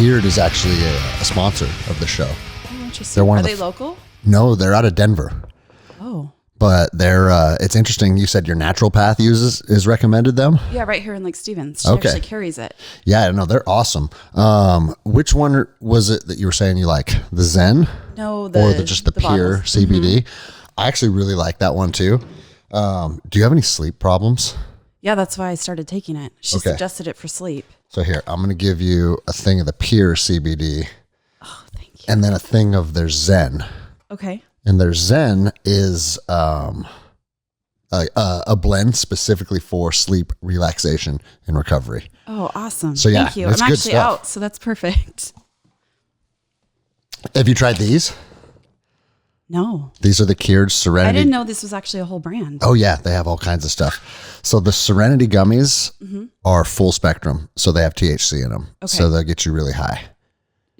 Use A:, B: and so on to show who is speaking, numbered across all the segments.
A: Cured is actually a sponsor of the show.
B: Oh, interesting. Are they local?
A: No, they're out of Denver.
B: Oh.
A: But they're it's interesting. You said your Natural Path is recommended them.
B: Yeah, right here in Lake Stevens. She actually carries it.
A: Yeah, no, they're awesome. Which one was it that you were saying you like? The Zen?
B: No,
A: or the pure
B: bottles.
A: CBD? I actually really like that one too. Do you have any sleep problems?
B: Yeah, that's why I started taking it. She suggested it for sleep.
A: So here, I'm going to give you a thing of the pure CBD.
B: Oh, thank you.
A: And then a thing of their Zen.
B: Okay.
A: And their Zen is a blend specifically for sleep relaxation and recovery.
B: Oh, awesome.
A: So yeah,
B: thank you. I'm actually out, so that's perfect.
A: Have you tried these?
B: No.
A: These are the Cured Serenity.
B: I didn't know this was actually a whole brand.
A: Oh yeah, they have all kinds of stuff. So the Serenity gummies are full spectrum. So they have THC in them.
B: Okay.
A: So they'll get you really high.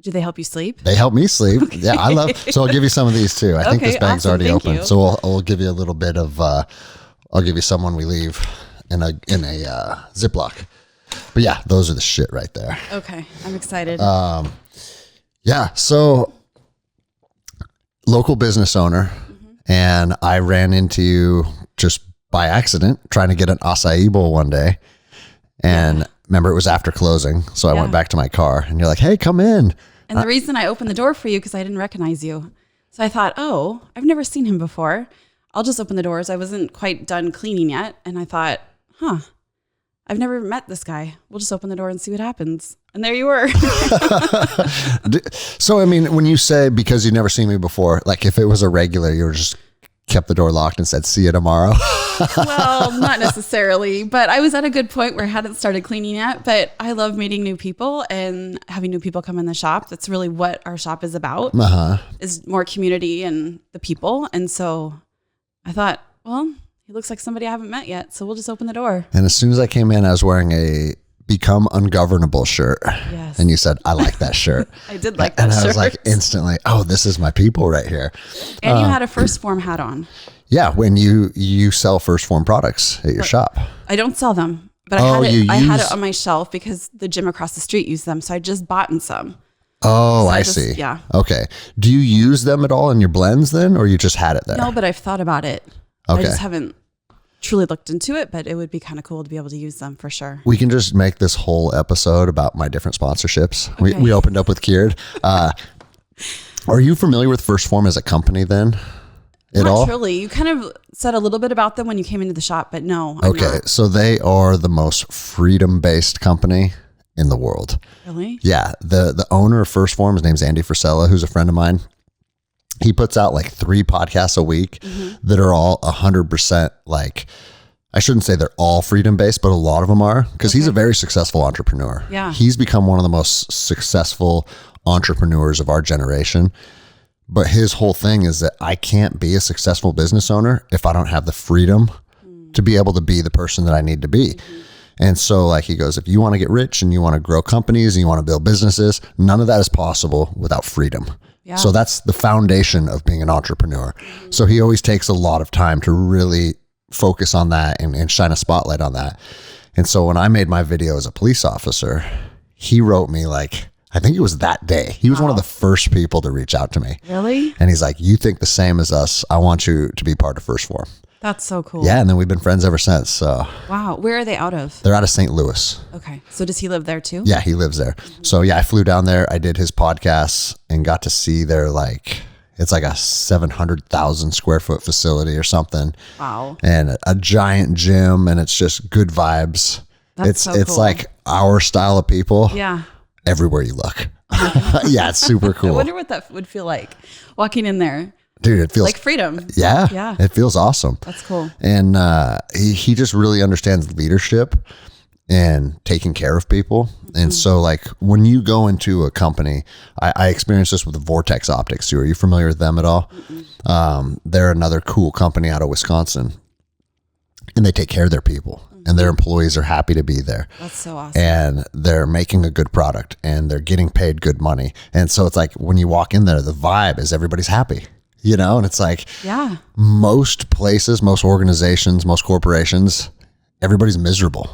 B: Do they help you sleep?
A: They help me sleep. Okay. Yeah, I love. So I'll give you some of these too. I think this bag's already open.
B: You.
A: So we'll give you a little bit of. I'll give you some when we leave in a Ziploc. But yeah, those are the shit right there.
B: Okay, I'm excited.
A: Yeah. So local business owner, and I ran into you just by accident trying to get an acai bowl one day, and remember it was after closing, so I went back to my car, and you're like, "Hey, come in."
B: And the reason I opened the door for you, because I didn't recognize you. So I thought, oh, I've never seen him before. I'll just open the doors. I wasn't quite done cleaning yet. And I thought, I've never met this guy. We'll just open the door and see what happens. And there you were.
A: So, I mean, when you say because you've never seen me before, like if it was a regular, you were just kept the door locked and said, see you tomorrow.
B: Well, not necessarily, but I was at a good point where I hadn't started cleaning yet, but I love meeting new people and having new people come in the shop. That's really what our shop is about, is more community and the people. And so I thought, well, he looks like somebody I haven't met yet, so we'll just open the door.
A: And as soon as I came in, I was wearing a Become Ungovernable shirt.
B: Yes.
A: And you said, I like that shirt.
B: I did like that shirt.
A: And I was like instantly, oh, this is my people right here.
B: And you had a First Form hat on.
A: Yeah, when you sell First Form products at your shop.
B: I don't sell them, but I had it on my shelf because the gym across the street used them, so I just bought some.
A: Oh, I see.
B: Yeah.
A: Okay. Do you use them at all in your blends then, or you just had it there?
B: No, but I've thought about it.
A: Okay.
B: I just haven't truly looked into it, but it would be kind of cool to be able to use them for sure.
A: We can just make this whole episode about my different sponsorships. Okay. We opened up with Cured. Are you familiar with First Form as a company then?
B: Not truly. You kind of said a little bit about them when you came into the shop, but no. I'm not.
A: So they are the most freedom-based company in the world.
B: Really?
A: Yeah. The owner of First Form, his name's Andy Frisella, who's a friend of mine. He puts out like 3 podcasts a week that are all 100% like, I shouldn't say they're all freedom-based, but a lot of them are, because he's a very successful entrepreneur.
B: Yeah.
A: He's become one of the most successful entrepreneurs of our generation. But his whole thing is that I can't be a successful business owner if I don't have the freedom to be able to be the person that I need to be. And so like he goes, if you want to get rich and you want to grow companies and you want to build businesses, none of that is possible without freedom. Yeah. So that's the foundation of being an entrepreneur. So he always takes a lot of time to really focus on that and shine a spotlight on that. And so when I made my video as a police officer, he wrote me like, I think it was that day. He was one of the first people to reach out to me.
B: Really?
A: And he's like, you think the same as us. I want you to be part of First Form.
B: That's so cool.
A: Yeah. And then we've been friends ever since. So
B: wow. Where are they out of?
A: They're out of St. Louis.
B: Okay. So does he live there too?
A: Yeah, he lives there. So yeah, I flew down there. I did his podcasts and got to see their it's like a 700,000 square foot facility or something.
B: Wow.
A: And a giant gym, and it's just good vibes. It's
B: cool.
A: like our style of people.
B: Yeah.
A: Everywhere you look. Yeah, it's super cool.
B: I wonder what that would feel like walking in there.
A: Dude, it feels
B: like freedom.
A: Yeah.
B: Yeah.
A: It feels awesome.
B: That's cool.
A: And he just really understands leadership and taking care of people. And so like when you go into a company, I experienced this with Vortex Optics too. Are you familiar with them at all? They're another cool company out of Wisconsin, and they take care of their people. And their employees are happy to be there.
B: That's so awesome.
A: And they're making a good product and they're getting paid good money. And so it's like when you walk in there, the vibe is everybody's happy, and it's like most places, most organizations, most corporations, everybody's miserable.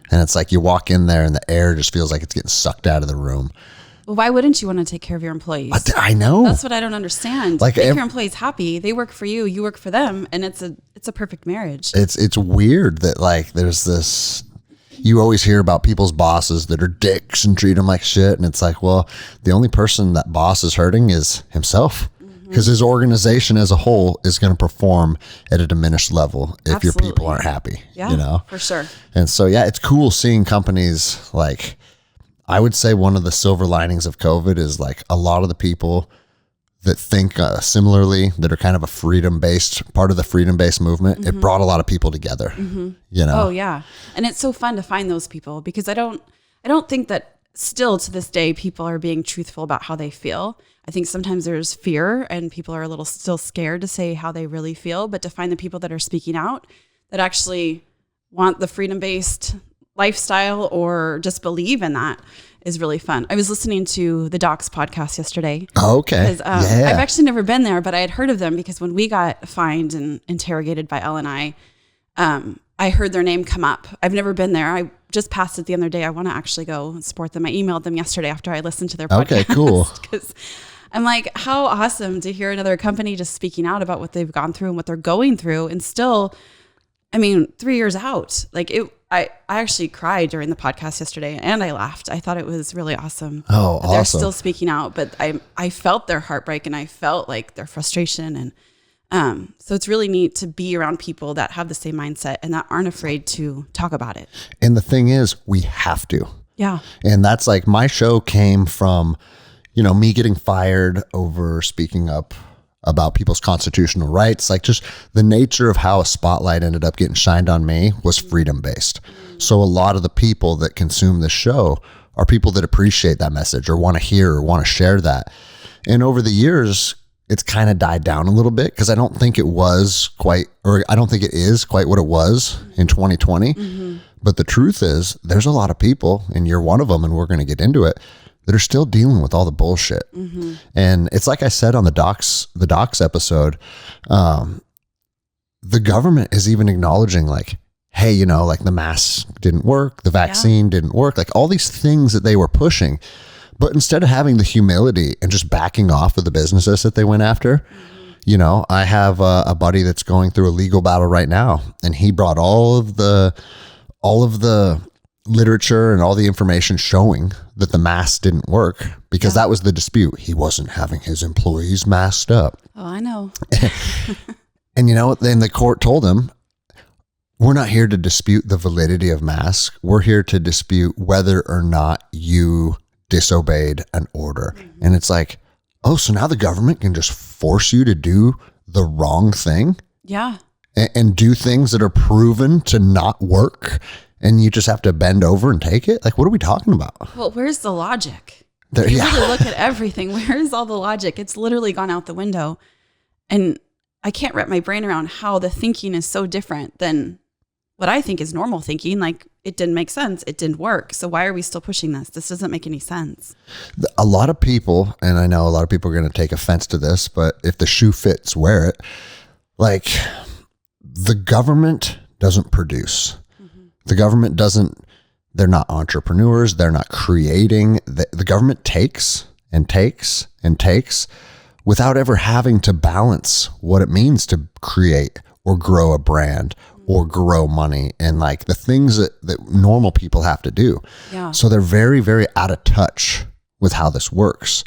A: And it's like you walk in there and the air just feels like it's getting sucked out of the room.
B: Well, why wouldn't you want to take care of your employees?
A: I know.
B: That's what I don't understand. Make your employees happy. They work for you. You work for them. And it's a perfect marriage.
A: It's weird that like there's this, you always hear about people's bosses that are dicks and treat them like shit. And it's like, well, the only person that boss is hurting is himself. Because his organization as a whole is going to perform at a diminished level if your people aren't happy.
B: Yeah,
A: you know?
B: For sure.
A: And so, yeah, it's cool seeing companies like, I would say one of the silver linings of COVID is like a lot of the people that think similarly, that are kind of a freedom-based, part of the freedom-based movement, it brought a lot of people together, you know?
B: Oh, yeah. And it's so fun to find those people because I don't think that still to this day, people are being truthful about how they feel. I think sometimes there's fear and people are a little still scared to say how they really feel, but to find the people that are speaking out that actually want the freedom-based lifestyle or just believe in that is really fun. I was listening to the Docs podcast yesterday.
A: Oh, okay.
B: Because I've actually never been there, but I had heard of them because when we got fined and interrogated by Elle and I heard their name come up. I've never been there. I just passed it the other day. I want to actually go and support them. I emailed them yesterday after I listened to their podcast.
A: Okay, cool.
B: Because I'm like, how awesome to hear another company just speaking out about what they've gone through and what they're going through. And still, I mean, 3 years out, like I actually cried during the podcast yesterday and I laughed. I thought it was really awesome.
A: Oh, awesome.
B: They're still speaking out, but I felt their heartbreak and I felt like their frustration. And so it's really neat to be around people that have the same mindset and that aren't afraid to talk about it.
A: And the thing is, we have to.
B: Yeah.
A: And that's like my show came from, you know, me getting fired over speaking up about people's constitutional rights. Like just the nature of how a spotlight ended up getting shined on me was freedom based. So a lot of the people that consume the show are people that appreciate that message or want to hear or want to share that. And over the years, it's kind of died down a little bit because I don't think it was quite, or I don't think it is quite what it was in 2020. But the truth is there's a lot of people, and you're one of them, and we're going to get into it, that are still dealing with all the bullshit. And it's like I said on the docs episode, the government is even acknowledging like, hey, you know, like the mask didn't work, the vaccine didn't work, like all these things that they were pushing. But instead of having the humility and just backing off of the businesses that they went after, you know, I have a buddy that's going through a legal battle right now, and he brought all of the literature and all the information showing that the mask didn't work because that was the dispute. He wasn't having his employees masked up.
B: Oh, I know.
A: And you know, then the court told him, we're not here to dispute the validity of masks. We're here to dispute whether or not you disobeyed an order. And it's like, oh, so now the government can just force you to do the wrong thing?
B: Yeah.
A: And do things that are proven to not work, and you just have to bend over and take it? Like, what are we talking about?
B: Well, where's the logic? You really look at everything. Where's all the logic? It's literally gone out the window. And I can't wrap my brain around how the thinking is so different than what I think is normal thinking. Like, it didn't make sense. It didn't work. So why are we still pushing this? This doesn't make any sense.
A: A lot of people, and I know a lot of people are going to take offense to this, but if the shoe fits, wear it. Like, the government doesn't produce. The government doesn't, they're not entrepreneurs. They're not creating. The government takes and takes and takes without ever having to balance what it means to create or grow a brand or grow money and like the things that normal people have to do.
B: Yeah.
A: So they're very, very out of touch with how this works.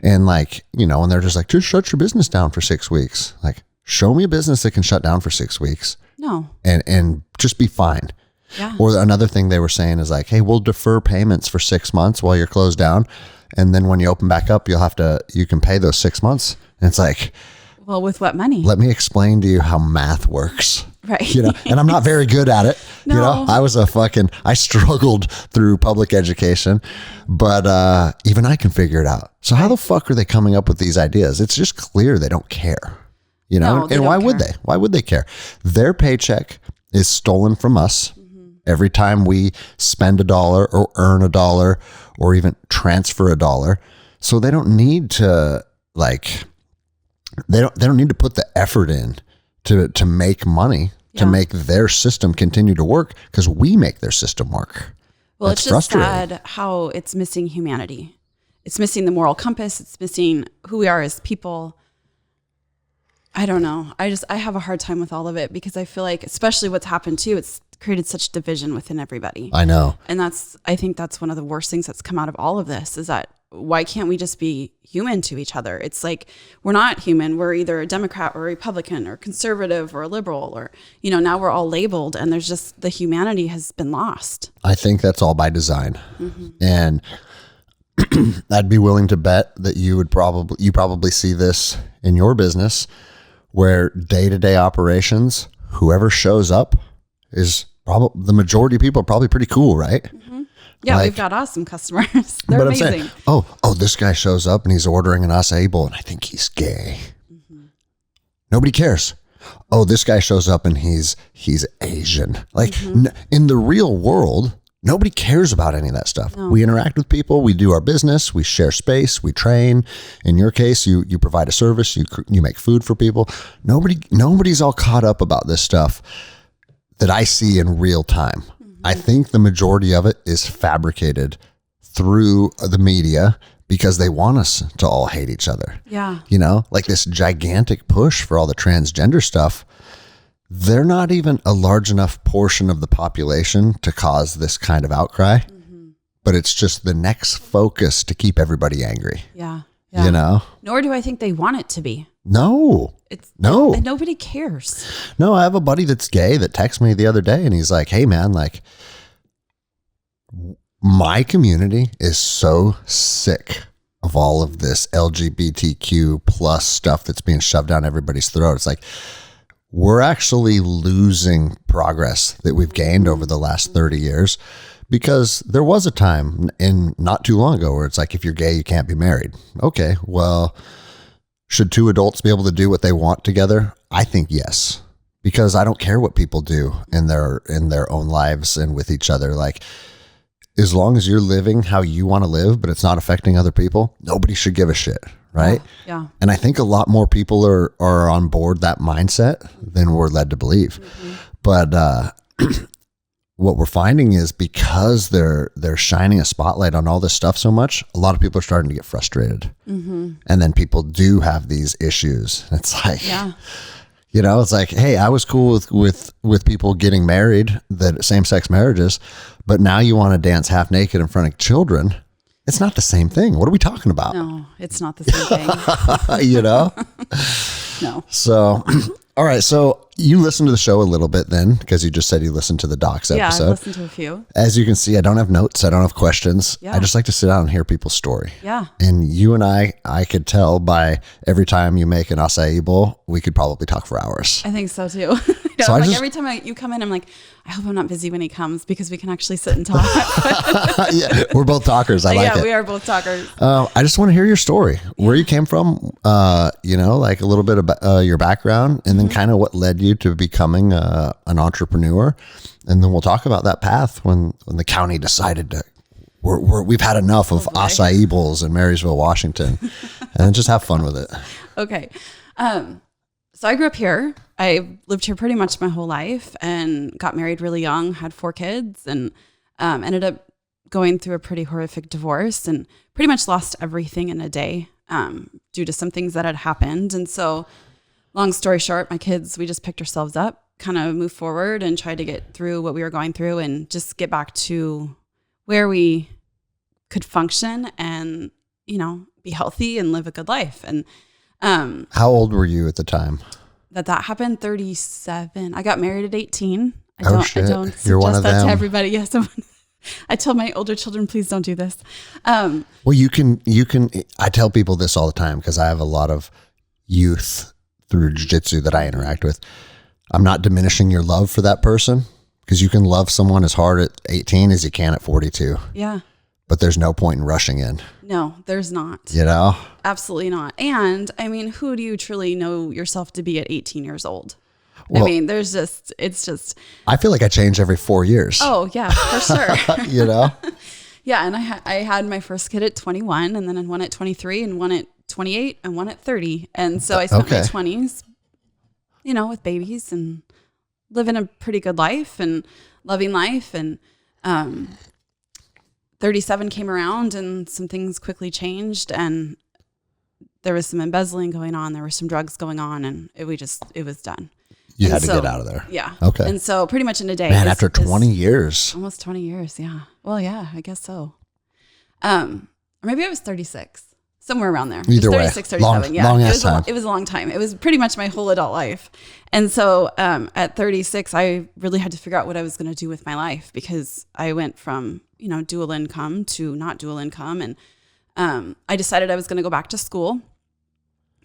A: And like, you know, and they're just like, just shut your business down for 6 weeks. Like, show me a business that can shut down for 6 weeks.
B: No.
A: And just be fine.
B: Yeah.
A: Or another thing they were saying is like, hey, we'll defer payments for 6 months while you're closed down. And then when you open back up, you can pay those 6 months. And it's like,
B: well, with what money?
A: Let me explain to you how math works.
B: Right.
A: You know, and I'm not very good at it.
B: No.
A: You know, I struggled through public education, but even I can figure it out. So how the fuck are they coming up with these ideas? It's just clear they don't care. You know,
B: No,
A: and why would they? Why would they care? Their paycheck is stolen from us every time we spend $1 or earn $1 or even transfer $1. So they don't need to like, they don't need to put the effort in to make money, to make their system continue to work because we make their system work.
B: Well,
A: That's
B: it's just
A: frustrating.
B: sad how it's missing humanity. it's missing the moral compass. It's missing who we are as people. I don't know. I have a hard time with all of it because I feel like, especially what's happened too, it's created such division within everybody.
A: I know.
B: And I think that's one of the worst things that's come out of all of this is that why can't we just be human to each other? It's like, we're not human. We're either a Democrat or a Republican or conservative or a liberal or, now we're all labeled and there's just the humanity has been lost.
A: I think that's all by design. Mm-hmm. And I'd be willing to bet that you probably see this in your business where day-to-day operations, whoever shows up is probably the majority of people are probably pretty cool, right?
B: Mm-hmm. Yeah, we've got awesome customers. They're amazing. I'm saying,
A: oh, this guy shows up and he's ordering an acai bowl and I think he's gay. Mm-hmm. Nobody cares. Oh, this guy shows up and he's Asian. Like in the real world, nobody cares about any of that stuff. No. We interact with people. We do our business. We share space. We train. In your case, you provide a service. You make food for people. Nobody's all caught up about this stuff that I see in real time. I think the majority of it is fabricated through the media because they want us to all hate each other.
B: Yeah.
A: Like this gigantic push for all the transgender stuff. They're not even a large enough portion of the population to cause this kind of outcry, but it's just the next focus to keep everybody angry.
B: Yeah. Nor do I think they want it to be.
A: No.
B: And nobody cares.
A: No, I have a buddy that's gay that texted me the other day and he's like, hey man, like my community is so sick of all of this LGBTQ plus stuff that's being shoved down everybody's throat. It's like, we're actually losing progress that we've gained over the last 30 years because there was a time in not too long ago where it's like, if you're gay, you can't be married. Okay, well, should two adults be able to do what they want together? I think yes, because I don't care what people do in their own lives and with each other. Like, as long as you're living how you want to live, but it's not affecting other people, nobody should give a shit. Right?
B: Yeah.
A: And I think a lot more people are on board that mindset than we're led to believe. Mm-hmm. But what we're finding is because they're shining a spotlight on all this stuff so much, a lot of people are starting to get frustrated. Mm-hmm. And then people do have these issues. It's like, it's like, hey, I was cool with people getting married, that same-sex marriages, but now you want to dance half naked in front of children. It's not the same thing. What are we talking about?
B: No, it's not the same thing. No.
A: So, all right. So you listened to the show a little bit then, because you just said you listened to the Docs episode.
B: Yeah, I listened to a few.
A: As you can see, I don't have notes. I don't have questions. Yeah. I just like to sit down and hear people's story.
B: Yeah.
A: And you and I could tell by every time you make an acai bowl, we could probably talk for hours.
B: I think so too. So every time you come in, I'm like, I hope I'm not busy when he comes because we can actually sit and talk.
A: Yeah, we're both talkers. I like it.
B: Yeah, we are both talkers.
A: I just want to hear your story, where you came from, like a little bit about your background, and then kind of what led you to becoming an entrepreneur. And then we'll talk about that path when the county decided to, we've had enough of acai bowls in Marysville, Washington, and just have fun with it.
B: Okay. So I grew up here. I lived here pretty much my whole life and got married really young, had 4 kids, and ended up going through a pretty horrific divorce and pretty much lost everything in a day due to some things that had happened. And so long story short, my kids, we just picked ourselves up, kind of moved forward and tried to get through what we were going through and just get back to where we could function and, be healthy and live a good life. And
A: how old were you at the time
B: that happened? 37. I got married at 18. I
A: don't You're one of
B: that
A: them.
B: To everybody. Yes. I tell my older children, please don't do this.
A: Well, you can, I tell people this all the time because I have a lot of youth through jiu-jitsu that I interact with. I'm not diminishing your love for that person because you can love someone as hard at 18 as you can at 42.
B: Yeah.
A: But there's no point in rushing in.
B: No, there's not. Absolutely not. And I mean, who do you truly know yourself to be at 18 years old? Well, I mean, it's just.
A: I feel like I change every 4 years.
B: Oh yeah, for sure. Yeah. And I had my first kid at 21 and then one at 23 and one at 28 and one at 30. And so I spent my 20s, with babies and living a pretty good life and loving life. And, 37 came around and some things quickly changed, and there was some embezzling going on. There were some drugs going on, and it was done.
A: You had to get out of there.
B: Yeah.
A: Okay.
B: And so pretty much in a day.
A: Man, after 20 years.
B: Almost 20 years. Yeah. Well, yeah, I guess so. Or maybe I was 36, somewhere around there.
A: Either way.
B: 36, 37. Yeah.
A: Long ass time.
B: It was a long time. It was pretty much my whole adult life. And so at 36, I really had to figure out what I was going to do with my life, because I went from, dual income to not dual income. And I decided I was going to go back to school.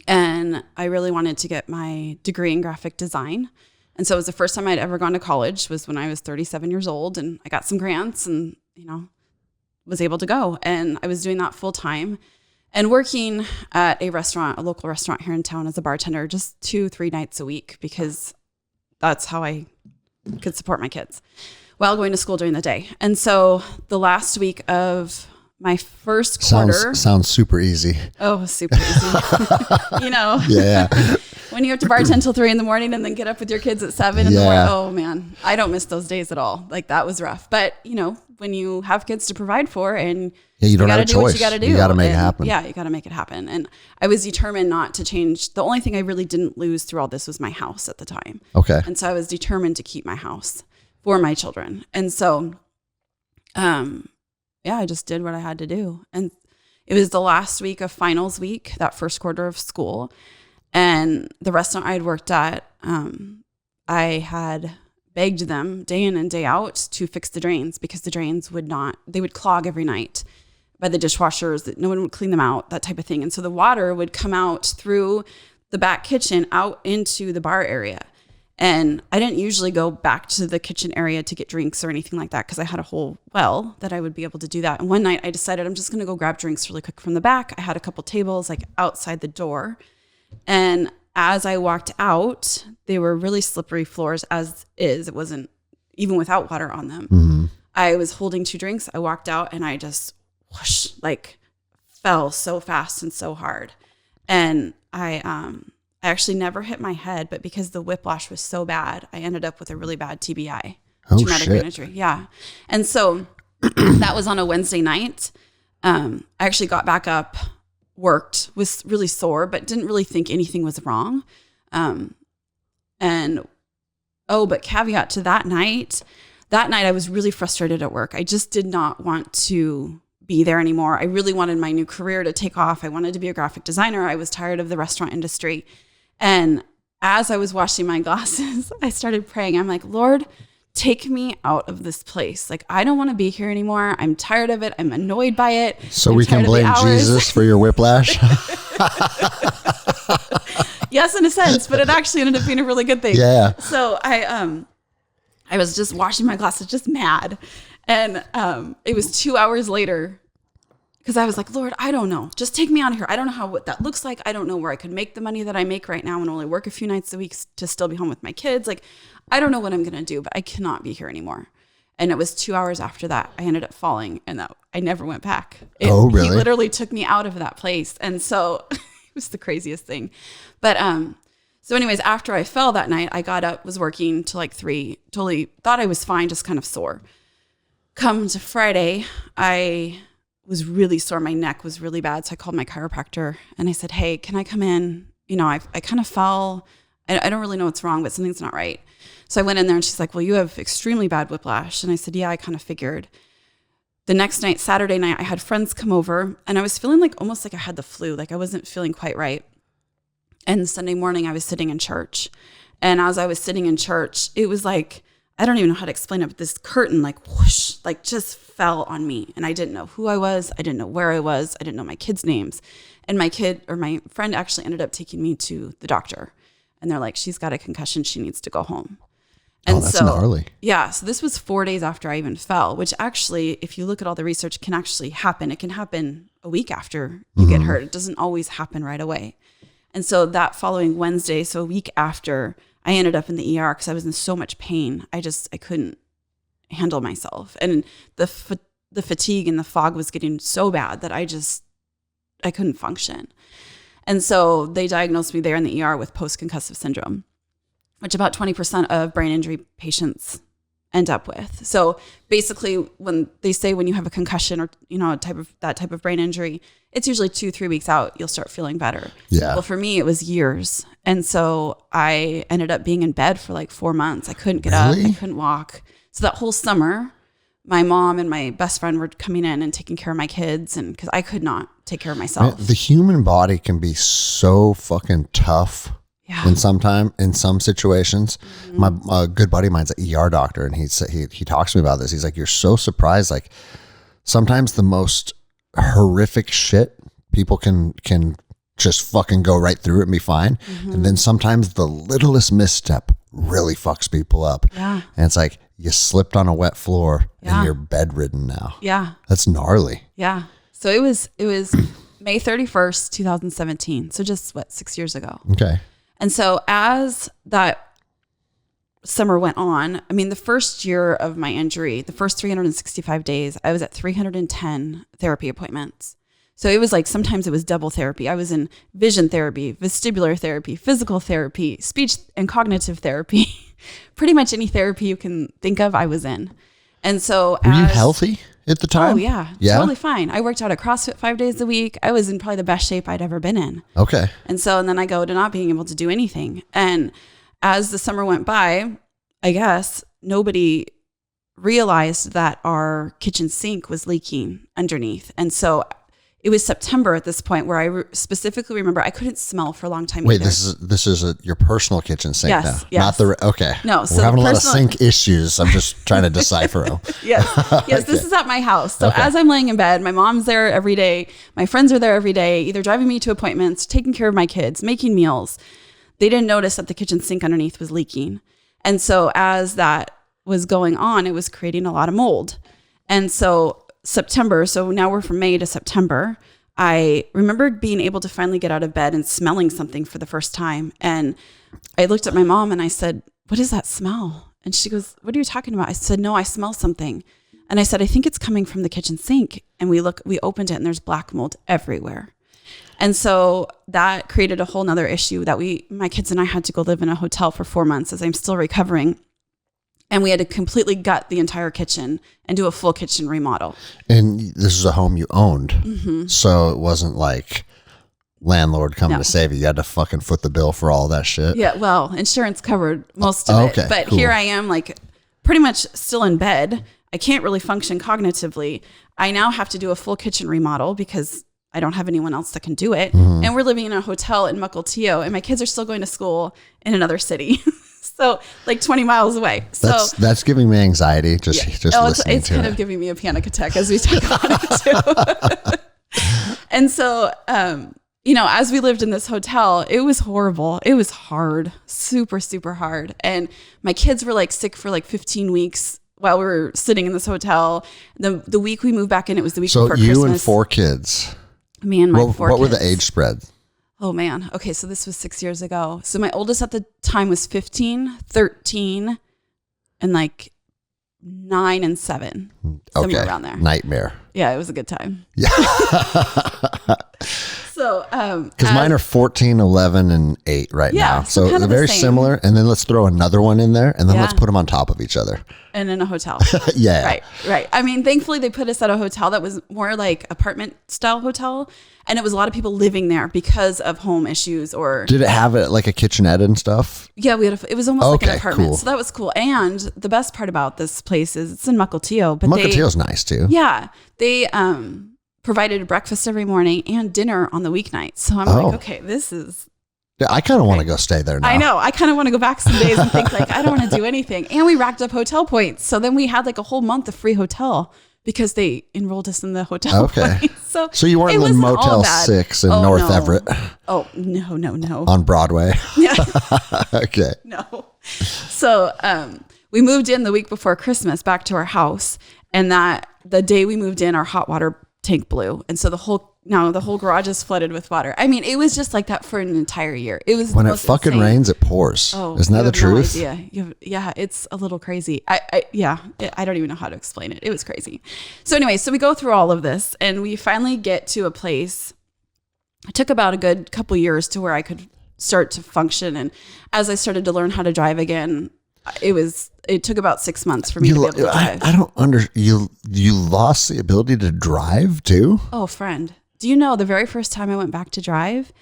B: And I really wanted to get my degree in graphic design. And so it was the first time I'd ever gone to college, was when I was 37 years old, and I got some grants and, was able to go. And I was doing that full time and working at a local restaurant here in town as a bartender, just 2-3 nights a week, because that's how I could support my kids while going to school during the day. And so the last week of my first quarter.
A: Sounds super easy.
B: Oh, super easy.
A: Yeah.
B: When you have to bartend till 3 a.m. and then get up with your kids at 7 in the morning. Oh man, I don't miss those days at all. Like, that was rough. But when you have kids to provide for, and
A: you don't have a choice.
B: What you got to do.
A: You got to make it happen.
B: Yeah, you got to make it happen. And I was determined not to change. The only thing I really didn't lose through all this was my house at the time.
A: Okay.
B: And so I was determined to keep my house for my children. And so, I just did what I had to do. And it was the last week of finals week, that first quarter of school. And the restaurant I had worked at, I had begged them day in and day out to fix the drains, because the drains they would clog every night by the dishwashers, that no one would clean them out, that type of thing. And so the water would come out through the back kitchen out into the bar area. And I didn't usually go back to the kitchen area to get drinks or anything like that, because I had a whole well that I would be able to do that. And one night I decided I'm just going to go grab drinks really quick from the back. I had a couple tables like outside the door. And as I walked out, they were really slippery floors as is. It wasn't even without water on them. Mm-hmm. I was holding 2 drinks. I walked out and I just whoosh, fell so fast and so hard. And I actually never hit my head, but because the whiplash was so bad, I ended up with a really bad TBI. Traumatic brain injury. Yeah. And so that was on a Wednesday night. I actually got back up, worked, was really sore, but didn't really think anything was wrong. But caveat to that night I was really frustrated at work. I just did not want to be there anymore. I really wanted my new career to take off. I wanted to be a graphic designer. I was tired of the restaurant industry. And as I was washing my glasses, I started praying. I'm like, Lord, take me out of this place. Like, I don't want to be here anymore. I'm tired of it. I'm annoyed by it.
A: So we can blame Jesus for your whiplash?
B: Yes, in a sense, but it actually ended up being a really good thing.
A: Yeah.
B: So I was just washing my glasses, just mad. And it was 2 hours later, because I was like, Lord, I don't know. Just take me out of here. I don't know what that looks like. I don't know where I could make the money that I make right now and only work a few nights a week to still be home with my kids. Like, I don't know what I'm going to do, but I cannot be here anymore. And it was 2 hours after that, I ended up falling, and I never went back.
A: Oh, really?
B: He literally took me out of that place. And so it was the craziest thing. But so anyways, after I fell that night, I got up, was working till 3, totally thought I was fine, just kind of sore. Come to Friday, I was really sore. My neck was really bad. So I called my chiropractor and I said, hey, can I come in? I kind of fell. I don't really know what's wrong, but something's not right. So I went in there and she's like, well, you have extremely bad whiplash. And I said, yeah, I kind of figured. The next night, Saturday night, I had friends come over and I was feeling almost like I had the flu. Like, I wasn't feeling quite right. And Sunday morning I was sitting in church. And as I was sitting in church, it was like, I don't even know how to explain it, but this curtain whoosh, just fell on me. And I didn't know who I was. I didn't know where I was. I didn't know my kids' names. And my friend actually ended up taking me to the doctor. And they're like, she's got a concussion. She needs to go home. And
A: that's gnarly.
B: Yeah. So this was 4 days after I even fell, which actually, if you look at all the research, can actually happen. It can happen a week after you get hurt. It doesn't always happen right away. And so that following Wednesday, so a week after, I ended up in the ER because I was in so much pain. I couldn't handle myself. And the fatigue and the fog was getting so bad that I couldn't function. And so they diagnosed me there in the ER with post-concussive syndrome, which about 20% of brain injury patients end up with. So basically when they say when you have a concussion or, that type of brain injury, it's usually 2-3 weeks out, you'll start feeling better.
A: Yeah.
B: Well, for me, it was years. And so I ended up being in bed for like 4 months. I couldn't get up. I couldn't walk. So that whole summer, my mom and my best friend were coming in and taking care of my kids, and because I could not take care of myself.
A: Man, the human body can be so fucking tough.
B: Yeah.
A: In some situations. Mm-hmm. My good buddy of mine's an ER doctor, and he talks to me about this. He's like, you're so surprised. Like sometimes the most horrific shit people can just fucking go right through it and be fine. Mm-hmm. And then sometimes the littlest misstep really fucks people up.
B: Yeah.
A: And it's like you slipped on a wet floor and you're bedridden now.
B: Yeah.
A: That's gnarly.
B: Yeah. So it was May 31st, 2017. So just 6 years ago.
A: Okay.
B: And so as that summer went on, I mean, the first year of my injury, the first 365 days, I was at 310 therapy appointments. So it was like, sometimes it was double therapy. I was in vision therapy, vestibular therapy, physical therapy, speech and cognitive therapy, pretty much any therapy you can think of, I was in. And so
A: were you healthy at the time?
B: Oh yeah, totally fine. I worked out at CrossFit 5 days a week. I was in probably the best shape I'd ever been in.
A: Okay.
B: And then I go to not being able to do anything. And as the summer went by, I guess nobody realized that our kitchen sink was leaking underneath. And so it was September at this point where I specifically remember I couldn't smell for a long time.
A: Wait,
B: either.
A: this is your personal kitchen sink now?
B: Yes.
A: Not the, okay.
B: No, so
A: we're having a lot of sink issues. I'm just trying to decipher them.
B: Yes,
A: Okay.
B: this is at my house. So as I'm laying in bed, my mom's there every day. My friends are there every day, either driving me to appointments, taking care of my kids, making meals. They didn't notice that the kitchen sink underneath was leaking. And so as that was going on, it was creating a lot of mold. And so September, so now we're from May to September, I remember being able to finally get out of bed and smelling something for the first time. And I looked at my mom and I said, what is that smell? And she goes, what are you talking about? I said, no, I smell something. And I said, I think it's coming from the kitchen sink. And we opened it and there's black mold everywhere. And so that created a whole nother issue that my kids and I had to go live in a hotel for 4 months as I'm still recovering. And we had to completely gut the entire kitchen and do a full kitchen remodel. And
A: this is a home you owned. Mm-hmm. So it wasn't like landlord coming to save you. You had to fucking foot the bill for all that shit.
B: Yeah, well, insurance covered most of it. But cool. Here I am, like pretty much still in bed. I can't really function cognitively. I now have to do a full kitchen remodel because I don't have anyone else that can do it. Mm-hmm. And we're living in a hotel in Mukilteo, and my kids are still going to school in another city. So like 20 miles away. So
A: that's giving me anxiety. Just listening
B: it's kind of giving me a panic attack as we talk about it too. And so, as we lived in this hotel, it was horrible. It was hard, super, super hard. And my kids were like sick for like 15 weeks while we were sitting in this hotel. The week we moved back in, it was the week before Christmas. So you
A: and 4 kids.
B: Me and my 4 kids.
A: What were the age spread?
B: Oh man. Okay. So this was 6 years ago. So my oldest at the time was 15, 13, and like 9 and 7. Somewhere around there.
A: Nightmare.
B: Yeah. It was a good time.
A: Yeah.
B: So,
A: because mine are 14, 11, and 8 right now. So they're very similar. And then let's throw another one in there and then let's put them on top of each other.
B: And in a hotel.
A: Yeah.
B: Right. I mean, thankfully they put us at a hotel that was more like apartment style hotel. And it was a lot of people living there because of home issues or.
A: Did it have like a kitchenette and stuff?
B: Yeah, it was almost like an apartment. Cool. So that was cool. And the best part about this place is it's in Mukilteo. But
A: Mukilteo's nice too.
B: Yeah. They provided breakfast every morning and dinner on the weeknights. So I'm like, okay, this is.
A: Yeah, I kind of want to go stay there now.
B: I know. I kind of want to go back some days and think like, I don't want to do anything. And we racked up hotel points. So then we had like a whole month of free hotel because they enrolled us in the hotel.
A: Okay.
B: So
A: you weren't in the Motel 6 in North Everett.
B: Oh, no.
A: On Broadway.
B: Yeah.
A: Okay.
B: No. So we moved in the week before Christmas back to our house. And the day we moved in, our hot water tank blew. And so the whole garage is flooded with water. I mean, it was just like that for an entire year. It was
A: when it fucking insane. Rains, it pours.
B: Oh,
A: isn't that the truth?
B: No idea. Yeah, it's a little crazy. I don't even know how to explain it. It was crazy. So anyway, so we go through all of this and we finally get to a place. It took about a good couple years to where I could start to function. And as I started to learn how to drive again, It took about 6 months for me to be able to drive.
A: I don't you lost the ability to drive too?
B: Oh, friend. Do you know the very first time I went back to drive,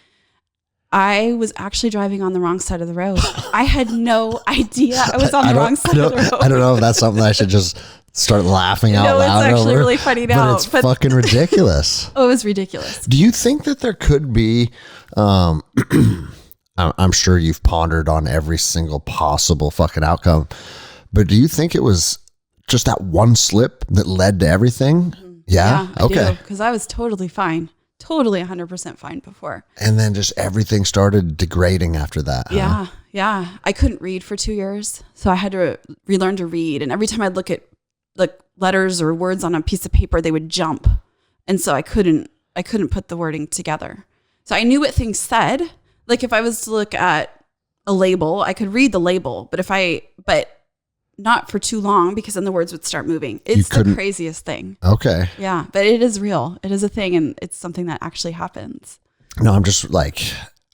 B: I was actually driving on the wrong side of the road. I had no idea I was on the wrong side of the road.
A: I don't know if that's something I should just start laughing out loud.
B: No, it's actually really funny now.
A: But it's fucking ridiculous.
B: Oh, it was ridiculous.
A: Do you think that there could be, I'm sure you've pondered on every single possible fucking outcome, but do you think it was just that one slip that led to everything? Mm-hmm. Yeah? Okay.
B: Because I was totally fine. Totally 100% fine before.
A: And then just everything started degrading after that.
B: Yeah. Huh? Yeah. I couldn't read for 2 years. So I had to relearn to read. And every time I'd look at like letters or words on a piece of paper, they would jump. And so I couldn't put the wording together. So I knew what things said. Like if I was to look at a label, I could read the label, but not for too long because then the words would start moving. It's the craziest thing.
A: Okay.
B: Yeah, but it is real. It is a thing, and it's something that actually happens.
A: No, I'm just like,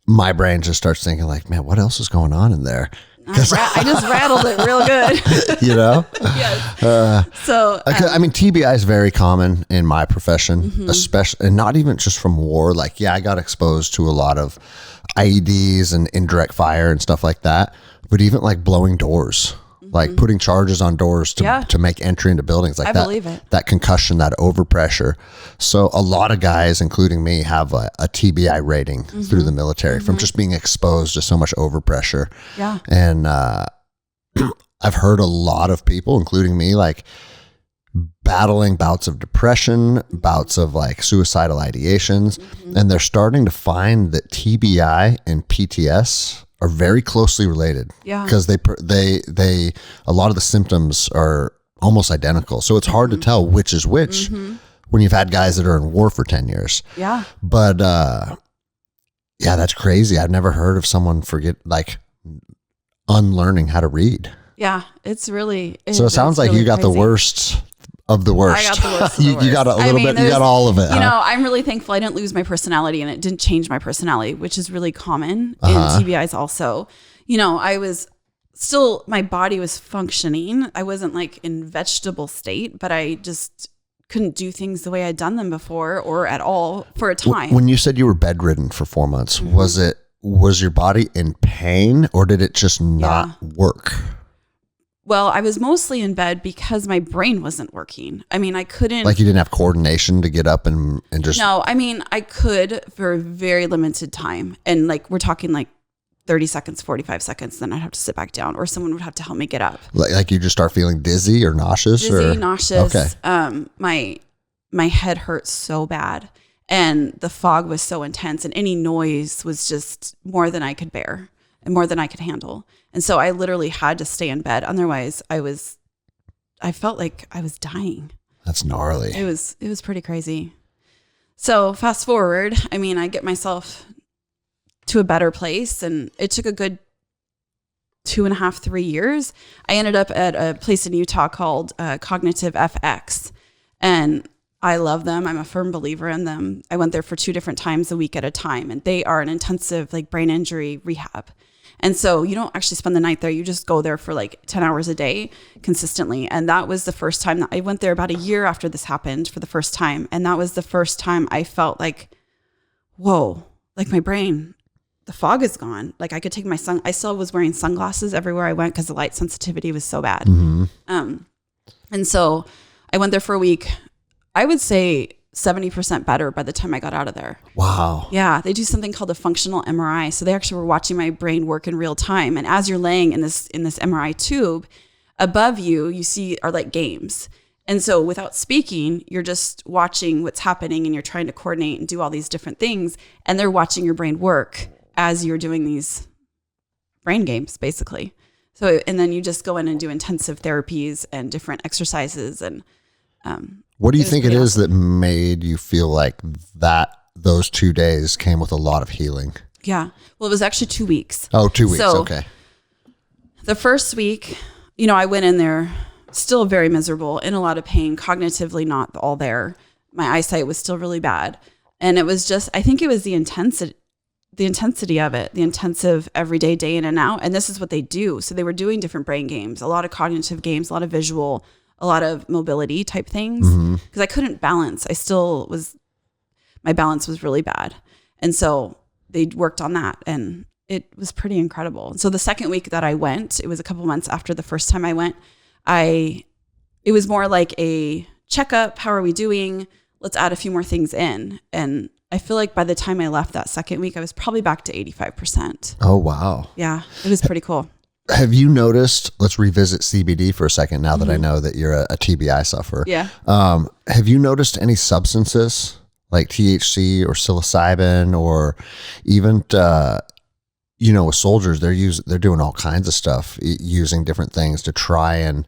A: my brain just starts thinking like, man, what else is going on in there?
B: I just rattled it real good.
A: You know?
B: Yes.
A: I mean, TBI is very common in my profession, especially, and not even just from war. Like, yeah, I got exposed to a lot of IEDs and indirect fire and stuff like that, but even like blowing doors. Like putting charges on doors to make entry into buildings like that. I believe it. That concussion, that overpressure. So a lot of guys, including me, have a TBI rating through the military from just being exposed to so much overpressure.
B: Yeah.
A: And I've heard a lot of people, including me, like battling bouts of depression, bouts of like suicidal ideations, and they're starting to find that TBI and PTS are very closely related.
B: Yeah.
A: Because they a lot of the symptoms are almost identical. So it's hard to tell which is which when you've had guys that are in war for 10 years.
B: Yeah.
A: But yeah, that's crazy. I've never heard of someone unlearning how to read.
B: Yeah, it's really.
A: So it sounds like really you got crazy. The worst of the worst.
B: I got the worst of the worst.
A: You got a little bit, you got all of it.
B: You know, I'm really thankful I didn't lose my personality and it didn't change my personality, which is really common in TBIs also. You know, I was still, my body was functioning. I wasn't like in vegetable state, but I just couldn't do things the way I'd done them before or at all for a time.
A: When you said you were bedridden for 4 months, was your body in pain or did it just not work?
B: Well, I was mostly in bed because my brain wasn't working. I mean, I couldn't.
A: Like you didn't have coordination to get up and just.
B: No, I mean, I could for a very limited time. And like, we're talking like 30 seconds, 45 seconds, then I'd have to sit back down or someone would have to help me get up.
A: Like you just start feeling dizzy or nauseous?
B: Nauseous.
A: Okay.
B: My head hurt so bad and the fog was so intense and any noise was just more than I could bear and more than I could handle. And so I literally had to stay in bed. Otherwise I felt like I was dying.
A: That's gnarly.
B: It was pretty crazy. So fast forward, I mean, I get myself to a better place and it took a good 2.5, 3 years. I ended up at a place in Utah called Cognitive FX and I love them. I'm a firm believer in them. I went there for 2 different times a week at a time and they are an intensive like brain injury rehab. And so you don't actually spend the night there. You just go there for like 10 hours a day consistently. And that was the first time that I went there about a year after this happened for the first time. And that was the first time I felt like, whoa, like my brain, the fog is gone. Like I could take I still was wearing sunglasses everywhere I went because the light sensitivity was so bad. And so I went there for a week. I would say 70% better by the time I got out of there.
A: Wow.
B: Yeah. They do something called a functional MRI. So they actually were watching my brain work in real time. And as you're laying in this MRI tube, above you see are like games. And so without speaking, you're just watching what's happening and you're trying to coordinate and do all these different things. And they're watching your brain work as you're doing these brain games, basically. So, and then you just go in and do intensive therapies and different exercises and,
A: what do you think it is that made you feel like that those 2 days came with a lot of healing?
B: Yeah. Well, it was actually 2 weeks.
A: Oh, 2 weeks.
B: So,
A: okay.
B: The first week, you know, I went in there still very miserable, in a lot of pain, cognitively not all there. My eyesight was still really bad. And it was just, I think it was the intensity the intensity of it, the intensive everyday day in and out. And this is what they do. So they were doing different brain games, a lot of cognitive games, a lot of visual, a lot of mobility type things. Because I couldn't balance. My balance was really bad. And so they worked on that, and it was pretty incredible. So the second week that I went, it was a couple months after the first time I went, it was more like a checkup. How are we doing? Let's add a few more things in. And I feel like by the time I left that second week, I was probably back to 85%.
A: Oh, wow.
B: Yeah, it was pretty cool.
A: Have you noticed, let's revisit CBD for a second now that I know that you're a TBI sufferer.
B: Yeah.
A: Have you noticed any substances like THC or psilocybin, or even, with soldiers, they're doing all kinds of stuff, using different things to try and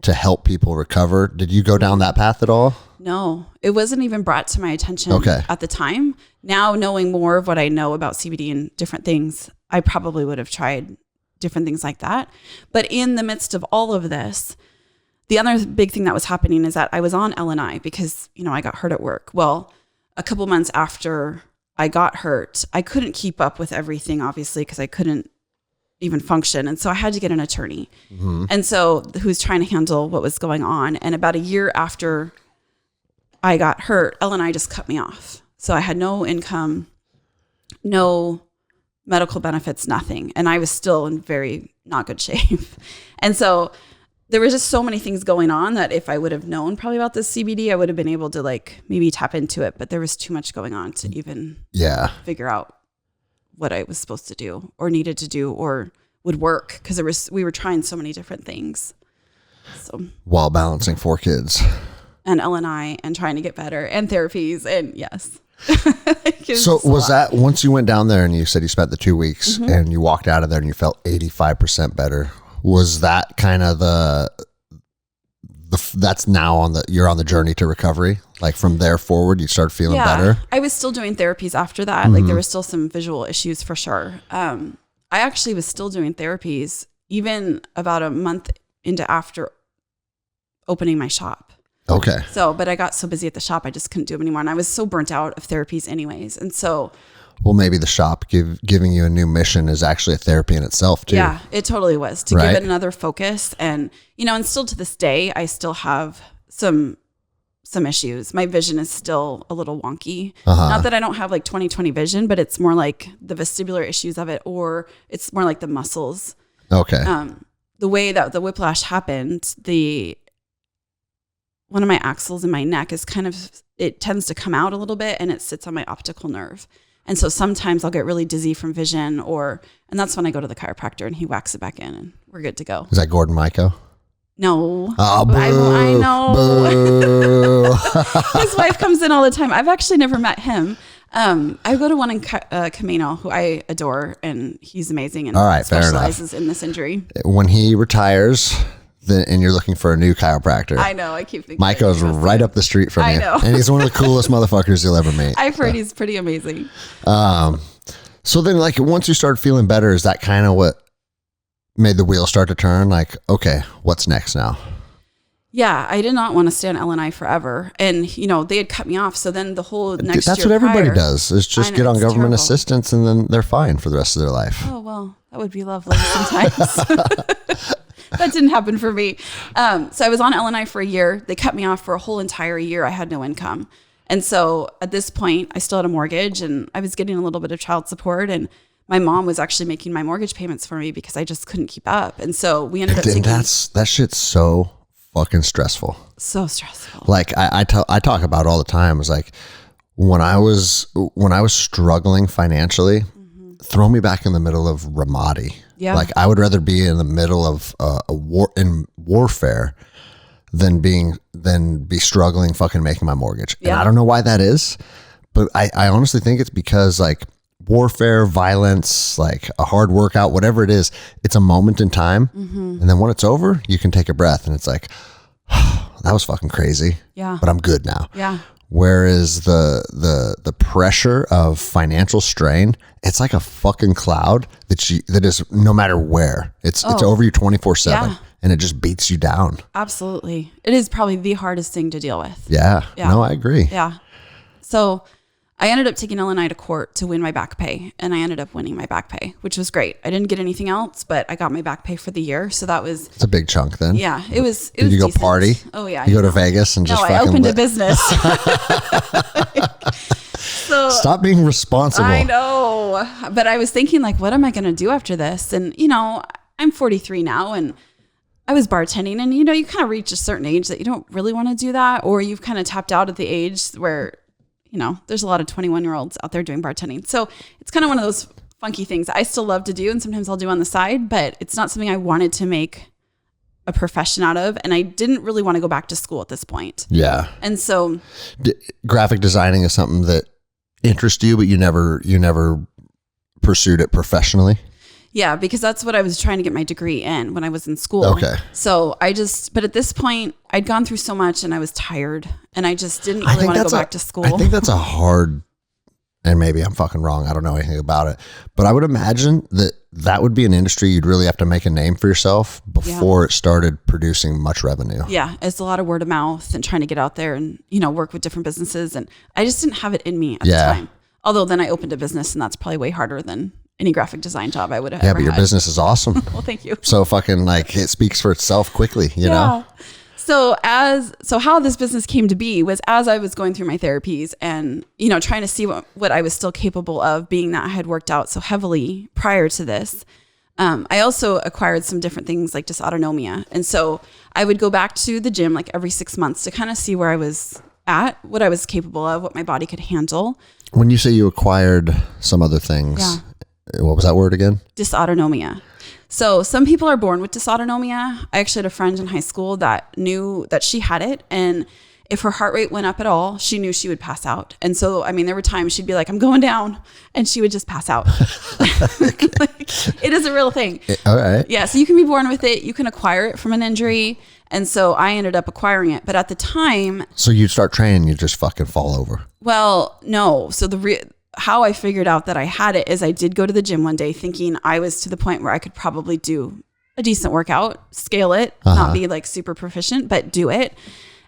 A: to help people recover. Did you go down that path at all?
B: No, it wasn't even brought to my attention at the time. Now, knowing more of what I know about CBD and different things, I probably would have tried different things like that. But in the midst of all of this, the other big thing that was happening is that I was on LNI because, I got hurt at work. Well, a couple months after I got hurt, I couldn't keep up with everything, obviously, because I couldn't even function. And so I had to get an attorney. And so who's trying to handle what was going on. And about a year after I got hurt, LNI just cut me off. So I had no income, no medical benefits, nothing. And I was still in very not good shape. And so there was just so many things going on that if I would have known probably about this CBD, I would have been able to maybe tap into it. But there was too much going on to even figure out what I was supposed to do or needed to do or would work, because we were trying so many different things. So
A: while balancing 4 kids
B: and LNI and trying to get better and therapies, and yes.
A: So was that once you went down there and you said you spent the 2 weeks and you walked out of there and you felt 85% better? Was that kind of that's now you're on the journey to recovery? Like from there forward, you start feeling better? I
B: was still doing therapies after that. Like there was still some visual issues for sure. I actually was still doing therapies even about a month after opening my shop.
A: Okay.
B: So, but I got so busy at the shop, I just couldn't do them anymore. And I was so burnt out of therapies anyways. And so,
A: well, maybe the shop giving you a new mission is actually a therapy in itself too.
B: Yeah, it totally was, to give it another focus. And, and still to this day, I still have some issues. My vision is still a little wonky. Not that I don't have 20/20 vision, but it's more like the vestibular issues of it, or it's more like the muscles.
A: Okay.
B: The way that the whiplash happened, one of my axles in my neck is it tends to come out a little bit and it sits on my optical nerve. And so sometimes I'll get really dizzy from vision, and that's when I go to the chiropractor and he whacks it back in and we're good to go.
A: Is that Gordon Mico?
B: No.
A: Oh, boo,
B: I know.
A: Boo.
B: His wife comes in all the time. I've actually never met him. I go to one in Camino, who I adore, and he's amazing and specializes in this injury.
A: When he retires, and you're looking for a new chiropractor.
B: I know. I keep thinking.
A: Mico's right up the street from you.
B: I know.
A: And he's one of the coolest motherfuckers you'll ever meet.
B: I've heard he's pretty amazing.
A: So then once you start feeling better, is that kind of what made the wheel start to turn? Okay, what's next now?
B: Yeah, I did not want to stay on LNI forever. And, they had cut me off. So then the whole next
A: That's
B: year
A: what everybody
B: prior,
A: does, is just get on government assistance and then they're fine for the rest of their life.
B: Oh, well, that would be lovely sometimes. That didn't happen for me. So I was on LNI for a year. They cut me off for a whole entire year. I had no income. And so at this point, I still had a mortgage and I was getting a little bit of child support. And my mom was actually making my mortgage payments for me because I just couldn't keep up. And so we ended up taking...
A: That shit's so fucking stressful.
B: So stressful.
A: I talk about all the time. It's when I was struggling financially, throw me back in the middle of Ramadi.
B: Yeah.
A: I would rather be in the middle of warfare than be struggling fucking making my mortgage. Yeah. And I don't know why that is, but I honestly think it's because warfare, violence, a hard workout, whatever it is, it's a moment in time. And then when it's over, you can take a breath and it's that was fucking crazy.
B: Yeah.
A: But I'm good now.
B: Yeah.
A: Whereas the pressure of financial strain, it's like a fucking cloud that is no matter where. It's over you 24/7 and it just beats you down.
B: Absolutely. It is probably the hardest thing to deal with.
A: Yeah. No, I agree.
B: Yeah. So I ended up taking Illinois to court to win my back pay, and I ended up winning my back pay, which was great. I didn't get anything else, but I got my back pay for the year. So that was...
A: It's a big chunk then.
B: Yeah, it was
A: Did you go
B: decent.
A: party?
B: Oh, yeah.
A: You go to Vegas and just
B: No,
A: fucking...
B: I opened a business. So
A: Stop being responsible.
B: I know. But I was thinking, like, what am I going to do after this? And, you know, I'm 43 now, and I was bartending, and, you know, you kind of reach a certain age that you don't really want to do that, or you've kind of tapped out at the age where... You know, there's a lot of 21-year-olds out there doing bartending. So it's kind of one of those funky things I still love to do. And sometimes I'll do on the side, but it's not something I wanted to make a profession out of. And I didn't really want to go back to school at this point.
A: Yeah.
B: And so
A: graphic designing is something that interests you, but you never pursued it professionally.
B: Yeah, because that's what I was trying to get my degree in when I was in school.
A: Okay.
B: So but at this point, I'd gone through so much and I was tired and I just didn't really want to go back to school.
A: I think that's a hard, and maybe I'm fucking wrong, I don't know anything about it, but I would imagine that would be an industry you'd really have to make a name for yourself before it started producing much revenue.
B: Yeah, it's a lot of word of mouth and trying to get out there and, you know, work with different businesses. And I just didn't have it in me at the time. Although then I opened a business, and that's probably way harder than any graphic design job I would have ever
A: but your
B: had.
A: business is awesome.
B: Well, thank you.
A: So fucking like it speaks for itself quickly, you know?
B: So how this business came to be was as I was going through my therapies and, you know, trying to see what I was still capable of, being that I had worked out so heavily prior to this. I also acquired some different things like dysautonomia. And so I would go back to the gym like every 6 months to kind of see where I was at, what I was capable of, what my body could handle.
A: When you say you acquired some other things, what was that word again?
B: Dysautonomia. So some people are born with dysautonomia. I actually had a friend in high school that knew that she had it. And if her heart rate went up at all, she knew she would pass out. And so, I mean, there were times she'd be like, I'm going down. And she would just pass out. It is a real thing.
A: All right.
B: Yeah. So you can be born with it. You can acquire it from an injury. And so I ended up acquiring it. But at the time.
A: So you'd start training, you'd just fucking fall over.
B: Well, no. So how I figured out that I had it is I did go to the gym one day thinking I was to the point where I could probably do a decent workout, scale it, not be like super proficient, but do it.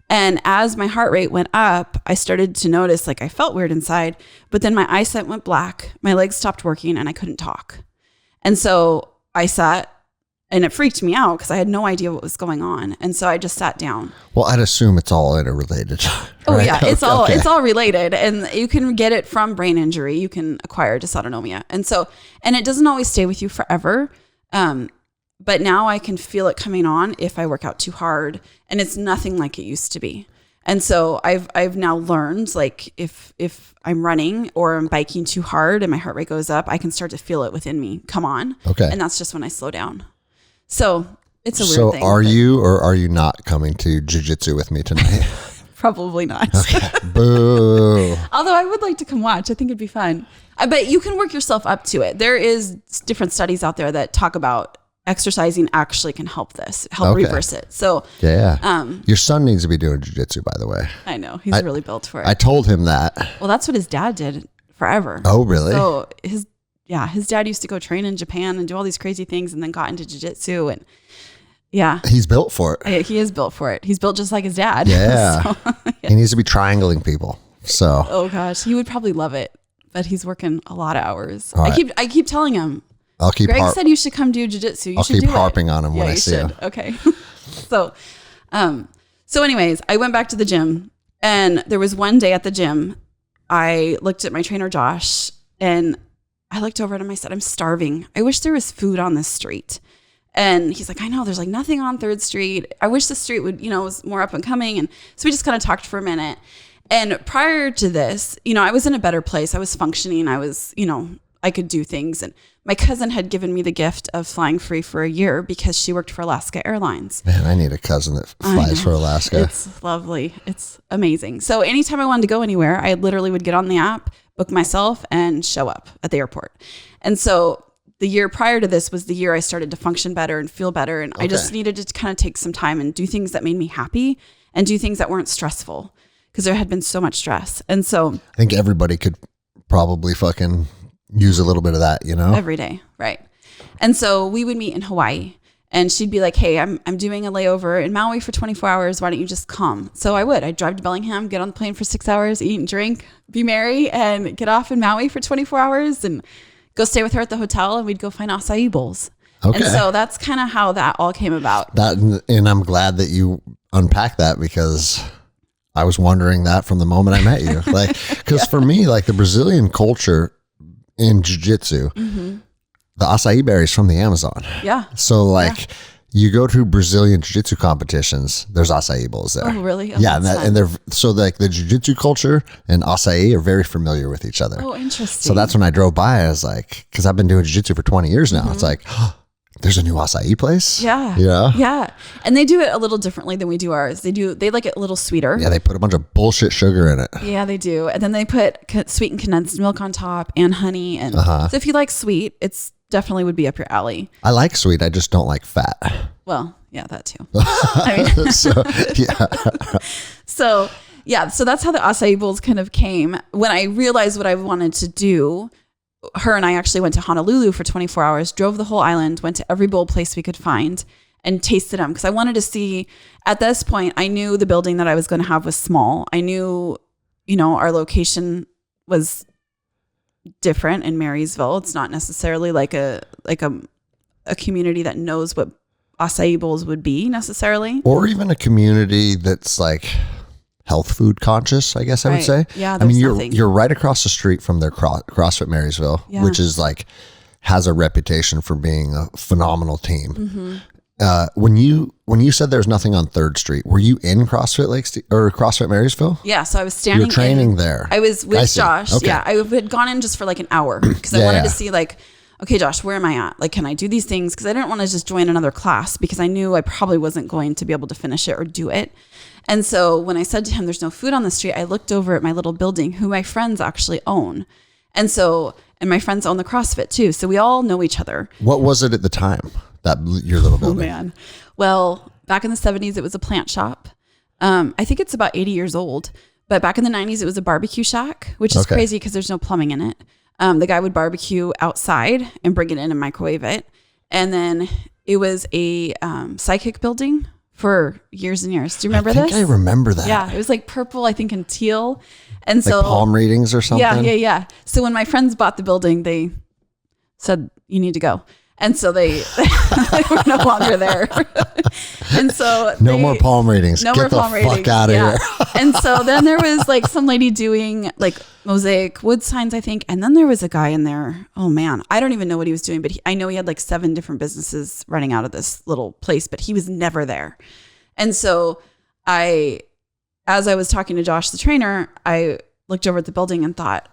B: And as my heart rate went up, I started to notice like I felt weird inside, but then my eyesight went black, my legs stopped working, and I couldn't talk. And so I sat, and it freaked me out because I had no idea what was going on. And so I just sat down.
A: Well, I'd assume it's all interrelated. Right?
B: Oh yeah, it's all related, and you can get it from brain injury. You can acquire dysautonomia, and it doesn't always stay with you forever. But now I can feel it coming on if I work out too hard, and it's nothing like it used to be. And so I've now learned, like if I'm running or I'm biking too hard and my heart rate goes up, I can start to feel it within me come on.
A: Okay,
B: and that's just when I slow down. So it's a weird thing.
A: So are you or are you not coming to jiu-jitsu with me tonight?
B: Probably not.
A: Okay. Boo.
B: Although I would like to come watch. I think it'd be fun. I bet you can work yourself up to it. There is different studies out there that talk about exercising actually can help reverse it. So
A: your son needs to be doing jiu-jitsu, by the way.
B: I know. He's really built for it.
A: I told him that.
B: Well, that's what his dad did forever.
A: Oh, really?
B: So his dad used to go train in Japan and do all these crazy things and then got into jiu-jitsu, and he's
A: built for it.
B: He is built for it. He's built just like his dad.
A: Yeah. So, he needs to be triangling people. So.
B: Oh gosh, he would probably love it, but he's working a lot of hours.
A: Right.
B: I keep telling him.
A: Greg
B: said you should come do jiu-jitsu.
A: I'll keep harping on him when I see him.
B: Okay. So anyways, I went back to the gym, and there was one day at the gym, I looked at my trainer, Josh, and I looked over at him. I said, I'm starving. I wish there was food on this street. And he's like, I know, there's like nothing on 3rd Street. I wish the street would, was more up and coming. And so we just kind of talked for a minute. And prior to this, I was in a better place. I was functioning. I was, I could do things. And my cousin had given me the gift of flying free for a year because she worked for Alaska Airlines.
A: Man, I need a cousin that flies for Alaska.
B: It's lovely. It's amazing. So anytime I wanted to go anywhere, I literally would get on the app, book myself, and show up at the airport. And so the year prior to this was the year I started to function better and feel better. And I just needed to kind of take some time and do things that made me happy and do things that weren't stressful because there had been so much stress. And so
A: I think everybody could probably fucking use a little bit of that,
B: every day. Right. And so we would meet in Hawaii, And she'd be like, hey, I'm doing a layover in Maui for 24 hours. Why don't you just come? So I would. I'd drive to Bellingham, get on the plane for 6 hours, eat and drink, be merry, and get off in Maui for 24 hours and go stay with her at the hotel. And we'd go find acai bowls. Okay. And so that's kind of how that all came about.
A: And I'm glad that you unpacked that, because I was wondering that from the moment I met you. Like, because for me, like the Brazilian culture in jiu-jitsu, the acai berries from the Amazon.
B: Yeah.
A: So like you go to Brazilian jiu-jitsu competitions, there's acai bowls there.
B: Oh, really? Oh,
A: yeah. And they're, so like the jiu-jitsu culture and acai are very familiar with each other.
B: Oh, interesting.
A: So that's when I drove by, I was like, cause I've been doing jiu-jitsu for 20 years now. It's like, oh, there's a new acai place.
B: Yeah.
A: Yeah.
B: Yeah. And they do it a little differently than we do ours. They like it a little sweeter.
A: Yeah. They put a bunch of bullshit sugar in it.
B: Yeah, they do. And then they put sweetened condensed milk on top and honey. And so if you like sweet, it's definitely would be up your alley.
A: I like sweet. I just don't like fat.
B: Well, yeah, that too. I mean, so that's how the acai bowls kind of came. When I realized what I wanted to do, her and I actually went to Honolulu for 24 hours, drove the whole island, went to every bowl place we could find and tasted them. Because I wanted to see, at this point, I knew the building that I was going to have was small. I knew, our location was different in Marysville. It's not necessarily like a community that knows what acai bowls would be necessarily,
A: or even a community that's like health food conscious, I guess I would say.
B: Yeah,
A: I mean, you're right across the street from their CrossFit Marysville, which is like has a reputation for being a phenomenal team. When you said there's nothing on 3rd Street, were you in CrossFit or CrossFit Marysville?
B: Yeah, so I was standing.
A: You're training there.
B: I was with Josh. Okay. Yeah, I had gone in just for like an hour because I wanted to see like, okay, Josh, where am I at? Like, can I do these things? Because I didn't want to just join another class because I knew I probably wasn't going to be able to finish it or do it. And so when I said to him, there's no food on the street, I looked over at my little building, who my friends actually own. And my friends own the CrossFit too. So we all know each other.
A: What was it at the time, your little building?
B: Oh, man. Well, back in the 70s, it was a plant shop. I think it's about 80 years old. But back in the 90s, it was a barbecue shack, which is crazy because there's no plumbing in it. The guy would barbecue outside and bring it in and microwave it. And then it was a psychic building for years and years. Do you remember this?
A: I think I remember that.
B: Yeah, it was like purple, I think, and teal. And
A: like palm readings or something?
B: Yeah. So when my friends bought the building, they said, you need to go. And so they were no longer there. And so
A: no more palm readings. Get the fuck out of here.
B: And so then there was like some lady doing like mosaic wood signs, I think. And then there was a guy in there. Oh man, I don't even know what he was doing, but I know he had like 7 different businesses running out of this little place, but he was never there. And so as I was talking to Josh, the trainer, I looked over at the building and thought,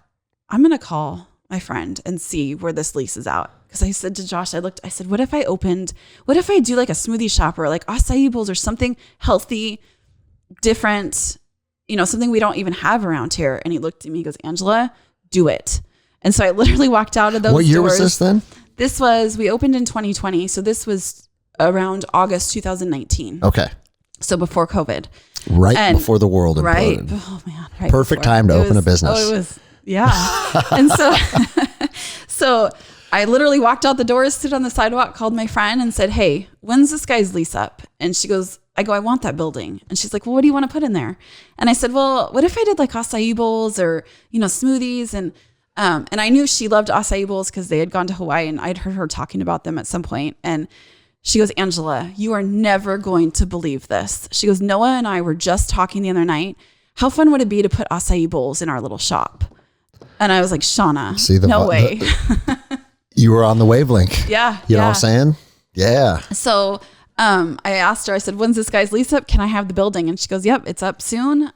B: I'm going to call my friend and see where this lease is out. Because I said to Josh, I said, what if I do like a smoothie shop or like acai bowls or something healthy, different, something we don't even have around here. And he looked at me, he goes, Angela, do it. And so I literally walked out of those doors.
A: What year was this then?
B: We opened in 2020. So this was around August 2019.
A: Okay.
B: So before COVID.
A: Before the world imploded.
B: Right. Oh man. Right
A: Perfect time to open a business.
B: Oh, it was, yeah. And so I literally walked out the doors, stood on the sidewalk, called my friend and said, hey, when's this guy's lease up? And she goes, I want that building. And she's like, well, what do you want to put in there? And I said, well, what if I did like acai bowls or, smoothies? And I knew she loved acai bowls because they had gone to Hawaii and I'd heard her talking about them at some point. And she goes, Angela, you are never going to believe this. She goes, Noah and I were just talking the other night. How fun would it be to put acai bowls in our little shop? And I was like, Shauna, no way.
A: You were on the wavelength.
B: Yeah.
A: You know what I'm saying? Yeah.
B: So I asked her, I said, when's this guy's lease up? Can I have the building? And she goes, yep, it's up soon.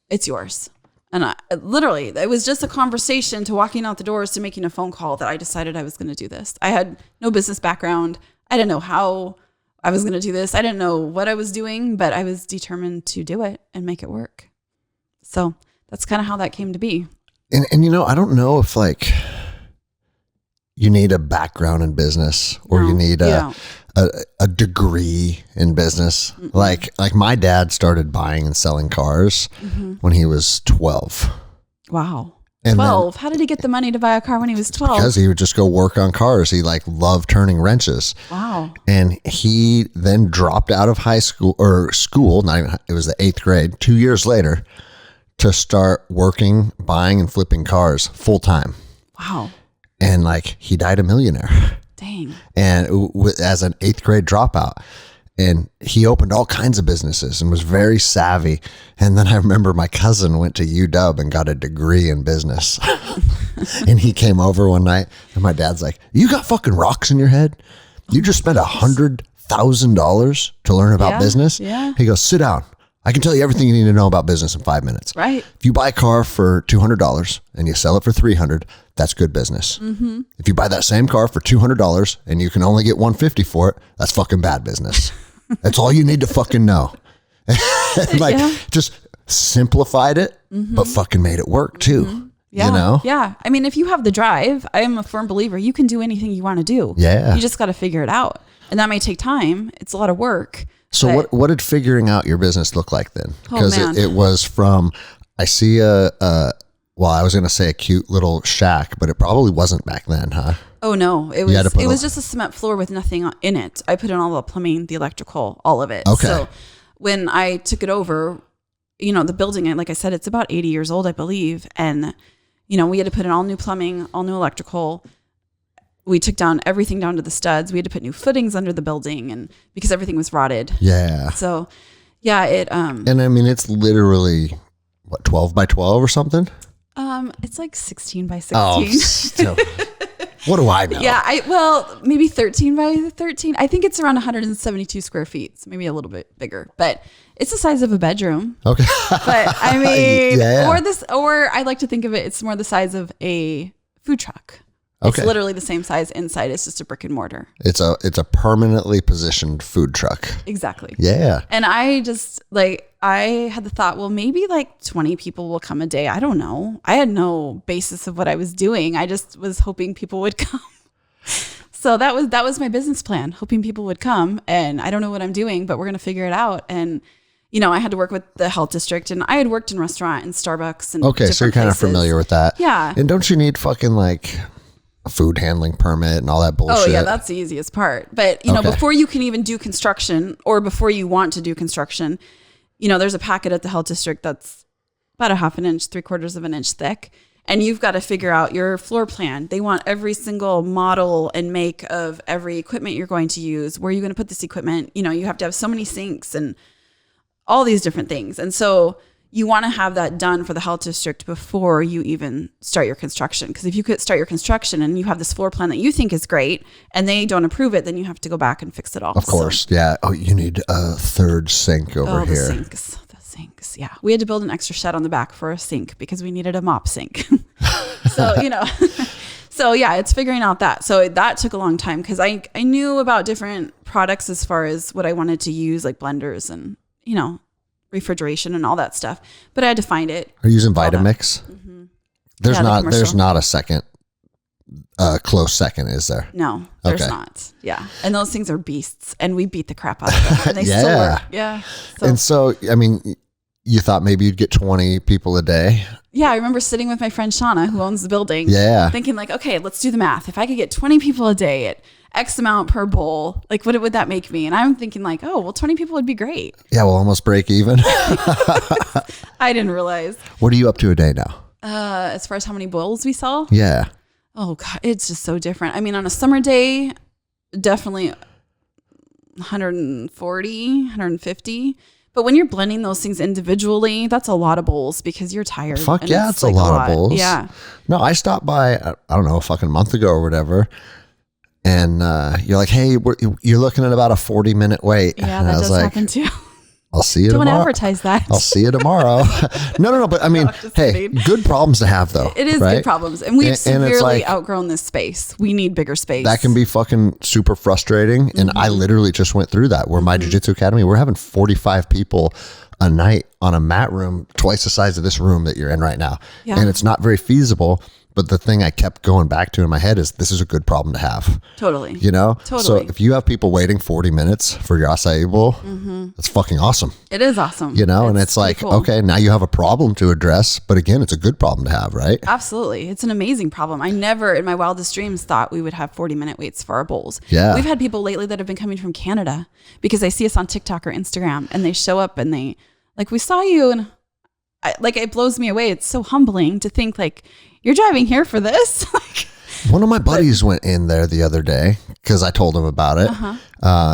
B: It's yours. And literally, it was just a conversation to walking out the doors to making a phone call that I decided I was going to do this. I had no business background. I didn't know how I was going to do this. I didn't know what I was doing, but I was determined to do it and make it work. So that's kind of how that came to be.
A: And I don't know if like you need a background in business or you need a degree in business. Mm-mm. Like my dad started buying and selling cars when he was 12.
B: Wow. 12. How did he get the money to buy a car when he was 12?
A: Because he would just go work on cars. He like loved turning wrenches.
B: Wow.
A: And he then dropped out of high school it was the 8th grade, 2 years later, to start working, buying and flipping cars full time.
B: Wow.
A: And like he died a millionaire.
B: Dang.
A: And as an 8th grade dropout. And he opened all kinds of businesses and was very savvy. And then I remember my cousin went to UW and got a degree in business. And he came over one night and my dad's like, you got fucking rocks in your head? You just spent $100,000 to learn about business?
B: Yeah.
A: He goes, sit down. I can tell you everything you need to know about business in 5 minutes.
B: Right.
A: If you buy a car for $200 and you sell it for $300, that's good business. Mm-hmm. If you buy that same car for $200 and you can only get $150 for it, that's fucking bad business. That's all you need to fucking know. And just simplified it, but fucking made it work too.
B: Mm-hmm. Yeah.
A: You know?
B: Yeah. I mean, if you have the drive, I am a firm believer, you can do anything you want to do.
A: Yeah.
B: You just got to figure it out. And that may take time. It's a lot of work.
A: So what did figuring out your business look like then? Because it was from, I see I was going to say a cute little shack, but it probably wasn't back then, huh?
B: Oh no, it was just a cement floor with nothing in it. I put in all the plumbing, the electrical, all of it.
A: Okay.
B: So when I took it over, the building, like I said, it's about 80 years old, I believe. And, we had to put in all new plumbing, all new electrical. We took down everything down to the studs. We had to put new footings under the building and because everything was rotted. Yeah. So yeah, and
A: I mean, it's literally what, 12 by 12 or something?
B: It's like 16 by 16.
A: Oh, still. What do I know?
B: Yeah, maybe 13 by 13. I think it's around 172 square feet. So maybe a little bit bigger, but it's the size of a bedroom.
A: Okay.
B: But I mean, or I like to think of it's more the size of a food truck. It's literally the same size inside. It's just a brick and mortar.
A: It's a permanently positioned food truck.
B: Exactly.
A: Yeah.
B: And I just I had the thought, well, maybe like 20 people will come a day. I don't know. I had no basis of what I was doing. I just was hoping people would come. So that was my business plan, hoping people would come. And I don't know what I'm doing, but we're going to figure it out. And I had to work with the health district, and I had worked in restaurant and Starbucks and
A: so you're kind of familiar with that.
B: Yeah.
A: And don't you need fucking like a food handling permit and all that bullshit?
B: Oh yeah, that's the easiest part. But before you can even do construction, or before you want to do construction, there's a packet at the health district that's about 1/2 inch, 3/4 of an inch thick. And you've got to figure out your floor plan. They want every single model and make of every equipment you're going to use. Where are you going to put this equipment? You have to have so many sinks and all these different things. And so you want to have that done for the health district before you even start your construction. Because if you could start your construction and you have this floor plan that you think is great and they don't approve it, then you have to go back and fix it all.
A: Of course. So, yeah. Oh, you need a third sink over here.
B: The sinks. Yeah. We had to build an extra shed on the back for a sink because we needed a mop sink. So, so yeah, it's figuring out that. So that took a long time because I knew about different products as far as what I wanted to use, like blenders and, refrigeration and all that stuff, but I had to find it.
A: Are you using Vitamix? Mm-hmm. There's not a second, close second, is there?
B: No, there's not. Yeah. And those things are beasts, and we beat the crap out of them. And they still work. Yeah.
A: And so, I mean, you thought maybe you'd get 20 people a day.
B: Yeah. I remember sitting with my friend Shauna, who owns the building.
A: Yeah.
B: Thinking like, okay, let's do the math. If I could get 20 people a day at X amount per bowl, like what would that make me? And I'm thinking like, oh, well, 20 people would be great.
A: Yeah, we'll almost break even.
B: I didn't realize.
A: What are you up to a day now?
B: As far as how many bowls we sell?
A: Yeah.
B: Oh God, it's just so different. I mean, on a summer day, definitely 140, 150. But when you're blending those things individually, that's a lot of bowls because you're tired.
A: Fuck yeah, it's like a lot of bowls.
B: Yeah.
A: No, I stopped by, I don't know, a fucking month ago or whatever. And you're like, hey, you're looking at about a 40-minute wait.
B: Yeah,
A: and
B: that does happen too.
A: I'll see you tomorrow.
B: Don't advertise that.
A: I'll see you tomorrow. No. But I mean, hey, good problems to have though.
B: It is good problems. And we've severely outgrown this space. We need bigger space.
A: That can be fucking super frustrating. And I literally just went through that where my Jiu-Jitsu Academy, we're having 45 people a night on a mat room, twice the size of this room that you're in right now. Yeah. And it's not very feasible but the thing I kept going back to in my head is this is a good problem to have.
B: Totally.
A: You know?
B: Totally.
A: So if you have people waiting 40 minutes for your acai bowl, that's fucking awesome.
B: It is awesome.
A: You know, and it's like,
B: cool.
A: okay, now you have a problem to address, but again, it's a good problem to have, right?
B: Absolutely. It's an amazing problem. I never in my wildest dreams thought we would have 40-minute waits for our bowls.
A: Yeah.
B: We've had people lately that have been coming from Canada because they see us on TikTok or Instagram and they show up and they like, we saw you, and it blows me away. It's so humbling to think like, you're driving here for this.
A: One of my buddies went in there the other day because I told him about it.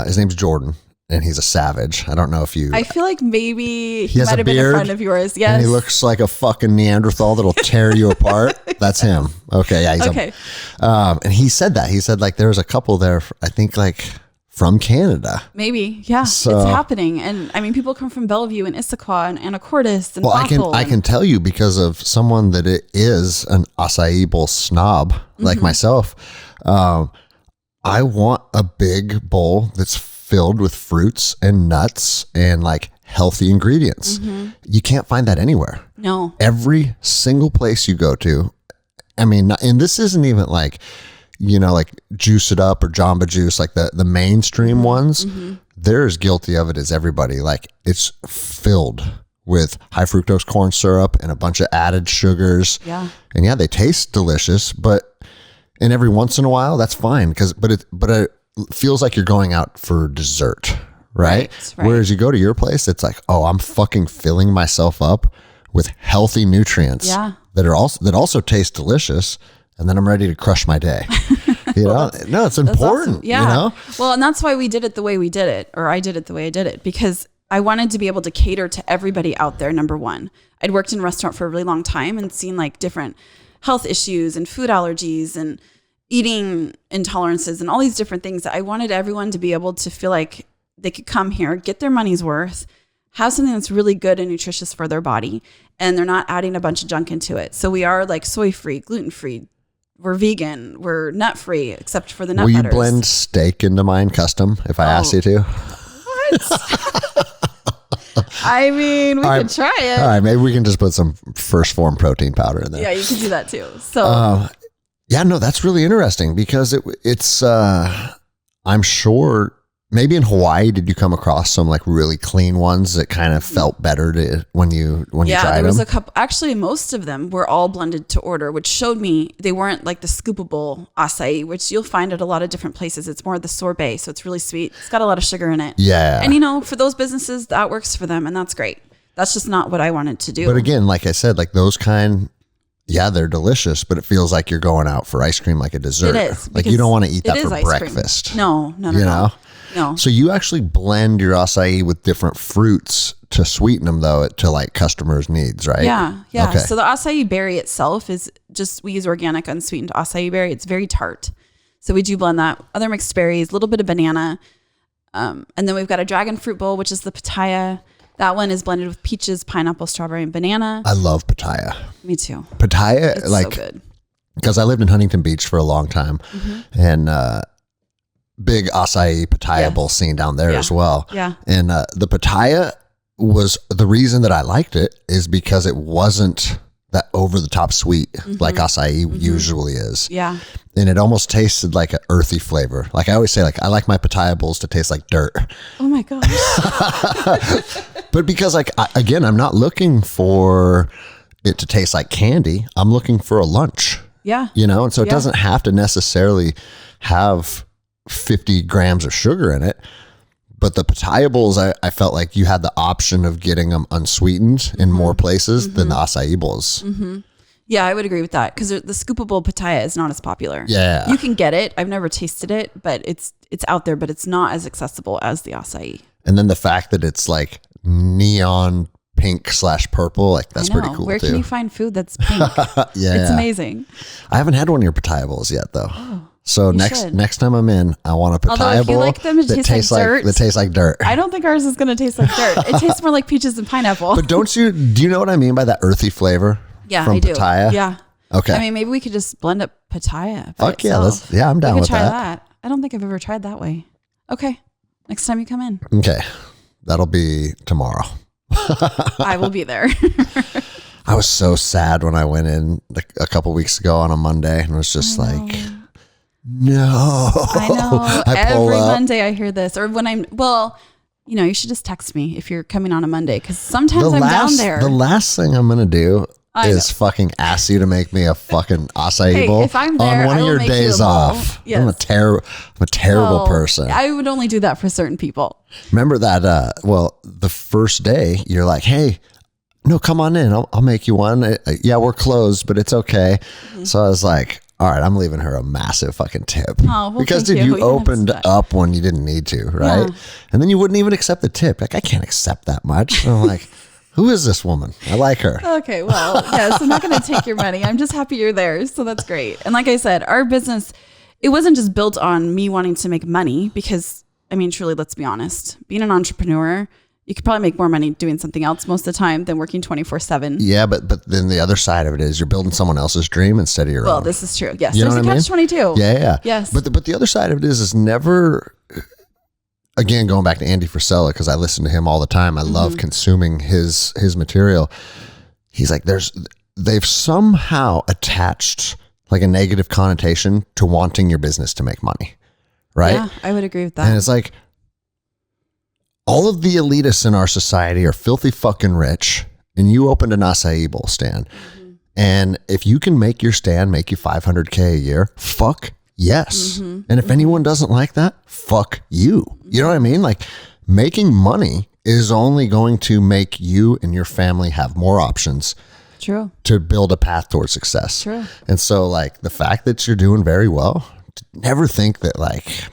A: His name's Jordan, and he's a savage. I don't know if you...
B: I feel like maybe he
A: has
B: might
A: a
B: have been a
A: beard,
B: friend of yours. Yes.
A: And he looks like a fucking Neanderthal that'll tear you apart. That's him. Okay. Yeah. He's
B: okay.
A: And he said that. He said like there was a couple there, I think like from Canada.
B: Maybe. Yeah.
A: So,
B: it's happening. And I mean, people come from Bellevue and Issaquah and Anacortes and Bothell.
A: I can tell you because of someone that it is an acai bowl snob like myself. I want a big bowl that's filled with fruits and nuts and like healthy ingredients. You can't find that anywhere.
B: No.
A: Every single place you go to, I mean, and this isn't even like, you know, like Juice It Up or Jamba Juice, like the mainstream ones, they're as guilty of it as everybody. Like it's filled with high fructose corn syrup and a bunch of added sugars.
B: Yeah.
A: And yeah, they taste delicious, and every once in a while that's fine but it feels like you're going out for dessert, right? Whereas you go to your place, it's like, oh, I'm fucking filling myself up with healthy nutrients that also taste delicious. And then I'm ready to crush my day. You know, no, it's important.
B: Awesome. Yeah.
A: You know?
B: Well, and that's why we did it the way we did it, or I did it the way I did it, because I wanted to be able to cater to everybody out there. Number one, I'd worked in a restaurant for a really long time and seen like different health issues and food allergies and eating intolerances and all these different things that I wanted everyone to be able to feel like they could come here, get their money's worth, have something that's really good and nutritious for their body, and they're not adding a bunch of junk into it. So we are like soy-free, gluten-free, we're vegan, we're nut-free, except for the nut butters.
A: Will you blend steak into mine custom if I ask you to?
B: What? I mean, we could try it.
A: All right, maybe we can just put some first form protein powder in there.
B: Yeah, you could do that too. So
A: yeah, no, that's really interesting because it's I'm sure maybe in Hawaii, did you come across some like really clean ones that kind of felt better when you tried them?
B: Yeah, there was a couple. Actually, most of them were all blended to order, which showed me they weren't like the scoopable acai, which you'll find at a lot of different places. It's more the sorbet, so it's really sweet. It's got a lot of sugar in it.
A: Yeah.
B: And you know, for those businesses, that works for them, and that's great. That's just not what I wanted to do.
A: But again, like I said, like those kind, yeah, they're delicious, but it feels like you're going out for ice cream like a dessert.
B: It is.
A: Like you don't want to eat that for
B: ice
A: breakfast.
B: Cream. No.
A: You know?
B: No.
A: So you actually blend your acai with different fruits to sweeten them though to like customers' needs, right?
B: Yeah.
A: Okay.
B: So the acai berry itself is just, we use organic unsweetened acai berry. It's very tart. So we do blend that. Other mixed berries, a little bit of banana. And then we've got a dragon fruit bowl, which is the pitaya. That one is blended with peaches, pineapple, strawberry, and banana.
A: I love pitaya.
B: Me too.
A: Pitaya,
B: it's
A: like,
B: so good.
A: Because I lived in Huntington Beach for a long time and big acai pitaya bowl scene down there as well.
B: Yeah.
A: And the pitaya was the reason that I liked it is because it wasn't that over the top sweet like acai usually is.
B: Yeah.
A: And it almost tasted like an earthy flavor. Like I always say, like I like my pitaya bowls to taste like dirt.
B: Oh my gosh.
A: But because like, again, I'm not looking for it to taste like candy. I'm looking for a lunch.
B: Yeah.
A: You know, and so it doesn't have to necessarily have 50 grams of sugar in it. But the pitaya bowls, I felt like you had the option of getting them unsweetened in more places than the acai bowls.
B: Yeah, I would agree with that because the scoopable pitaya is not as popular.
A: Yeah.
B: You can get it. I've never tasted it, but it's out there, but it's not as accessible as the acai.
A: And then the fact that it's like neon pink / purple, like that's pretty cool.
B: Where
A: too.
B: can you find food that's pink?
A: Yeah.
B: It's amazing.
A: I haven't had one of your pitaya bowls yet though.
B: Oh,
A: so next time I'm in, I want a pitaya bowl
B: like them,
A: that tastes like dirt.
B: I don't think ours is going to taste like dirt. It tastes more like peaches and pineapple.
A: But do you know what I mean by that earthy flavor?
B: Yeah,
A: from
B: I do.
A: pitaya?
B: Yeah.
A: Okay.
B: I mean, maybe we could just blend up pitaya.
A: Fuck yeah, I'm down with
B: try
A: that.
B: I don't think I've ever tried that way. Okay. Next time you come in.
A: Okay. That'll be tomorrow.
B: I will be there.
A: I was so sad when I went in a couple weeks ago on a Monday and was just like, no.
B: I know. Every Monday I hear this. Or when you should just text me if you're coming on a Monday, because sometimes I'm down there.
A: The last thing I'm going to do is fucking ask you to make me a fucking acai bowl
B: if I'm there,
A: on one of your days off.
B: Yes.
A: I'm a terrible person.
B: I would only do that for certain people.
A: Remember that, the first day you're like, hey, no, come on in. I'll make you one. Yeah, we're closed, but it's okay. Mm-hmm. So I was like, all right, I'm leaving her a massive fucking tip.
B: Oh, well,
A: because dude, you opened up when you didn't need to, right? Yeah. And then you wouldn't even accept the tip. Like, I can't accept that much. And I'm like, who is this woman? I like her.
B: Okay, well, yes, I'm not going to take your money. I'm just happy you're there. So that's great. And like I said, our business, it wasn't just built on me wanting to make money because, I mean, truly, let's be honest, being an entrepreneur, you could probably make more money doing something else most of the time than working 24/7.
A: Yeah, but then the other side of it is you're building someone else's dream instead of your own.
B: Well, this is true. Yes,
A: you
B: there's a catch-22.
A: Yeah.
B: Yes.
A: But the other side of it is never, again, going back to Andy Frisella, because I listen to him all the time. I love consuming his material. He's like, they've somehow attached like a negative connotation to wanting your business to make money, right?
B: Yeah, I would agree with that.
A: And it's like, all of the elitists in our society are filthy fucking rich, and you opened an acai bowl stand. Mm-hmm. And if you can make your stand make you $500K a year, fuck yes. Mm-hmm. And if anyone doesn't like that, fuck you. You know what I mean? Like, making money is only going to make you and your family have more options.
B: True.
A: To build a path towards success.
B: True.
A: And so, like, the fact that you're doing very well, never think that, like,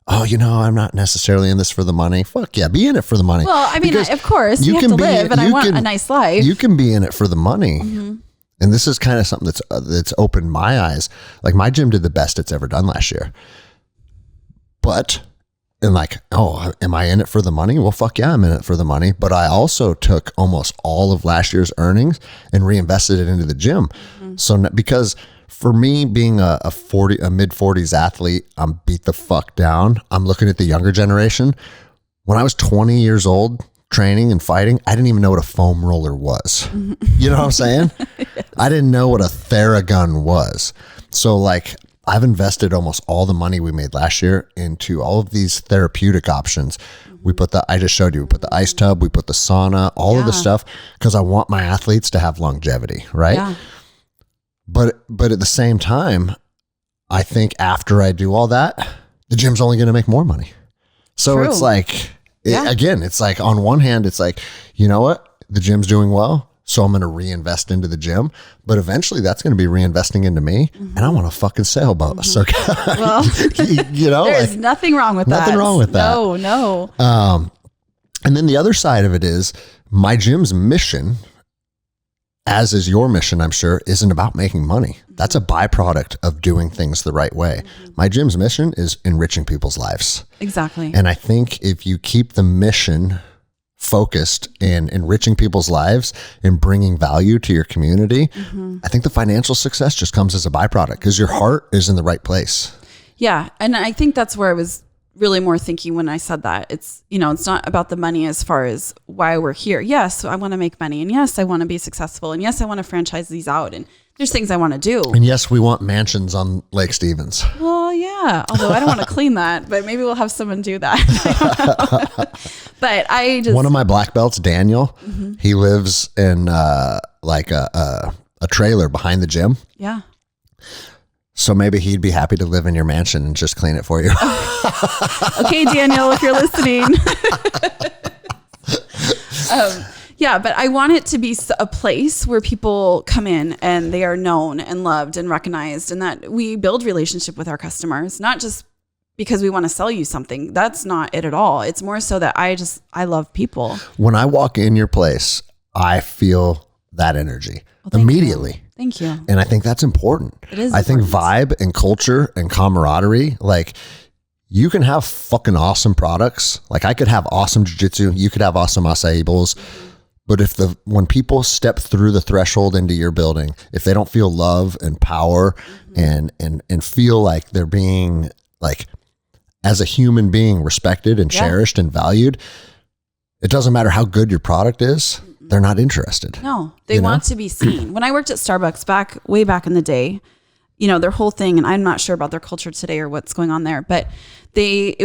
A: oh, I'm not necessarily in this for the money. Fuck yeah, be in it for the money.
B: Well, I mean, of course, you have to live, and I want a nice life.
A: You can be in it for the money. Mm-hmm. And this is kind of something that's opened my eyes. Like, my gym did the best it's ever done last year. And like, oh, am I in it for the money? Well, fuck yeah, I'm in it for the money. But I also took almost all of last year's earnings and reinvested it into the gym. Mm-hmm. So because for me, being a mid 40s athlete, I'm beat the fuck down. I'm looking at the younger generation. When I was 20 years old, training and fighting, I didn't even know what a foam roller was. You know what I'm saying? Yes. I didn't know what a Theragun was. So like, I've invested almost all the money we made last year into all of these therapeutic options. I just showed you, we put the ice tub, we put the sauna, all of the stuff, because I want my athletes to have longevity, right? Yeah. But at the same time, I think after I do all that, the gym's only going to make more money. So True. It's like, it's like on one hand, it's like, you know what? The gym's doing well, so I'm going to reinvest into the gym. But eventually that's going to be reinvesting into me. Mm-hmm. And I want a fucking sailboat. Mm-hmm. So,
B: there's nothing wrong with that.
A: Nothing wrong with that.
B: No.
A: And then the other side of it is my gym's mission, as is your mission, I'm sure, isn't about making money. That's a byproduct of doing things the right way. My gym's mission is enriching people's lives.
B: Exactly.
A: And I think if you keep the mission focused in enriching people's lives and bringing value to your community, I think the financial success just comes as a byproduct because your heart is in the right place.
B: Yeah. And I think that's where I was really more thinking when I said that. It's, it's not about the money as far as why we're here. Yes, I want to make money. And yes, I want to be successful. And yes, I want to franchise these out. And there's things I want to do.
A: And yes, we want mansions on Lake Stevens.
B: Well, yeah. Although I don't want to clean that, but maybe we'll have someone do that. But
A: one of my black belts, Daniel, he lives in like a trailer behind the gym.
B: Yeah.
A: So maybe he'd be happy to live in your mansion and just clean it for you.
B: Okay, Daniel, if you're listening. Yeah, but I want it to be a place where people come in and they are known and loved and recognized, and that we build relationship with our customers, not just because we want to sell you something. That's not it at all. It's more so that I love people. When
A: I walk in your place, I feel that energy immediately.
B: Thank you.
A: And I think that's important.
B: It is.
A: I think vibe and culture and camaraderie, like you can have fucking awesome products. Like I could have awesome jiu-jitsu. You could have awesome acai bowls. But when people step through the threshold into your building, if they don't feel love and power and feel like they're being like, as a human being, respected and cherished and valued, it doesn't matter how good your product is. they're not interested.
B: No, they want to be seen. When I worked at Starbucks way back in the day, their whole thing, and I'm not sure about their culture today or what's going on there, but they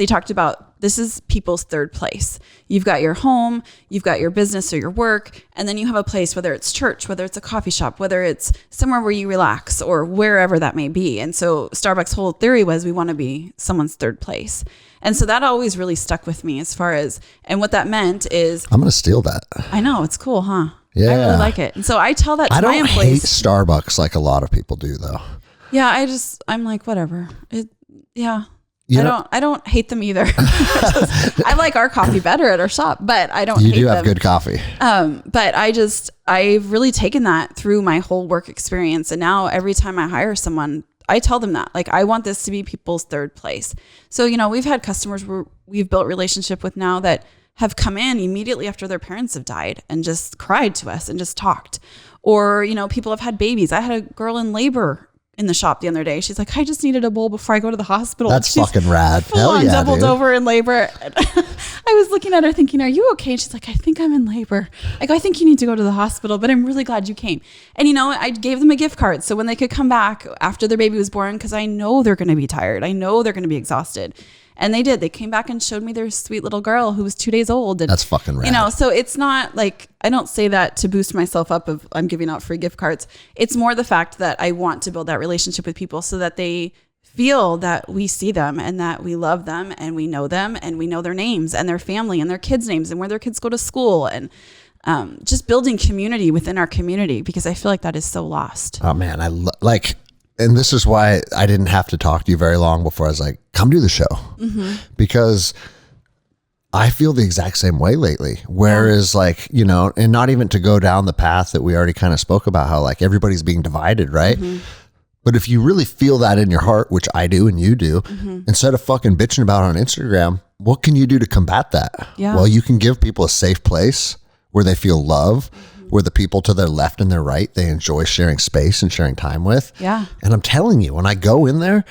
B: talked about, this is people's third place. You've got your home, you've got your business or your work, and then you have a place, whether it's church, whether it's a coffee shop, whether it's somewhere where you relax or wherever that may be. And so Starbucks' whole theory was we want to be someone's third place. And so that always really stuck with me as far as, and what that meant is,
A: I'm going to steal that.
B: I know, it's cool, huh?
A: Yeah.
B: I really like it. And so I tell that to my employees.
A: I don't hate Starbucks like a lot of people do though.
B: Yeah, I'm like, whatever. I don't hate them either. I like our coffee better at our shop, but I don't hate them.
A: You do have good coffee.
B: But I've really taken that through my whole work experience. And now every time I hire someone, I tell them that, like, I want this to be people's third place. So, we've had customers where we've built relationship with now that have come in immediately after their parents have died and just cried to us and just talked. Or, people have had babies. I had a girl in labor in the shop the other day. She's like, I just needed a bowl before I go to the hospital.
A: That's fucking rad.
B: Hell yeah, doubled over in labor. I was looking at her thinking, are you okay? She's like, I think I'm in labor. I go, I think you need to go to the hospital, but I'm really glad you came. And I gave them a gift card so when they could come back after their baby was born, because I know they're going to be tired. I know they're going to be exhausted. And they did. They came back and showed me their sweet little girl who was 2 days old. And,
A: that's fucking rad.
B: So it's not like, I don't say that to boost myself up of I'm giving out free gift cards. It's more the fact that I want to build that relationship with people so that they feel that we see them and that we love them and we know them and we know their names and their family and their kids' names and where their kids go to school, and just building community within our community, because I feel like that is so lost.
A: Oh man, and this is why I didn't have to talk to you very long before I was like, come do the show. Mm-hmm. Because I feel the exact same way lately. Whereas and not even to go down the path that we already kind of spoke about, how like everybody's being divided, right? Mm-hmm. But if you really feel that in your heart, which I do and you do, mm-hmm. instead of fucking bitching about it on Instagram, what can you do to combat that? Yeah. Well, you can give people a safe place where they feel love, where the people to their left and their right, they enjoy sharing space and sharing time with. Yeah. And I'm telling you, when I go in there,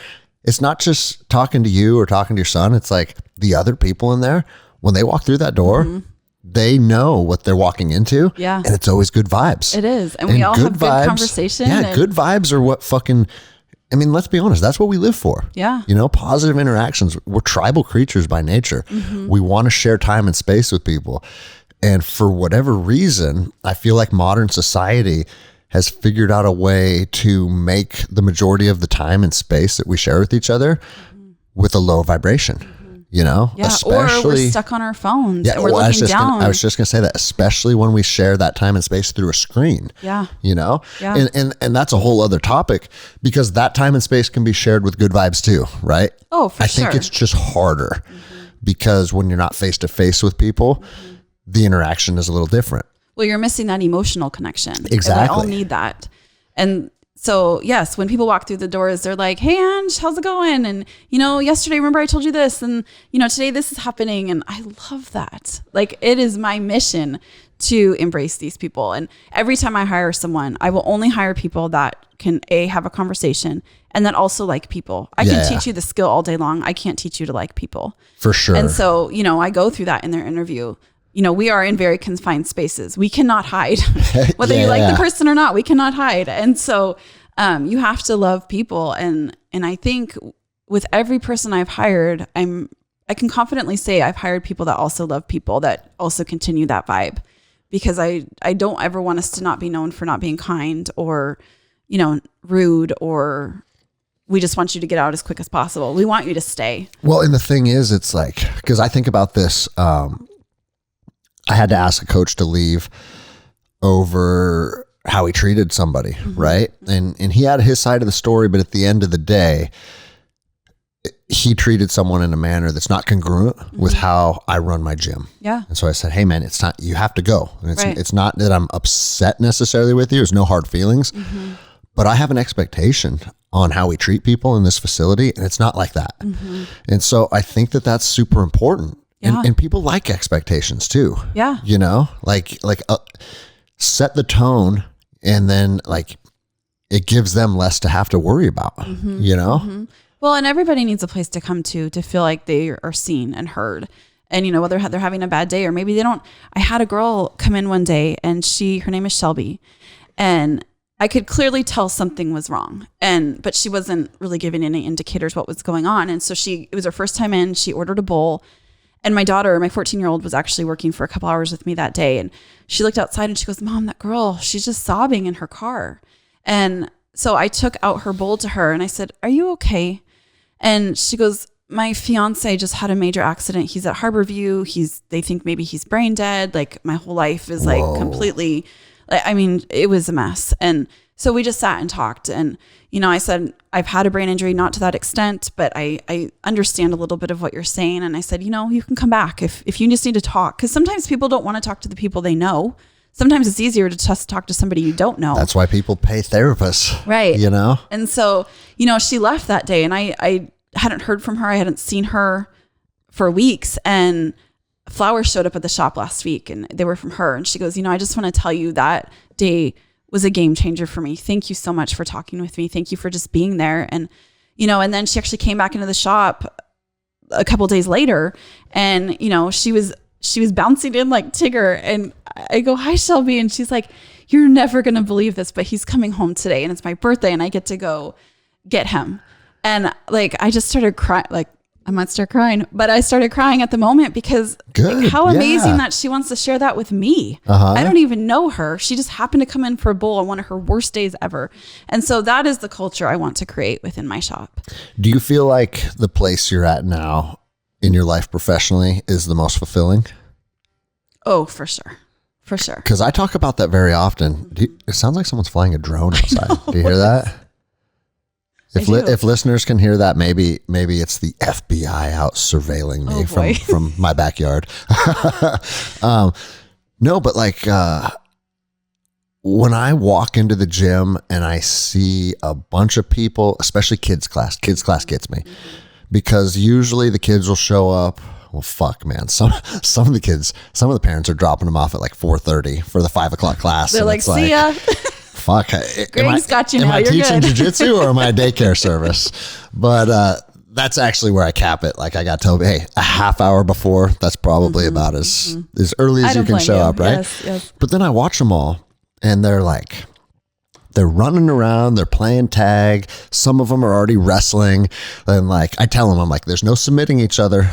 A: it's not just talking to you or talking to your son. It's like the other people in there, when they walk through that door, mm-hmm. they know what they're walking into. Yeah. And it's always good vibes.
B: It is. And we all have good conversation.
A: Yeah. Good vibes are what let's be honest, that's what we live for. Yeah. Positive interactions. We're tribal creatures by nature. Mm-hmm. We want to share time and space with people. And for whatever reason, I feel like modern society has figured out a way to make the majority of the time and space that we share with each other mm-hmm. with a low vibration, Yeah,
B: especially, or we're stuck on our phones and we're looking down.
A: I was just going to say that, especially when we share that time and space through a screen. Yeah. Yeah. And that's a whole other topic, because that time and space can be shared with good vibes too, right?
B: Oh, for sure.
A: I think it's just harder because when you're not face to face with people, the interaction is a little different.
B: Well, you're missing that emotional connection.
A: Exactly.
B: And we all need that. And so, yes, when people walk through the doors, they're like, hey, Ange, how's it going? And, yesterday, remember I told you this, and, today this is happening. And I love that. Like, it is my mission to embrace these people. And every time I hire someone, I will only hire people that can have a conversation and that also like people. I can teach you the skill all day long. I can't teach you to like people.
A: For sure.
B: And so, I go through that in their interview. We are in very confined spaces. We cannot hide. Whether you like the person or not, we cannot hide. And so you have to love people. And I think with every person I've hired, I can confidently say I've hired people that also love people, that also continue that vibe. Because I don't ever want us to not be known for not being kind or, rude, or we just want you to get out as quick as possible. We want you to stay.
A: Well, and the thing is, it's like, because I think about this, I had to ask a coach to leave over how he treated somebody, mm-hmm. right? And he had his side of the story, but at the end of the day, he treated someone in a manner that's not congruent mm-hmm. with how I run my gym. Yeah. And so I said, hey man, it's not, you have to go. And it's not that I'm upset necessarily with you. There's no hard feelings, mm-hmm. but I have an expectation on how we treat people in this facility. And it's not like that. Mm-hmm. And so I think that that's super important. Yeah. And people like expectations too. Yeah. Set the tone, and then it gives them less to have to worry about, mm-hmm.
B: Mm-hmm. Well, and everybody needs a place to come to feel like they are seen and heard. And, you know, whether they're having a bad day or maybe they don't. I had a girl come in one day and her name is Shelby, and I could clearly tell something was wrong. But she wasn't really giving any indicators what was going on. And so it was her first time in, she ordered a bowl. And my daughter, my 14-year-old, was actually working for a couple hours with me that day. And she looked outside and she goes, Mom, that girl, she's just sobbing in her car. And so I took out her bowl to her and I said, are you okay? And she goes, my fiance just had a major accident. He's at Harborview. They think maybe he's brain dead. Like my whole life is like completely, I mean, it was a mess. And so we just sat and talked. And, you know, I said, I've had a brain injury, not to that extent, but I understand a little bit of what you're saying. And I said, you know, you can come back if you just need to talk. Because sometimes people don't want to talk to the people they know. Sometimes it's easier to just talk to somebody you don't know.
A: That's why people pay therapists.
B: Right.
A: You know?
B: And so, you know, she left that day and I hadn't heard from her. I hadn't seen her for weeks. And flowers showed up at the shop last week and they were from her. And she goes, you know, I just want to tell you that day was a game changer for me. Thank you so much for talking with me. Thank you for just being there. And, you know, and then she actually came back into the shop a couple of days later and, you know, she was bouncing in like Tigger. And I go, hi, Shelby. And she's like, you're never going to believe this, but he's coming home today and it's my birthday and I get to go get him. And like, I just started crying, like I might start crying, but I started crying at the moment because like, how amazing that she wants to share that with me. I don't even know her. She just happened to come in for a bowl on one of her worst days ever. And so that is the culture I want to create within my shop.
A: Do you feel like the place you're at now in your life professionally is the most fulfilling?
B: Oh, for sure. For sure.
A: Because I talk about that very often. It sounds like someone's flying a drone outside. Do you hear that? If listeners can hear that, maybe it's the FBI out surveilling me from my backyard. No, but like when I walk into the gym and I see a bunch of people, especially kids class gets me because usually the kids will show up. Well, fuck, man. Some of the parents are dropping them off at like 4:30 for the 5 o'clock class.
B: They're like, see ya.
A: Fuck.
B: Greg's got you now.
A: Am I
B: You're
A: teaching
B: good.
A: jiu-jitsu or am I a daycare service? But that's actually where I cap it. Like I got told, hey, a half hour before, that's probably about as early as you can show up, right?
B: Yes.
A: But then I watch them all and they're running around, they're playing tag. Some of them are already wrestling. And like, I tell them, I'm like, there's no submitting each other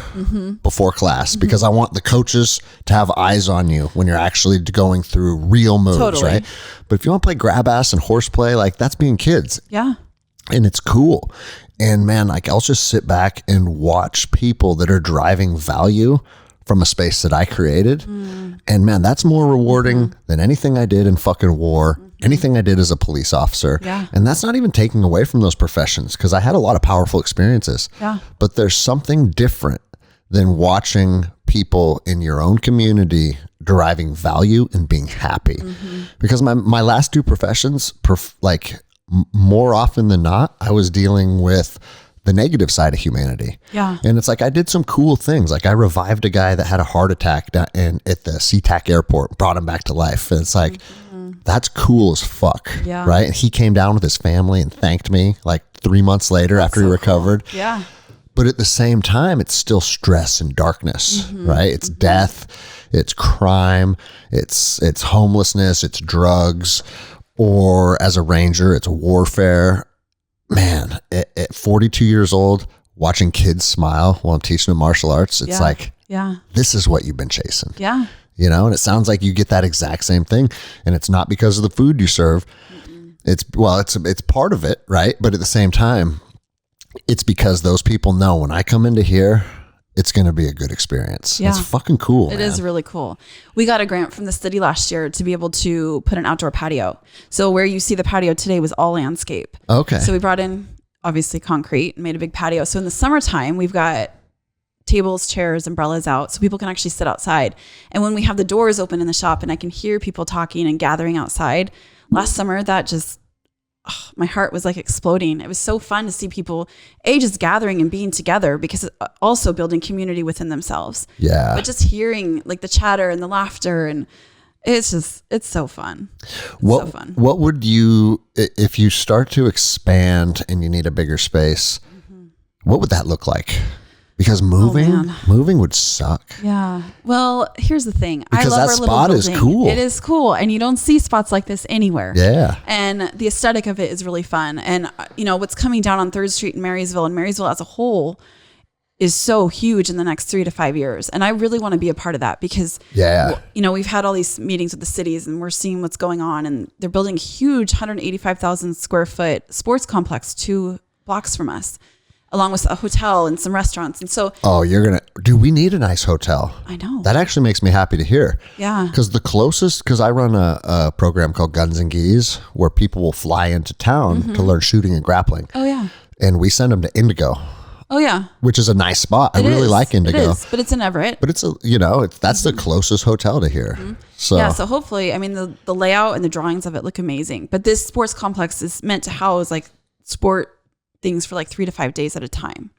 A: before class because I want the coaches to have eyes on you when you're actually going through real moves, right? But if you want to play grab ass and horseplay, like that's being kids.
B: Yeah.
A: And it's cool. And man, like I'll just sit back and watch people that are driving value from a space that I created. And man, that's more rewarding than anything I did in fucking war. Anything I did as a police officer.
B: Yeah.
A: And that's not even taking away from those professions because I had a lot of powerful experiences.
B: Yeah.
A: But there's something different than watching people in your own community deriving value and being happy. Because my last two professions, more often than not, I was dealing with the negative side of humanity.
B: Yeah.
A: And it's like, I did some cool things. Like I revived a guy that had a heart attack at the SeaTac airport, brought him back to life. And it's like, that's cool as fuck.
B: Yeah.
A: Right. And he came down with his family and thanked me like 3 months later after he recovered.
B: Cool. Yeah.
A: But at the same time, it's still stress and darkness, right? It's death, it's crime, it's homelessness, it's drugs, or as a ranger, it's warfare. Man, at 42 years old, watching kids smile while I'm teaching them martial arts, it's like, this is what you've been chasing.
B: Yeah.
A: You know, and it sounds like you get that exact same thing. And it's not because of the food you serve. It's part of it, right? But at the same time, it's because those people know when I come into here, it's going to be a good experience. Yeah. It's fucking cool.
B: It is really cool. We got a grant from the city last year to be able to put an outdoor patio. So where you see the patio today was all landscape.
A: Okay.
B: So we brought in obviously concrete and made a big patio. So in the summertime, we've got tables, chairs, umbrellas out so people can actually sit outside. And when we have the doors open in the shop and I can hear people talking and gathering outside, last summer, that just, my heart was like exploding. It was so fun to see people just gathering and being together because it's also building community within themselves.
A: Yeah.
B: But just hearing like the chatter and the laughter and it's so fun. So fun.
A: What would you, if you start to expand and you need a bigger space, what would that look like? Because moving would suck.
B: Yeah. Well, here's the thing.
A: Because
B: I love
A: that
B: our little
A: spot is
B: building.
A: cool.
B: It is cool. And you don't see spots like this anywhere.
A: Yeah.
B: And the aesthetic of it is really fun. And, what's coming down on 3rd Street in Marysville, and Marysville as a whole is so huge in the next 3 to 5 years. And I really want to be a part of that because, we've had all these meetings with the cities and we're seeing what's going on. And they're building a huge 185,000 square foot sports complex 2 blocks from us, along with a hotel and some restaurants. And so, we need a nice hotel. I know.
A: That actually makes me happy to hear.
B: Yeah.
A: Because I run a program called Guns and Geese where people will fly into town to learn shooting and grappling.
B: Oh, yeah.
A: And we send them to Indigo.
B: Oh, yeah.
A: Which is a nice spot. I really like Indigo.
B: It is, but it's in Everett.
A: But it's that's the closest hotel to here. So
B: so hopefully, the layout and the drawings of it look amazing. But this sports complex is meant to house like sport things for like 3 to 5 days at a time.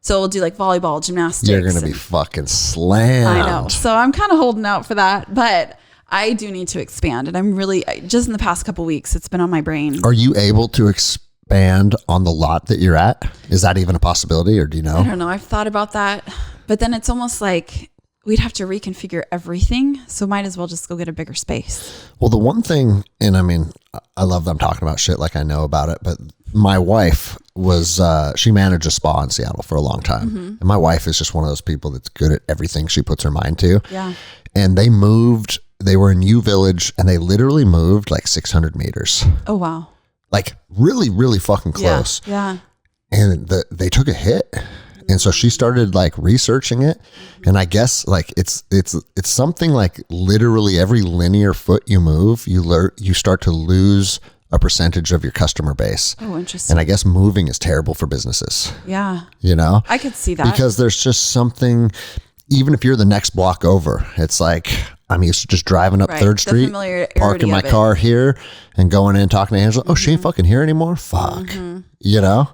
B: So we'll do like volleyball, gymnastics.
A: You're going to be fucking slammed.
B: I know. So I'm kind of holding out for that, but I do need to expand. And I'm really, just in the past couple weeks, it's been on my brain.
A: Are you able to expand on the lot that you're at? Is that even a possibility, or do you know?
B: I don't know. I've thought about that, but then it's almost like we'd have to reconfigure everything. So might as well just go get a bigger space.
A: Well, the one thing, and I love them talking about shit like I know about it, but my wife she managed a spa in Seattle for a long time. And my wife is just one of those people that's good at everything she puts her mind to.
B: Yeah.
A: And they were in U Village and they literally moved like 600 meters.
B: Oh, wow.
A: Like really, really fucking close.
B: Yeah.
A: And they took a hit. And so she started like researching it. And I guess like it's something like literally every linear foot you move, you start to lose a percentage of your customer base.
B: Oh, interesting.
A: And I guess moving is terrible for businesses.
B: Yeah.
A: I
B: could see that.
A: Because there's just something, even if you're the next block over, it's like, I'm used to just driving up 3rd Street, parking my car here and going in and talking to Angela. Oh, she ain't fucking here anymore? Fuck. No,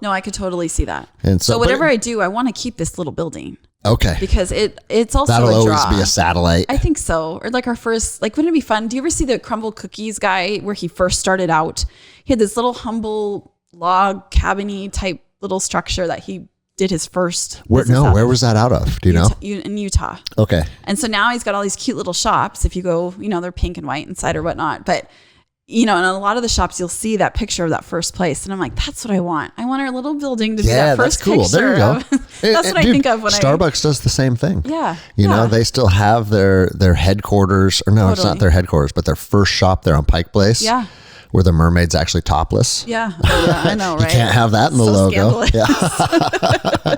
B: I could totally see that.
A: And
B: so whatever I do, I want to keep this little building.
A: Okay.
B: Because it's also
A: that'll
B: a draw.
A: always be a satellite.
B: I think so. Or like our first, wouldn't it be fun? Do you ever see the crumble cookies guy where he first started out? He had this little humble log cabin-y type little structure that he did his first.
A: Where was that out of? Do you know?
B: In Utah.
A: Okay.
B: And so now he's got all these cute little shops. If you go, they're pink and white inside or whatnot. But in a lot of the shops, you'll see that picture of that first place. And I'm like, that's what I want. I want our little building to be that first
A: cool.
B: picture.
A: There you go.
B: That's what I think of when
A: Starbucks does the same thing.
B: Yeah.
A: They still have their headquarters, or no, It's not their headquarters, but their first shop there on Pike Place.
B: Yeah.
A: Where the mermaid's actually topless.
B: Yeah. I know, right?
A: You can't have that in the logo.
B: Scandalous.
A: Yeah.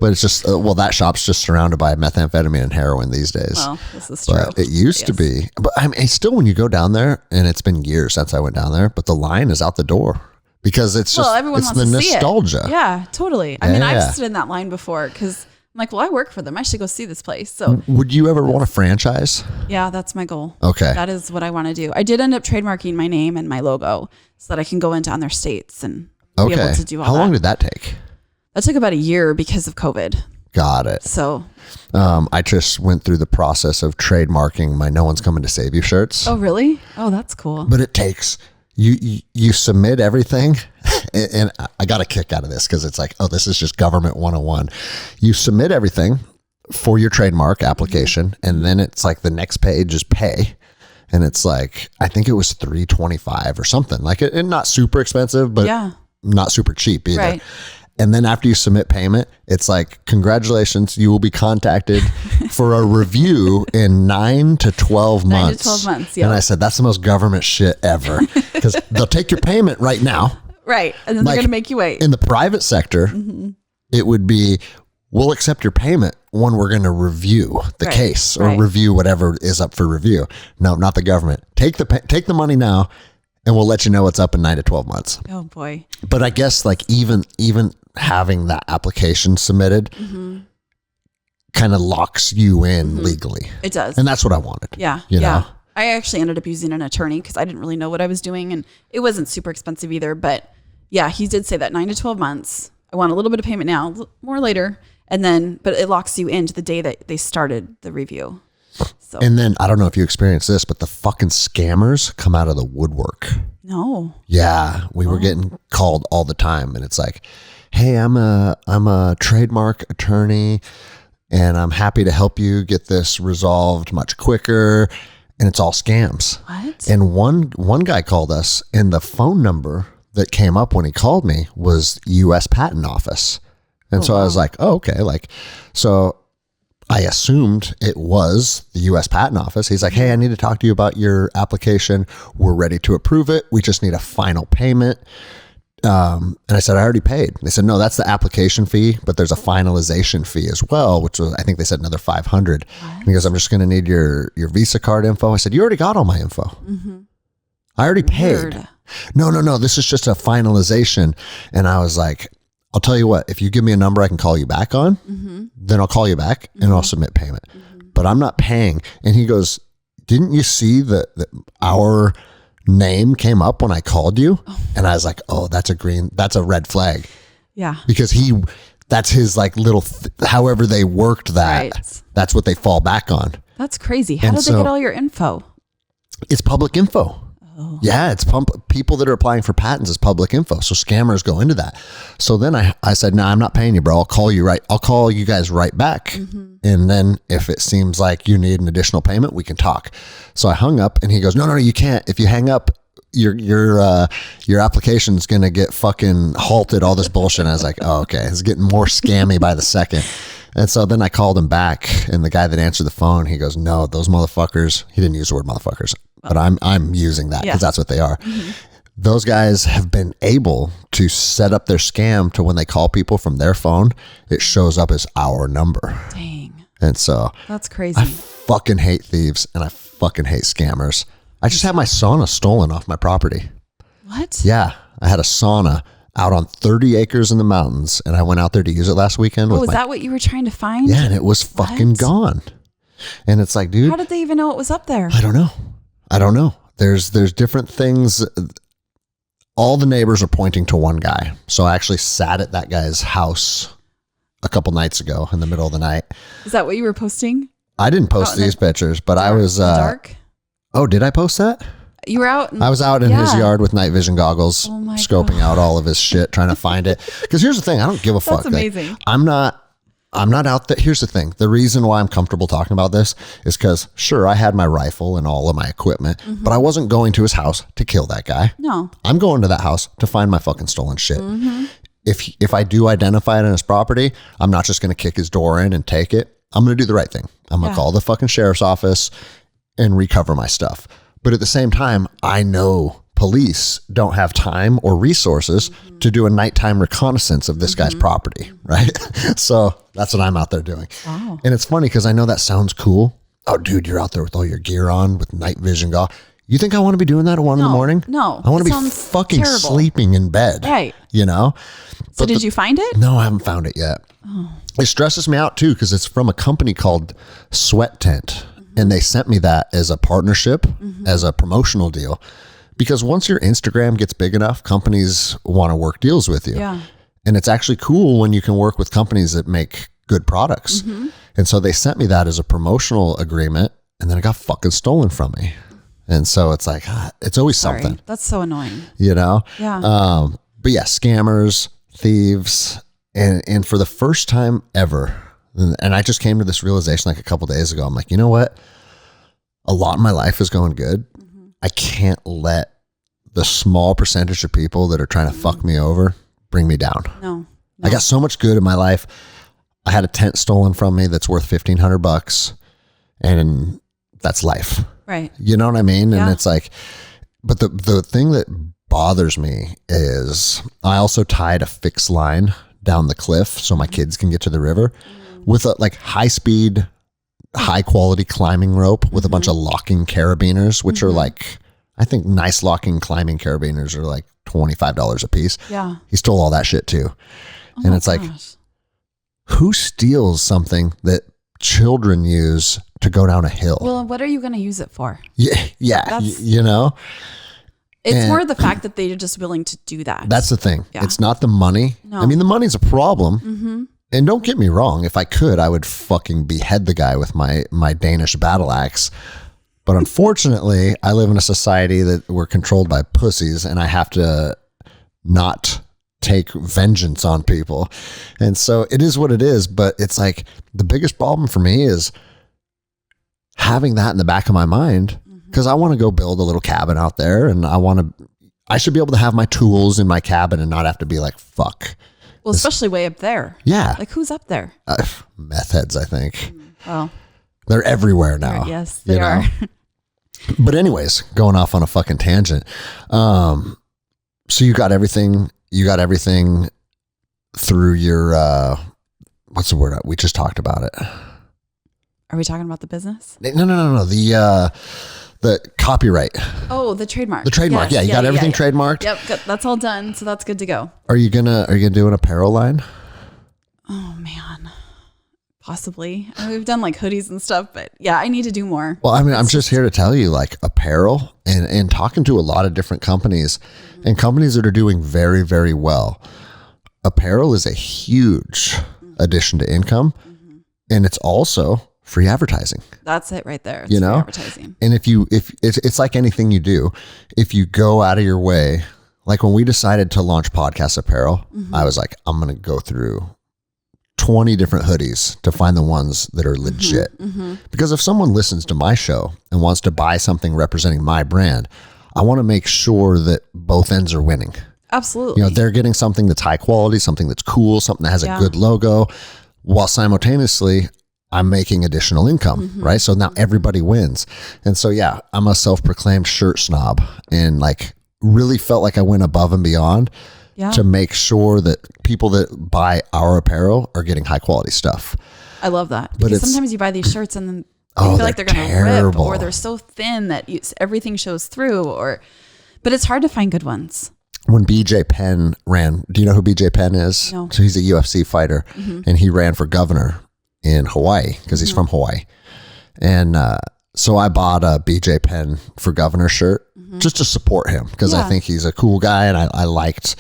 A: But it's just, that shop's just surrounded by methamphetamine and heroin these days.
B: Well, this is true.
A: But it used to be. But still, when you go down there, and it's been years since I went down there, but the line is out the door because it's just,
B: everyone
A: it's
B: wants
A: the
B: to
A: nostalgia.
B: See it. Yeah, totally. I've stood in that line before because I'm like, well, I work for them. I should go see this place. So
A: would you ever want a franchise?
B: Yeah, that's my goal.
A: Okay.
B: That is what I want to do. I did end up trademarking my name and my logo so that I can go into other states and be able to do all that.
A: How long did that take?
B: That took about a year because of COVID.
A: Got it.
B: So
A: I just went through the process of trademarking my No One's Coming to Save You shirts.
B: Oh, really? Oh, that's cool.
A: But it takes, you submit everything, and I got a kick out of this because it's like, oh, this is just government 101. You submit everything for your trademark application, and then it's like the next page is pay. And it's like, I think it was $325 or something. Like it not super expensive, but not super cheap either. Right. And then after you submit payment, it's like, congratulations, you will be contacted for a review in 9 to 12 months. 9 to 12 months, yeah. And I said, that's the most government shit ever. Because they'll take your payment right now.
B: Right. And then they're going to make you wait.
A: In the private sector, it would be, we'll accept your payment when we're going to review the case or review whatever is up for review. No, not the government. Take the money now, and we'll let you know what's up in 9 to 12 months.
B: Oh boy.
A: But I guess like even having that application submitted kind of locks you in legally.
B: It does.
A: And that's what I wanted.
B: Yeah.
A: You know?
B: I actually ended up using an attorney because I didn't really know what I was doing, and it wasn't super expensive either. But yeah, he did say that 9 to 12 months. I want a little bit of payment now, more later. And then, but it locks you into the day that they started the review. So.
A: And then I don't know if you experienced this, but the fucking scammers come out of the woodwork.
B: No.
A: Yeah. We were getting called all the time. And it's like, hey, I'm a trademark attorney and I'm happy to help you get this resolved much quicker. And it's all scams.
B: What?
A: And one guy called us, and the phone number that came up when he called me was U.S. Patent Office. And so I was like, oh, okay. Like, so I assumed it was the U.S. Patent Office. He's like, hey, I need to talk to you about your application. We're ready to approve it. We just need a final payment. And I said, I already paid. They said, no, that's the application fee, but there's a finalization fee as well, which was, I think they said another $500. And he goes, I'm just going to need your Visa card info. I said, you already got all my info. Mm-hmm. I already paid. Weird. No. This is just a finalization. And I was like, I'll tell you what, if you give me a number I can call you back on, then I'll call you back and I'll submit payment. But I'm not paying. And he goes, didn't you see that our name came up when I called you? And I was like, oh, that's a red flag. Yeah. Because that's his like little, however they worked that, right. That's what they fall back on.
B: That's crazy. How did they get all your info?
A: It's public info. Oh. Yeah, it's people that are applying for patents is public info. So scammers go into that. So then I said, no, I'm not paying you, bro. I'll call you guys right back. And then if it seems like you need an additional payment, we can talk. So I hung up and he goes, no, you can't. If you hang up, your application's going to get fucking halted, all this bullshit. And I was like, oh, okay. It's getting more scammy by the second. And so then I called him back, and the guy that answered the phone, he goes, no, those motherfuckers, he didn't use the word motherfuckers, but I'm using that because that's what they are. Those guys have been able to set up their scam to when they call people from their phone, it shows up as our number.
B: Dang.
A: And so
B: that's crazy.
A: I fucking hate thieves and I fucking hate scammers. I just had my sauna stolen off my property.
B: What?
A: Yeah. I had a sauna out on 30 acres in the mountains, and I went out there to use it last weekend.
B: Oh, is that what you were trying to find?
A: Yeah, and it was fucking gone. And it's like, dude.
B: How did they even know it was up there?
A: I don't know. There's different things. All the neighbors are pointing to one guy. So I actually sat at that guy's house a couple nights ago in the middle of the night.
B: Is that what you were posting?
A: I didn't post these pictures, but I was...
B: dark?
A: Oh, did I post that?
B: You were out?
A: I was out in his yard with night vision goggles, scoping out all of his shit, trying to find it. Because here's the thing, I don't give a fuck.
B: That's amazing.
A: Like, I'm not out there. Here's the thing. The reason why I'm comfortable talking about this is because, sure, I had my rifle and all of my equipment, but I wasn't going to his house to kill that guy.
B: No.
A: I'm going to that house to find my fucking stolen shit. If I do identify it in his property, I'm not just going to kick his door in and take it. I'm going to do the right thing. I'm going to call the fucking sheriff's office and recover my stuff. But at the same time, I know police don't have time or resources to do a nighttime reconnaissance of this guy's property, right? So that's what I'm out there doing. Wow. And it's funny because I know that sounds cool. Oh, dude, you're out there with all your gear on with night vision goggles. You think I want to be doing that at 1 in the morning?
B: No.
A: I want to be fucking sleeping in bed.
B: Right.
A: You know?
B: So did you find it?
A: No, I haven't found it yet. Oh. It stresses me out too because it's from a company called Sweat Tent. And they sent me that as a partnership, as a promotional deal. Because once your Instagram gets big enough, companies want to work deals with you. Yeah. And it's actually cool when you can work with companies that make good products. And so they sent me that as a promotional agreement, and then it got fucking stolen from me. And so it's like, it's always something.
B: That's so annoying.
A: You know?
B: Yeah.
A: But yeah, scammers, thieves, and for the first time ever, and I just came to this realization like a couple days ago. I'm like, you know what? A lot of my life is going good. I can't let the small percentage of people that are trying to fuck me over bring me down.
B: No.
A: I got so much good in my life. I had a tent stolen from me that's worth $1,500, and that's life.
B: Right.
A: You know what I mean? And it's like, but the thing that bothers me is I also tied a fixed line down the cliff so my kids can get to the river with a like high speed, high quality climbing rope with a bunch of locking carabiners, which are like, I think nice locking climbing carabiners are like $25 a piece.
B: Yeah.
A: He stole all that shit too. And it's like, who steals something that children use to go down a hill?
B: Well, what are you going to use it for?
A: Yeah. You know?
B: It's more the fact that they're just willing to do that.
A: That's the thing. Yeah. It's not the money.
B: No.
A: I mean, the money's a problem. And don't get me wrong. If I could, I would fucking behead the guy with my Danish battle axe. But unfortunately, I live in a society that we're controlled by pussies, and I have to not take vengeance on people. And so it is what it is. But it's like the biggest problem for me is having that in the back of my mind, because I want to go build a little cabin out there, and I should be able to have my tools in my cabin and not have to be like, fuck.
B: Well, especially way up there.
A: Yeah.
B: Like, who's up there?
A: Meth heads, I think.
B: Well,
A: they're everywhere now.
B: Yes, they are.
A: But anyways, going off on a fucking tangent. So you got everything through your, what's the word? We just talked about it.
B: Are we talking about the business?
A: No. The copyright.
B: Oh, the trademark.
A: The trademark. Yes. Yeah. You got everything trademarked.
B: Yep. Good. That's all done. So that's good to go.
A: Are you gonna do an apparel line?
B: Oh man. Possibly. I mean, we've done like hoodies and stuff, but yeah, I need to do more.
A: Well, I mean, I'm just here to tell you, like, apparel and talking to a lot of different companies and companies that are doing very, very well. Apparel is a huge addition to income, and it's also free advertising. That's
B: it right there. It's free advertising.
A: And if it's like anything you do, if you go out of your way, like when we decided to launch podcast apparel, I was like, I'm going to go through 20 different hoodies to find the ones that are legit. Because if someone listens to my show and wants to buy something representing my brand, I want to make sure that both ends are winning.
B: Absolutely.
A: You know, they're getting something that's high quality, something that's cool, something that has a good logo, while simultaneously I'm making additional income, right? So now everybody wins. And so, yeah, I'm a self-proclaimed shirt snob, and like really felt like I went above and beyond to make sure that people that buy our apparel are getting high quality stuff.
B: I love that. Because sometimes you buy these shirts and then you feel like they're going to rip, or they're so thin that everything shows through, but it's hard to find good ones.
A: When BJ Penn ran, do you know who BJ Penn is?
B: No.
A: So he's a UFC fighter, and he ran for governor in Hawaii because he's from Hawaii. And so I bought a BJ Penn for governor shirt just to support him, because I think he's a cool guy, and I liked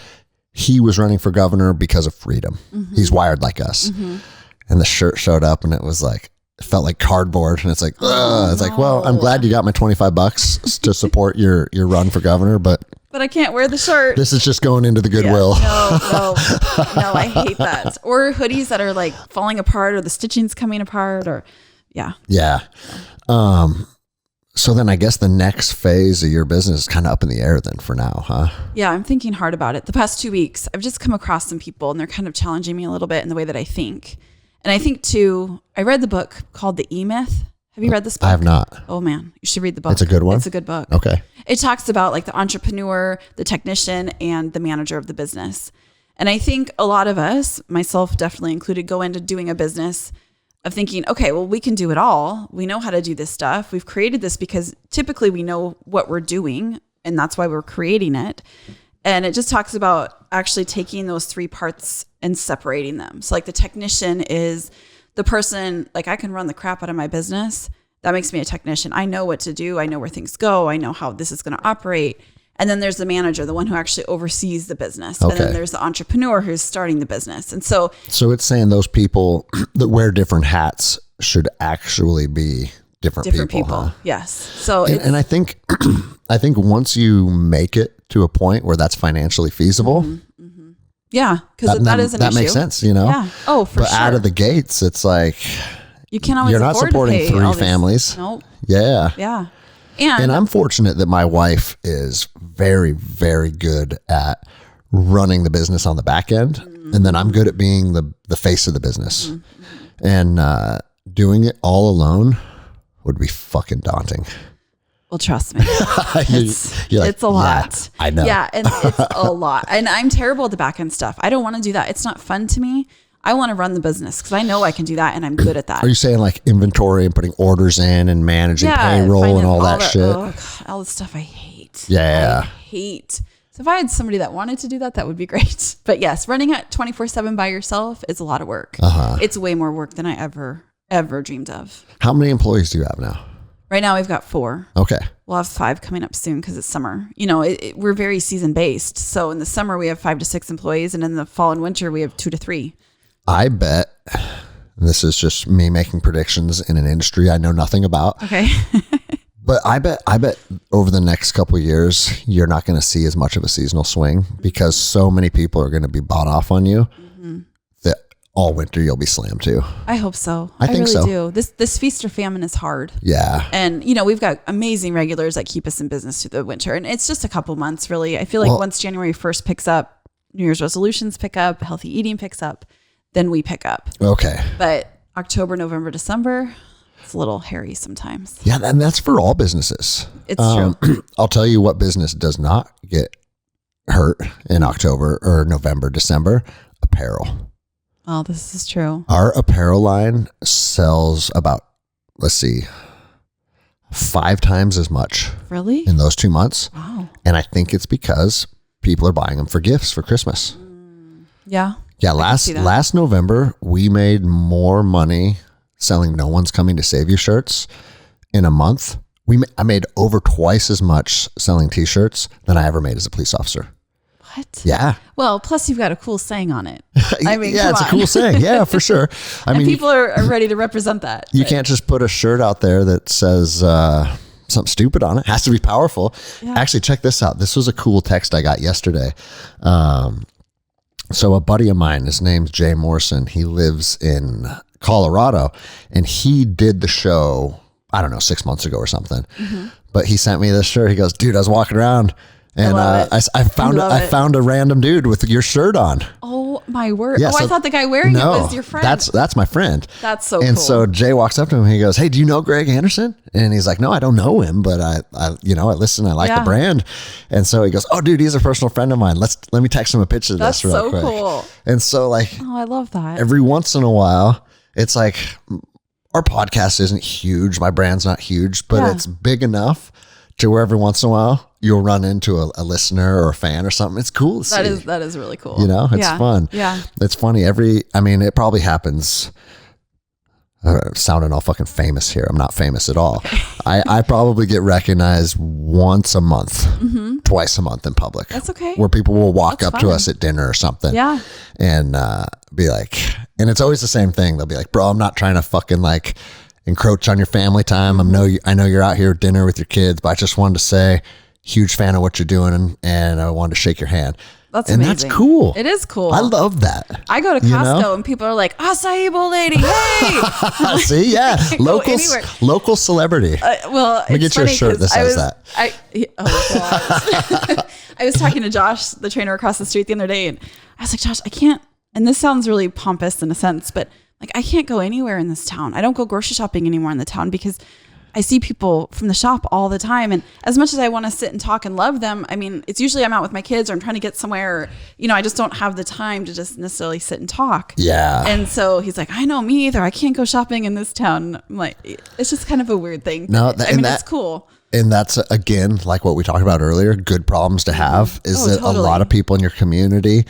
A: he was running for governor because of freedom. He's wired like us. And the shirt showed up, and it was like, it felt like cardboard, and it's like, it's like, well, I'm glad you got my $25 to support your run for governor, but
B: I can't wear the shirt.
A: This is just going into the Goodwill.
B: No, I hate that. Or hoodies that are like falling apart, or the stitching's coming apart, or
A: Yeah. So then I guess the next phase of your business is kind of up in the air then for now, huh?
B: Yeah, I'm thinking hard about it. The past 2 weeks, I've just come across some people, and they're kind of challenging me a little bit in the way that I think. And I think too, I read the book called The E-Myth. Have you read this book?
A: I have not.
B: Oh man, you should read the book.
A: It's a good one?
B: It's a good book.
A: Okay.
B: It talks about like the entrepreneur, the technician, and the manager of the business. And I think a lot of us, myself definitely included, go into doing a business of thinking, okay, well, we can do it all. We know how to do this stuff. We've created this because typically we know what we're doing, and that's why we're creating it. And it just talks about actually taking those three parts and separating them. So like the technician is the person, like I can run the crap out of my business. That makes me a technician. I know what to do. I know where things go. I know how this is going to operate. And then there's the manager, the one who actually oversees the business. Okay. And then there's the entrepreneur who's starting the business. And so it's saying those people that wear different hats should actually be different people. Huh? Yes. So
A: and I think once you make it to a point where that's financially feasible,
B: yeah, because that is an issue.
A: That makes sense, you know?
B: Yeah. Oh, for
A: sure. But out of the gates, it's like
B: you can't always
A: you're not supporting three families.
B: Nope.
A: Yeah.
B: Yeah.
A: And I'm fortunate that my wife is very, very good at running the business on the back end. And then I'm good at being the face of the business. And doing it all alone would be fucking daunting.
B: Well, trust me. It's a lot.
A: Yeah, I know.
B: Yeah, and it's a lot. And I'm terrible at the back end stuff. I don't want to do that. It's not fun to me. I want to run the business because I know I can do that and I'm good at that.
A: Are you saying like inventory and putting orders in and managing payroll and all that shit?
B: Oh, God, all the stuff I hate.
A: Yeah.
B: I hate. So if I had somebody that wanted to do that, that would be great. But yes, running it 24/7 by yourself is a lot of work. It's way more work than I ever dreamed of.
A: How many employees do you have now?
B: Right now we've got 4.
A: Okay.
B: We'll have 5 coming up soon because it's summer. You know, we're very season based. So in the summer we have 5 to 6 employees, and in the fall and winter we have 2 to 3.
A: I bet, and this is just me making predictions in an industry I know nothing about.
B: Okay.
A: But I bet over the next couple of years, you're not going to see as much of a seasonal swing because so many people are going to be bought off on you that all winter you'll be slammed too.
B: I hope so.
A: I think
B: really
A: so.
B: do. This feast or famine is hard.
A: Yeah.
B: And, you know, we've got amazing regulars that keep us in business through the winter. And it's just a couple months, really. I feel like once January 1st picks up, New Year's resolutions pick up, healthy eating picks up, then we pick up.
A: Okay.
B: But October, November, December, it's a little hairy sometimes.
A: Yeah, and that's for all businesses.
B: It's true.
A: I'll tell you what business does not get hurt in October or November, December: apparel.
B: Oh, this is true.
A: Our apparel line sells about, 5 times as much.
B: Really?
A: In those 2 months.
B: Wow.
A: And I think it's because people are buying them for gifts for Christmas.
B: Yeah.
A: Yeah, last November, we made more money selling "No One's Coming to Save You" shirts in a month. I made over twice as much selling t-shirts than I ever made as a police officer.
B: What?
A: Yeah.
B: Well, plus you've got a cool saying on it. I mean,
A: yeah, it's a cool saying. Yeah, for sure. I mean,
B: people are ready to represent that.
A: You can't just put a shirt out there that says something stupid on it. It has to be powerful. Yeah. Actually, check this out. This was a cool text I got yesterday. So a buddy of mine, his name's Jay Morrison. He lives in Colorado, and he did the show, I don't know, 6 months ago or something. But he sent me this shirt. He goes, "Dude, I was walking around and I found a random dude with your shirt on." Oh my word.
B: Yeah, I thought the guy wearing it was your friend.
A: That's my friend.
B: That's so cool.
A: And so Jay walks up to him and he goes, "Hey, do you know Greg Anderson?" And he's like, "No, I don't know him, but I listen, I like the brand." And so he goes, "Oh dude, he's a personal friend of mine. Let me text him a picture of this real quick." That's so cool. And so
B: I love that.
A: Every once in a while, it's like, our podcast isn't huge. My brand's not huge, but it's big enough to where every once in a while you'll run into a listener or a fan or something. It's cool to see.
B: That is really cool.
A: It's fun.
B: Yeah.
A: It's funny. It probably happens. Sounding all fucking famous here. I'm not famous at all. I probably get recognized once a month, twice a month in public.
B: That's okay.
A: Where people will walk up to us at dinner or something.
B: Yeah.
A: And be like, and it's always the same thing. They'll be like, "Bro, I'm not trying to fucking encroach on your family time. I know you're out here at dinner with your kids, but I just wanted to say, huge fan of what you're doing, and I wanted to shake your hand."
B: That's amazing.
A: That's cool.
B: It is cool.
A: I love that.
B: I go to Costco and people are like, "Acai bowl lady, hey!"
A: See, yeah, local celebrity. Let me get you a shirt that says that.
B: God. I was talking to Josh, the trainer across the street, the other day, and I was like, "Josh, I can't." And this sounds really pompous in a sense, but I can't go anywhere in this town. I don't go grocery shopping anymore in the town because I see people from the shop all the time. And as much as I want to sit and talk and love them, I mean, it's usually I'm out with my kids or I'm trying to get somewhere, or, I just don't have the time to just necessarily sit and talk.
A: Yeah.
B: And so he's like, "I know, me either. I can't go shopping in this town." I'm like, it's just kind of a weird thing.
A: No,
B: it's cool.
A: And that's, again, like what we talked about earlier, good problems to have is that totally. A lot of people in your community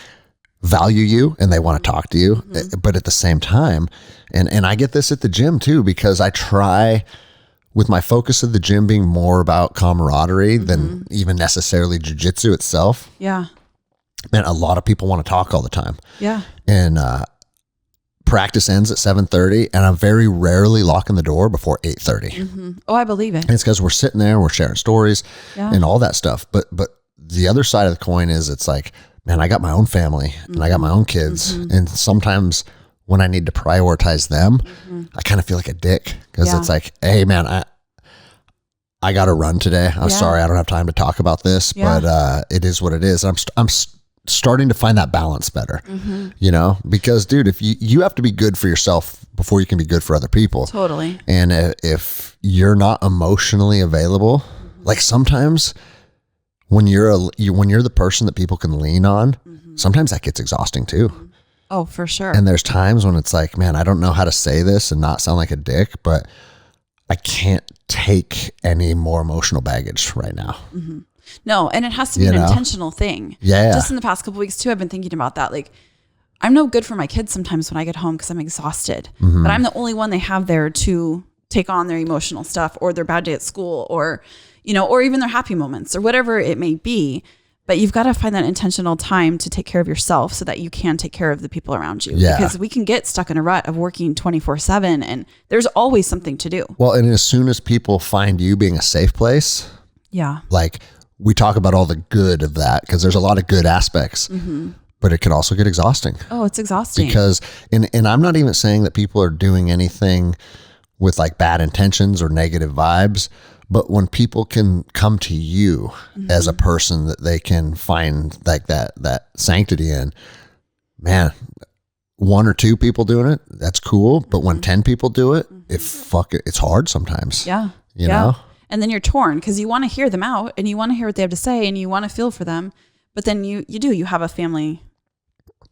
A: value you and they want to talk to you. But at the same time, and I get this at the gym too, because I try, with my focus of the gym being more about camaraderie than even necessarily jiu-jitsu itself.
B: Yeah.
A: Man, a lot of people want to talk all the time.
B: Yeah.
A: And practice ends at 7:30 and I'm very rarely locking the door before 8:30.
B: Oh, I believe it.
A: And it's because we're sitting there, we're sharing stories and all that stuff. But the other side of the coin is it's like, man, I got my own family and I got my own kids. And sometimes when I need to prioritize them, I kind of feel like a dick because it's like, "Hey man, I got to run today. I'm sorry. I don't have time to talk about this, but it is what it is." And I'm starting to find that balance better, because dude, if you have to be good for yourself before you can be good for other people.
B: Totally.
A: And if you're not emotionally available, like sometimes when you're the person that people can lean on, sometimes that gets exhausting too.
B: Oh, for sure.
A: And there's times when it's like, man, I don't know how to say this and not sound like a dick, but I can't take any more emotional baggage right now.
B: No, and it has to be an intentional thing.
A: Yeah.
B: Just in the past couple of weeks too, I've been thinking about that. I'm no good for my kids sometimes when I get home because I'm exhausted, but I'm the only one they have there to take on their emotional stuff or their bad day at school or, or even their happy moments or whatever it may be. But you've got to find that intentional time to take care of yourself so that you can take care of the people around you.
A: Yeah.
B: Because we can get stuck in a rut of working 24/7 and there's always something to do.
A: Well, and as soon as people find you being a safe place,
B: Yeah.
A: like we talk about all the good of that because there's a lot of good aspects, but it can also get exhausting.
B: Oh, it's exhausting.
A: Because, and I'm not even saying that people are doing anything with like bad intentions or negative vibes, but when people can come to you as a person that they can find like that sanctity in, man, 1 or 2 people doing it, that's cool. But when 10 people do it, it's hard sometimes.
B: Yeah.
A: You know?
B: And then you're torn because you want to hear them out and you want to hear what they have to say and you want to feel for them. But then you have a family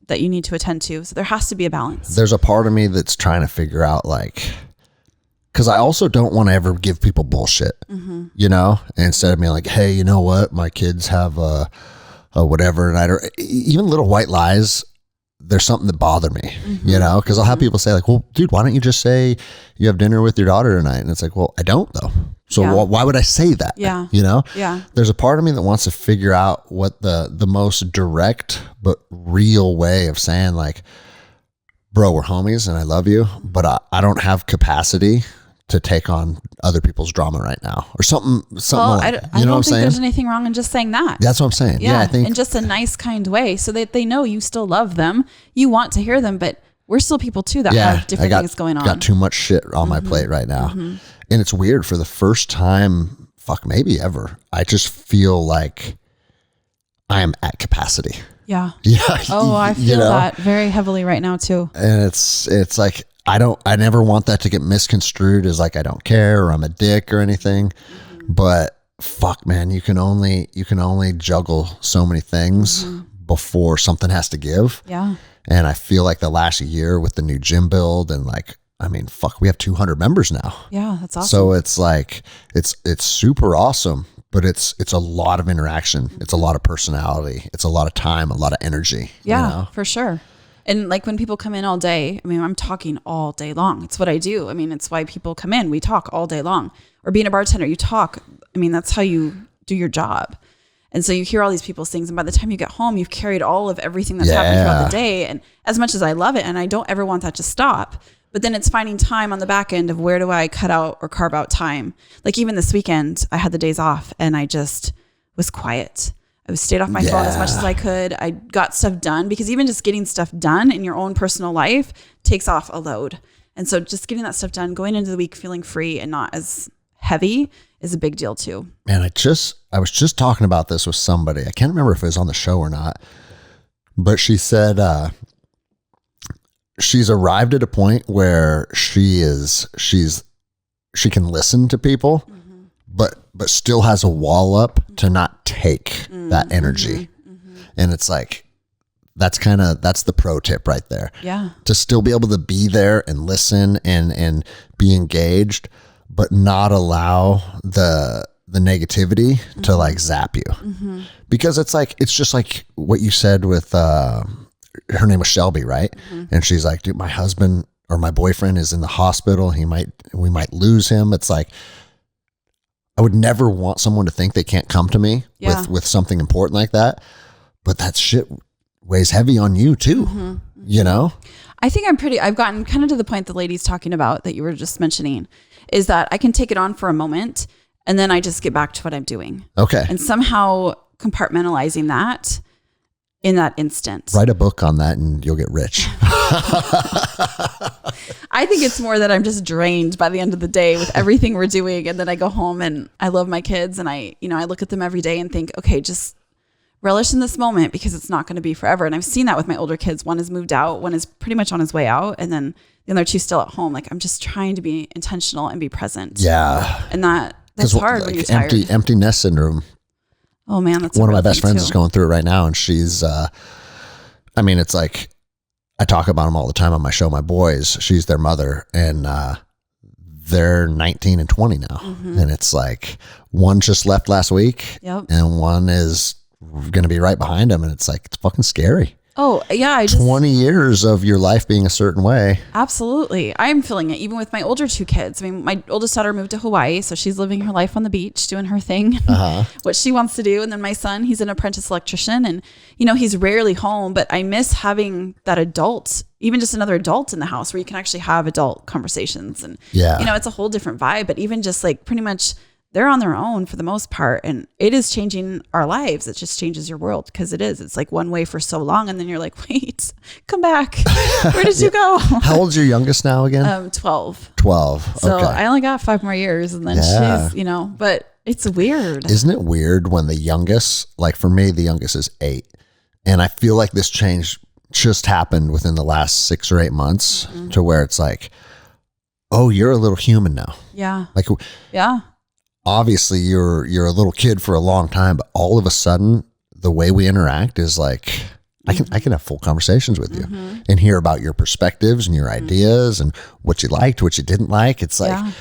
B: that you need to attend to. So there has to be a balance.
A: There's a part of me that's trying to figure out like, because I also don't want to ever give people bullshit, you know, instead of being like, hey, you know what? My kids have a whatever night, or even little white lies. There's something that bother me, you know, because I'll have people say like, well, dude, why don't you just say you have dinner with your daughter tonight? And it's like, well, I don't though. So why would I say that?
B: Yeah.
A: You know?
B: Yeah.
A: There's a part of me that wants to figure out what the most direct but real way of saying like, bro, we're homies and I love you, but I don't have capacity to take on other people's drama right now or something
B: Well,
A: like,
B: I don't think there's anything wrong in just saying that.
A: That's what I'm saying. Yeah, I think
B: in just a nice, kind way so that they know you still love them. You want to hear them, but we're still people too that have different things going on.
A: Got too much shit on my plate right now. And it's weird, for the first time, maybe ever, I just feel like I am at capacity.
B: Yeah.
A: Yeah.
B: Oh, I feel that very heavily right now too.
A: And it's like, I never want that to get misconstrued as like, I don't care or I'm a dick or anything, but fuck, man, you can only juggle so many things before something has to give.
B: Yeah.
A: And I feel like the last year with the new gym build and like, I mean, fuck, we have 200 members now.
B: Yeah. That's awesome.
A: So it's like, it's super awesome, but it's a lot of interaction. It's a lot of personality. It's a lot of time, a lot of energy.
B: Yeah,
A: you know?
B: for sure. And like when people come in all day, I mean, I'm talking all day long. It's what I do. I mean, it's why people come in. We talk all day long. Or being a bartender, you talk. I mean, that's how you do your job. And so you hear all these people's things. And by the time you get home, you've carried all of everything that's happened throughout the day. And as much as I love it, and I don't ever want that to stop, but then it's finding time on the back end of where do I cut out or carve out time? Like even this weekend, I had the days off and I just was quiet. I stayed off my phone as much as I could. I got stuff done because even just getting stuff done in your own personal life takes off a load. And so just getting that stuff done, going into the week feeling free and not as heavy is a big deal too.
A: Man, I was just talking about this with somebody. I can't remember if it was on the show or not, but she said she's arrived at a point where she can listen to people, but still has a wall up to not take that energy. And it's like, that's the pro tip right there.
B: Yeah.
A: To still be able to be there and listen and be engaged, but not allow the negativity to like zap you. Because it's just like what you said with, her name was Shelby, right? And she's like, dude, my husband or my boyfriend is in the hospital. We might lose him. It's like, I would never want someone to think they can't come to me with something important like that. But that shit weighs heavy on you too, you know?
B: I think I've gotten kind of to the point the lady's talking about that you were just mentioning is that I can take it on for a moment and then I just get back to what I'm doing.
A: Okay.
B: And somehow compartmentalizing that in that instant.
A: Write a book on that and you'll get rich.
B: I think it's more that I'm just drained by the end of the day with everything we're doing. And then I go home and I love my kids and I look at them every day and think, okay, just relish in this moment because it's not going to be forever. And I've seen that with my older kids. One has moved out, one is pretty much on his way out. And then the other two still at home. Like I'm just trying to be intentional and be present.
A: Yeah.
B: And that's hard when you're tired.
A: Empty nest syndrome.
B: Oh man, that's
A: one of my best friends is going through it right now. And she's, it's like, I talk about them all the time on my show, my boys, she's their mother and, they're 19 and 20 now. And it's like one just left last week and one is going to be right behind them. And it's like, it's fucking scary.
B: Oh, yeah.
A: 20 years of your life being a certain way.
B: Absolutely. I'm feeling it even with my older two kids. I mean, my oldest daughter moved to Hawaii, so she's living her life on the beach, doing her thing, what she wants to do. And then my son, he's an apprentice electrician and, he's rarely home, but I miss having that adult, even just another adult in the house where you can actually have adult conversations. And, it's a whole different vibe, but even just like pretty much they're on their own for the most part. And it is changing our lives. It just changes your world because it is. It's like one way for so long. And then you're like, wait, come back. Where did you go?
A: How old's your youngest now again?
B: 12.
A: 12.
B: So
A: okay.
B: I only got 5 more years and then she's, but it's weird.
A: Isn't it weird when the youngest, like for me, the youngest is 8. And I feel like this change just happened within the last 6 or 8 months to where it's like, oh, you're a little human now.
B: Yeah.
A: Like,
B: yeah.
A: Obviously you're a little kid for a long time, but all of a sudden the way we interact is like, I can have full conversations with you and hear about your perspectives and your ideas and what you liked, what you didn't like. It's like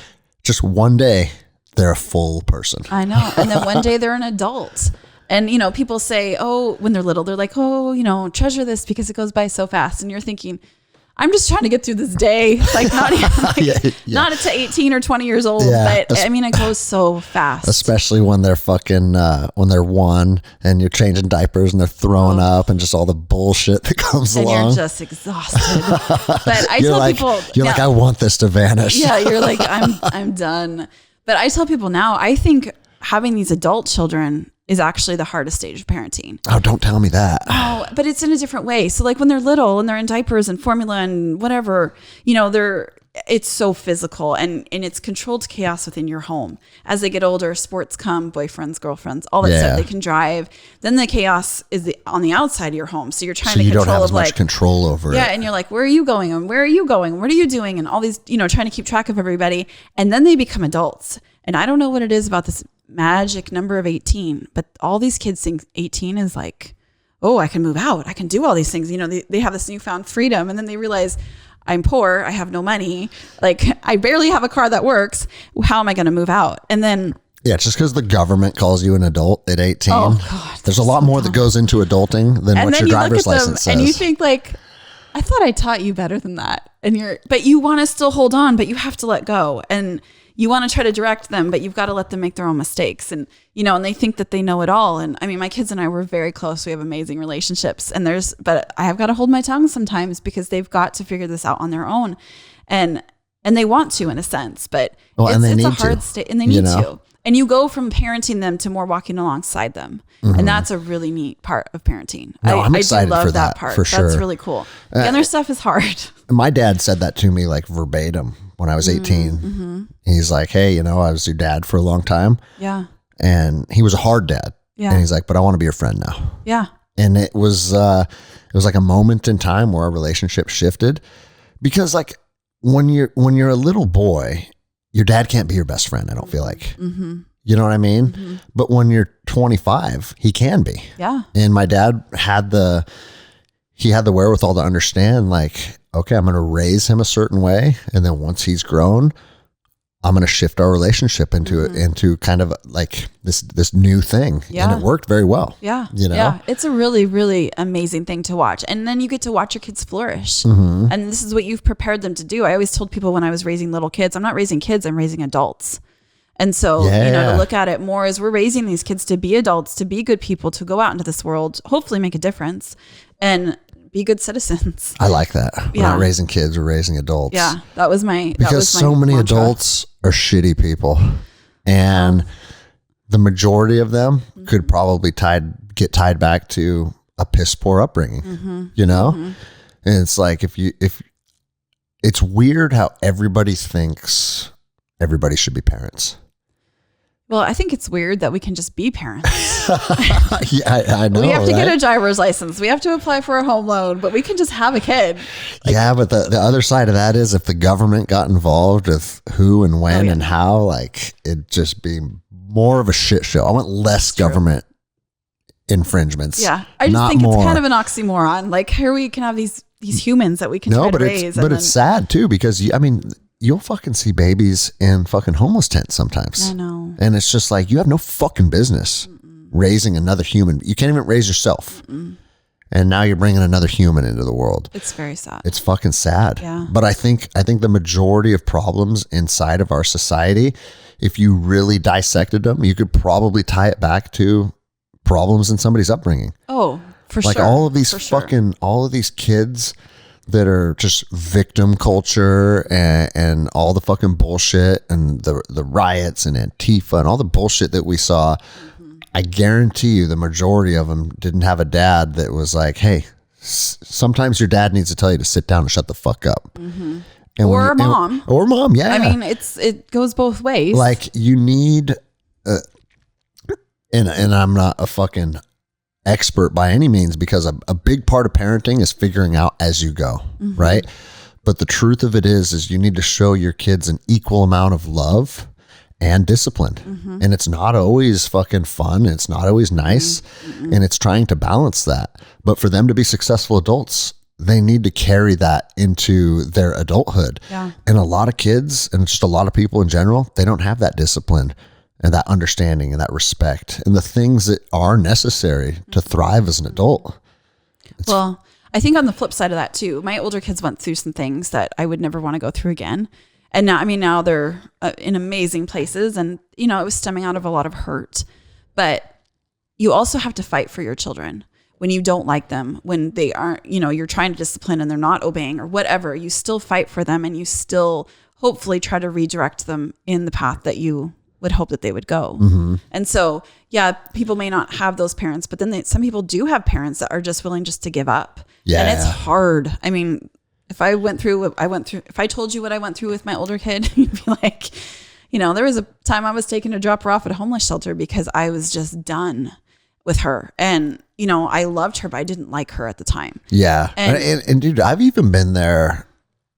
A: just one day they're a full person.
B: I know. And then one day they're an adult. And, people say, oh, when they're little, they're like, oh, treasure this because it goes by so fast. And you're thinking, I'm just trying to get through this day. Like not not to 18 or 20 years old, but I mean, it goes so fast. Especially
A: when they're when they're 1 and you're changing diapers and they're throwing up and just all the bullshit that comes along.
B: And you're just exhausted. But I tell people,
A: you're like, I want this to vanish.
B: Yeah. You're like, I'm done. But I tell people now, I think having these adult children is actually the hardest stage of parenting.
A: Oh, don't tell me that.
B: Oh, but it's in a different way. So like when they're little and they're in diapers and formula and whatever, it's so physical and it's controlled chaos within your home. As they get older, sports come, boyfriends, girlfriends, all that stuff. They can drive. Then the chaos is on the outside of your home. So you're trying to control.
A: You don't have as much control over it.
B: Yeah. And you're like, where are you going? And where are you going? What are you doing? And all these, trying to keep track of everybody. And then they become adults. And I don't know what it is about this magic number of 18, but all these kids think 18 is like, oh, I can move out. I can do all these things. They have this newfound freedom. And then they realize I'm poor. I have no money. Like I barely have a car that works. How am I going to move out? And then
A: just because the government calls you an adult at 18, there's a lot more that goes into adulting than what your driver's license says.
B: And you think like, I thought I taught you better than that. But you want to still hold on, but you have to let go. And you want to try to direct them, but you've got to let them make their own mistakes. And, and they think that they know it all. And I mean, my kids and I were very close. We have amazing relationships but I have got to hold my tongue sometimes because they've got to figure this out on their own. And they want to in a sense, but it's a hard state and they need to. And you go from parenting them to more walking alongside them. And that's a really neat part of parenting.
A: No, I'm excited
B: I do love
A: for
B: that part.
A: For sure.
B: That's really cool. The other stuff is hard.
A: My dad said that to me like verbatim when I was 18. He's like, hey, I was your dad for a long time.
B: Yeah.
A: And he was a hard dad.
B: Yeah.
A: And he's like, but I want to be your friend now.
B: Yeah.
A: And it was like a moment in time where our relationship shifted because like when you're a little boy, your dad can't be your best friend. I don't feel like, you know what I mean? But when you're 25, he can be.
B: Yeah.
A: And my dad had the wherewithal to understand like, okay, I'm going to raise him a certain way. And then once he's grown, I'm going to shift our relationship into kind of like this new thing.
B: Yeah.
A: And it worked very well.
B: Yeah. Yeah. It's a really, really amazing thing to watch. And then you get to watch your kids flourish. And this is what you've prepared them to do. I always told people when I was raising little kids, I'm not raising kids, I'm raising adults. And so, to look at it more as we're raising these kids to be adults, to be good people, to go out into this world, hopefully make a difference and be good citizens.
A: I like that. We're not raising kids, we're raising adults.
B: Yeah. That was my
A: Because so many
B: mantra.
A: Adults are shitty people. And the majority of them could probably get tied back to a piss poor upbringing, And it's like, if it's weird how everybody thinks everybody should be parents.
B: Well, I think it's weird that we can just be parents.
A: I know.
B: We have to get a driver's license. We have to apply for a home loan, but we can just have a kid.
A: But the other side of that is if the government got involved with who and when and how, like it'd just be more of a shit show. I want less government infringements.
B: Yeah. I just think it's kind of an oxymoron. Like here we can have these humans that we can try to raise.
A: But it's sad too because you'll fucking see babies in fucking homeless tents sometimes.
B: I know.
A: And it's just like, you have no fucking business raising another human. You can't even raise yourself. And now you're bringing another human into the world.
B: It's very sad.
A: It's fucking sad.
B: Yeah.
A: But I think the majority of problems inside of our society, if you really dissected them, you could probably tie it back to problems in somebody's upbringing.
B: Oh, for sure.
A: Like all of these all of these kids that are just victim culture and all the fucking bullshit and the riots and Antifa and all the bullshit that we saw. I guarantee you the majority of them didn't have a dad that was like, hey, sometimes your dad needs to tell you to sit down and shut the fuck up.
B: Mm-hmm. Or mom.
A: Or mom, yeah.
B: I mean, it goes both ways.
A: Like you need, and I'm not a fucking expert by any means, because a big part of parenting is figuring out as you go, right? But the truth of it is you need to show your kids an equal amount of love and discipline. And it's not always fucking fun. It's not always nice. And it's trying to balance that. But for them to be successful adults, they need to carry that into their adulthood.
B: Yeah.
A: And a lot of kids and just a lot of people in general, they don't have that discipline and that understanding and that respect and the things that are necessary to thrive as an adult.
B: Well, I think on the flip side of that too, my older kids went through some things that I would never want to go through again. And now they're in amazing places, and it was stemming out of a lot of hurt. But you also have to fight for your children when you don't like them, when they aren't, you're trying to discipline and they're not obeying or whatever. You still fight for them, and you still hopefully try to redirect them in the path that you would hope that they would go. And so, yeah, people may not have those parents, but then some people do have parents that are just willing just to give up.
A: Yeah.
B: And it's hard. I mean, if I told you what I went through with my older kid, you'd be like, there was a time I was taking to drop her off at a homeless shelter because I was just done with her. And, I loved her, but I didn't like her at the time.
A: Yeah. And dude, I've even been there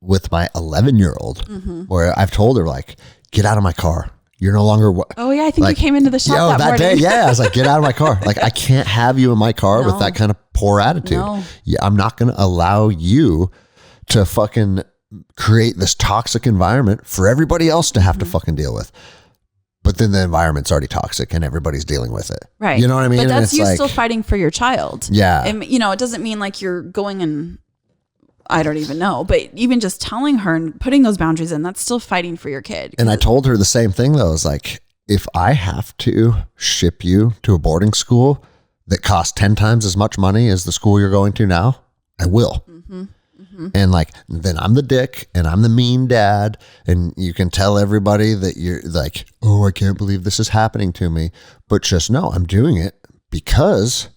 A: with my 11-year-old where I've told her, like, get out of my car. You're no longer.
B: Oh yeah, I think you came into the shop that morning.
A: Day. Yeah, I was like, get out of my car. Like, I can't have you in my car with that kind of poor attitude.
B: No.
A: Yeah, I'm not going to allow you to fucking create this toxic environment for everybody else to have to fucking deal with. But then the environment's already toxic and everybody's dealing with it.
B: Right.
A: You know what I mean?
B: But that's you still fighting for your child.
A: Yeah.
B: And it doesn't mean like you're going and I don't even know, but even just telling her and putting those boundaries in, that's still fighting for your kid.
A: And I told her the same thing though. I was like, if I have to ship you to a boarding school that costs 10 times as much money as the school you're going to now, I will. And like, then I'm the dick and I'm the mean dad. And you can tell everybody that you're like, oh, I can't believe this is happening to me. But just know I'm doing it because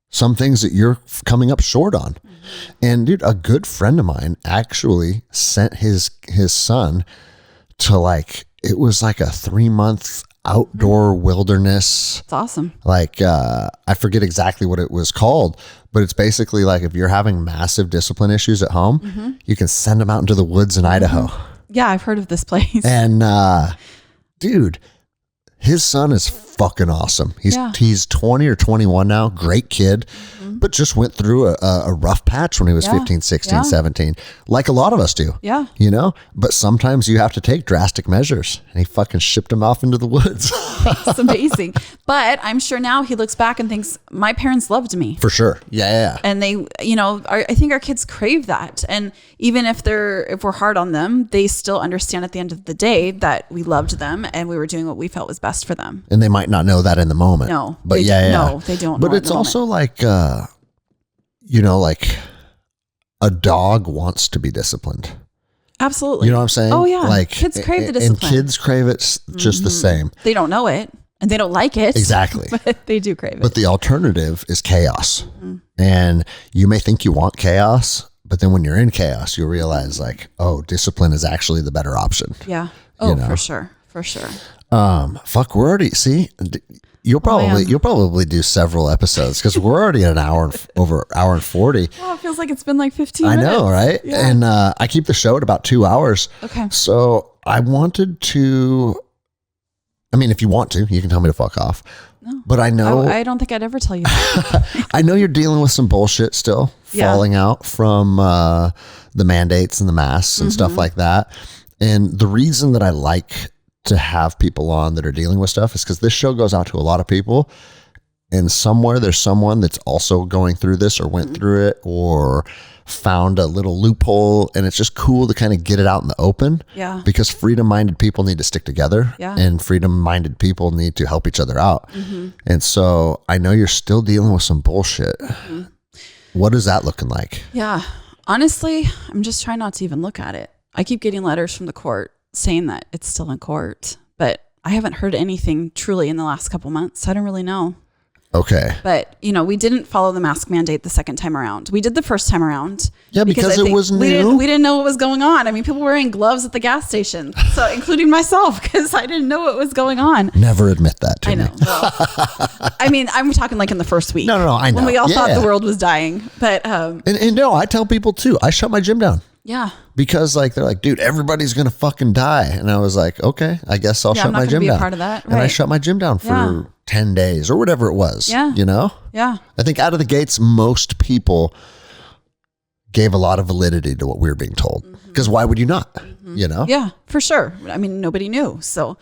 A: some things that you're coming up short on. And dude, a good friend of mine actually sent his son to like, it was like a 3-month outdoor wilderness.
B: It's awesome.
A: Like, I forget exactly what it was called, but it's basically like if you're having massive discipline issues at home, you can send them out into the woods in Idaho.
B: Yeah, I've heard of this place.
A: And dude, his son is fucking awesome. He's 20 or 21 now. Great kid, but just went through a rough patch when he was 15, 16, 17, like a lot of us do.
B: Yeah.
A: But sometimes you have to take drastic measures, and he fucking shipped him off into the woods.
B: It's amazing. But I'm sure now he looks back and thinks my parents loved me.
A: For sure. Yeah.
B: And they, I think our kids crave that. And even if we're hard on them, they still understand at the end of the day that we loved them and we were doing what we felt was best for them.
A: And they might not know that in the moment.
B: No.
A: But
B: No, they don't know.
A: But it's also like, like a dog wants to be disciplined.
B: Absolutely.
A: You know what I'm saying?
B: Oh yeah.
A: Like
B: kids crave the discipline.
A: And kids crave it just the same.
B: They don't know it and they don't like it.
A: Exactly.
B: But they do crave it.
A: But the alternative is chaos. And you may think you want chaos, but then when you're in chaos, you realize like, oh, discipline is actually the better option.
B: Yeah. Oh, for sure. For sure.
A: Fuck, we're already, see, you'll probably do several episodes because we're already at over hour and 40.
B: Oh, it feels like it's been like 15 minutes.
A: I know, right?
B: Yeah.
A: And I keep the show at about 2 hours.
B: Okay.
A: So I wanted to, if you want to, you can tell me to fuck off.
B: No.
A: But I know.
B: I don't think I'd ever tell you that.
A: I know you're dealing with some bullshit still falling out from the mandates and the masks and stuff like that. And the reason that I like to have people on that are dealing with stuff is because this show goes out to a lot of people and somewhere there's someone that's also going through this or went through it or found a little loophole, and it's just cool to kind of get it out in the open.
B: Yeah.
A: Because freedom-minded people need to stick together, and freedom-minded people need to help each other out. And so I know you're still dealing with some bullshit. What is that looking like?
B: Yeah. Honestly, I'm just trying not to even look at it. I keep getting letters from the court saying that it's still in court, but I haven't heard anything truly in the last couple months. I don't really know.
A: Okay.
B: But, we didn't follow the mask mandate the second time around. We did the first time around.
A: Yeah, because it was new.
B: We didn't know what was going on. I mean, people were wearing gloves at the gas station, so including myself, because I didn't know what was going on.
A: Never admit that to me.
B: I know. Well, I mean, I'm talking like in the first week.
A: No, I know.
B: When we all thought the world was dying. But
A: and no, I tell people too, I shut my gym down.
B: Yeah.
A: Because they're like, dude, everybody's going to fucking die. And I was like, okay, I guess I'll shut my gym down.
B: Part of that. Right.
A: And I shut my gym down for 10 days or whatever it was.
B: Yeah. Yeah.
A: I think out of the gates, most people gave a lot of validity to what we were being told. Because why would you not?
B: Yeah, for sure. I mean, nobody knew. So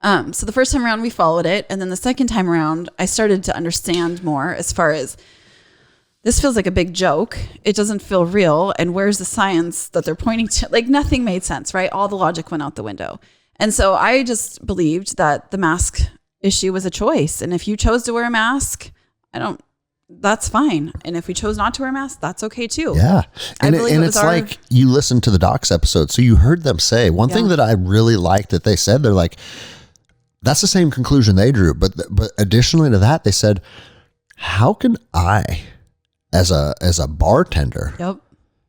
B: the first time around we followed it. And then the second time around, I started to understand more as far as this feels like a big joke. It doesn't feel real. And where's the science that they're pointing to? Like nothing made sense, right? All the logic went out the window. And so I just believed that the mask issue was a choice. And if you chose to wear a mask, that's fine. And if we chose not to wear a mask, that's okay too.
A: Yeah. And it's like you listened to the docs episode. So you heard them say one thing that I really liked that they said, they're like, that's the same conclusion they drew. But additionally to that, they said, how can I, as a bartender,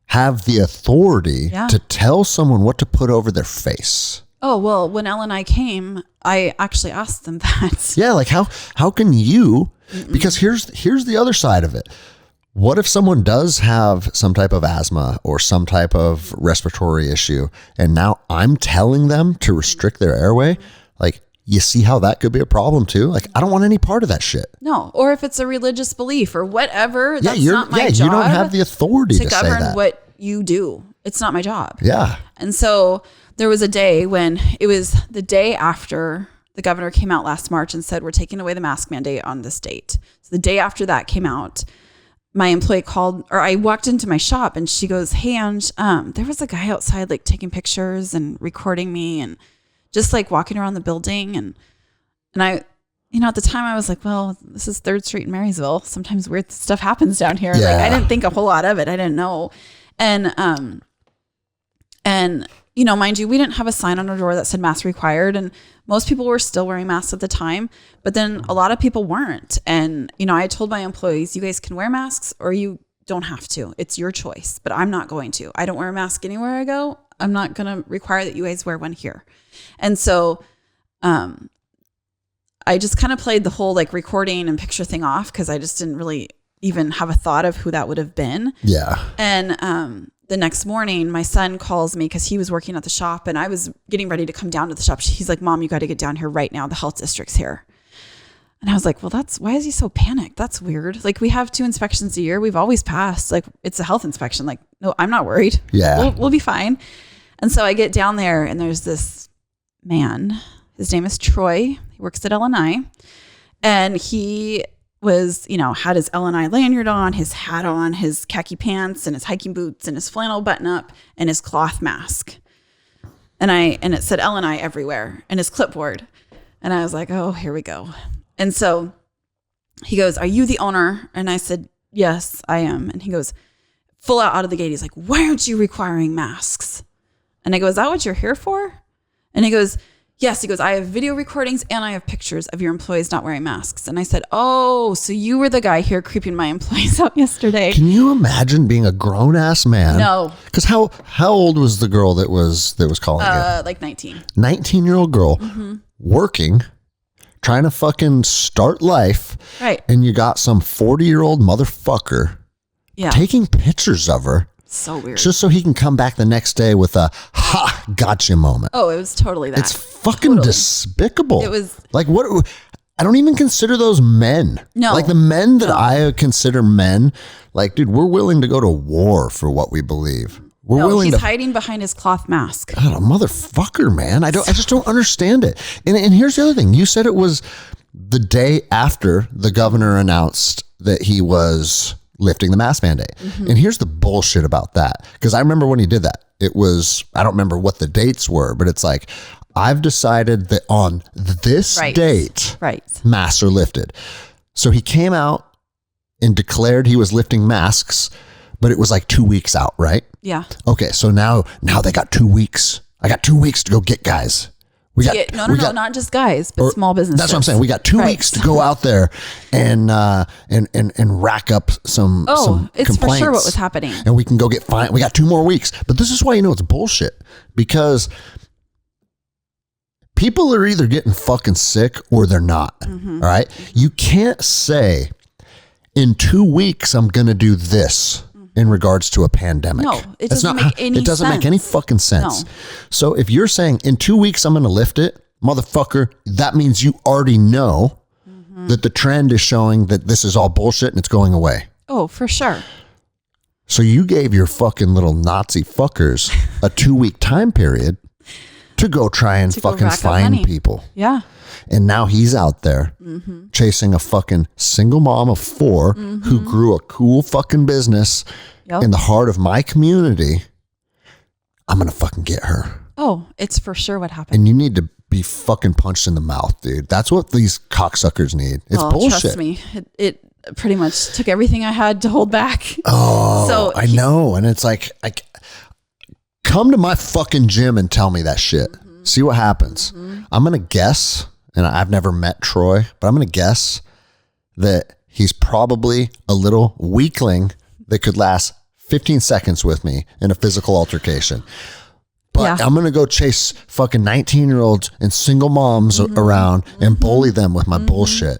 A: have the authority to tell someone what to put over their face?
B: Oh, well, when Elle and I came, I actually asked them that.
A: Yeah, like how can you, because here's the other side of it. What if someone does have some type of asthma or some type of respiratory issue, and now I'm telling them to restrict their airway? Like, you see how that could be a problem too? Like, I don't want any part of that shit.
B: No. Or if it's a religious belief or whatever, that's not my job.
A: You don't have the authority to
B: govern
A: say that.
B: What you do. It's not my job.
A: Yeah.
B: And so there was a day when it was the day after the governor came out last March and said, we're taking away the mask mandate on this date. So the day after that came out, my employee called, or I walked into my shop and she goes, hey, Ange, there was a guy outside like taking pictures and recording me and just like walking around the building. And I, at the time I was like, well, this is 3rd Street in Marysville. Sometimes weird stuff happens down here.
A: Yeah.
B: Like I didn't think a whole lot of it. I didn't know. And mind you, we didn't have a sign on our door that said mask required. And most people were still wearing masks at the time, but then a lot of people weren't. And, I told my employees, you guys can wear masks or you don't have to. It's your choice, but I'm not going to. I don't wear a mask anywhere I go. I'm not going to require that you guys wear one here. And so, I just kind of played the whole like recording and picture thing off because I just didn't really even have a thought of who that would have been.
A: Yeah.
B: And, the next morning, my son calls me because he was working at the shop and I was getting ready to come down to the shop. He's like, Mom, you got to get down here right now. The health district's here. And I was like, well, why is he so panicked? That's weird. Like we have 2 inspections a year. We've always passed. Like it's a health inspection. Like, no, I'm not worried.
A: Yeah.
B: We'll be fine. And so I get down there and there's this man. His name is Troy. He works at LNI. And he was, had his LNI lanyard on, his hat on, his khaki pants and his hiking boots and his flannel button up and his cloth mask. And it said LNI everywhere and his clipboard. And I was like, oh, here we go. And so he goes, are you the owner? And I said, yes, I am. And he goes, full out of the gate. He's like, why aren't you requiring masks? And I go, is that what you're here for? And he goes, yes. He goes, I have video recordings and I have pictures of your employees not wearing masks. And I said, oh, so you were the guy here creeping my employees out yesterday.
A: Can you imagine being a grown ass man?
B: No.
A: Because how old was the girl that was calling you?
B: Like 19.
A: 19-year-old girl working, trying to fucking start life.
B: Right.
A: And you got some 40-year-old motherfucker taking pictures of her.
B: So weird.
A: Just so he can come back the next day with a ha gotcha moment.
B: Oh, it was totally that.
A: It's fucking despicable.
B: It was
A: like what I don't even consider those men.
B: No.
A: Like the men that I consider men, like, dude, we're willing to go to war for what we believe. We're willing
B: he's
A: to
B: hiding behind his cloth mask.
A: God, a motherfucker, man. I just don't understand it. And here's the other thing. You said it was the day after the governor announced that he was lifting the mask mandate. And here's the bullshit about that. Because I remember when he did that, it was, I don't remember what the dates were, but it's like, I've decided that on this date, masks are lifted. So he came out and declared he was lifting masks, but it was like 2 weeks out, right?
B: Yeah.
A: Okay, so now they got 2 weeks. I got 2 weeks to go get guys.
B: Not just guys, but small businesses.
A: That's what I'm saying. We got 2 weeks to go out there and rack up some
B: it's
A: complaints.
B: For sure what was happening.
A: And we can go get fined. We got 2 more weeks. But this is why you know it's bullshit. Because people are either getting fucking sick or they're not. All right? You can't say, in 2 weeks, I'm going to do this in regards to a pandemic.
B: No, it doesn't make any sense.
A: It doesn't make any fucking sense.
B: No.
A: So if you're saying in 2 weeks I'm going to lift it, motherfucker, that means you already know that the trend is showing that this is all bullshit and it's going away.
B: Oh, for sure.
A: So you gave your fucking little Nazi fuckers a 2 week time period to go try and fucking find people.
B: Yeah.
A: And now he's out there chasing a fucking single mom of 4 who grew a cool fucking business in the heart of my community. I'm going to fucking get her.
B: Oh, it's for sure what happened.
A: And you need to be fucking punched in the mouth, dude. That's what these cocksuckers need. It's bullshit.
B: Trust me. It pretty much took everything I had to hold back.
A: Oh,
B: so
A: I know. And it's like, come to my fucking gym and tell me that shit. See what happens. I'm going to guess, and I've never met Troy, but I'm going to guess that he's probably a little weakling that could last 15 seconds with me in a physical altercation. But I'm going to go chase fucking 19-year-olds and single moms around and bully them with my bullshit.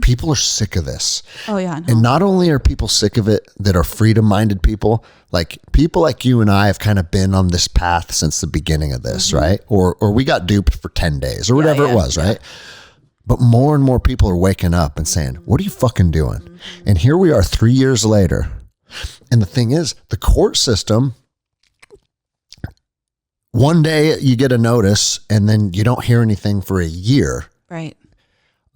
A: People are sick of this.
B: Oh, yeah. No.
A: And not only are people sick of it that are freedom-minded people like you and I have kind of been on this path since the beginning of this, right? Or we got duped for 10 days or whatever it was, right? But more and more people are waking up and saying, what are you fucking doing? And here we are 3 years later. And the thing is, the court system, one day you get a notice and then you don't hear anything for a year.
B: Right.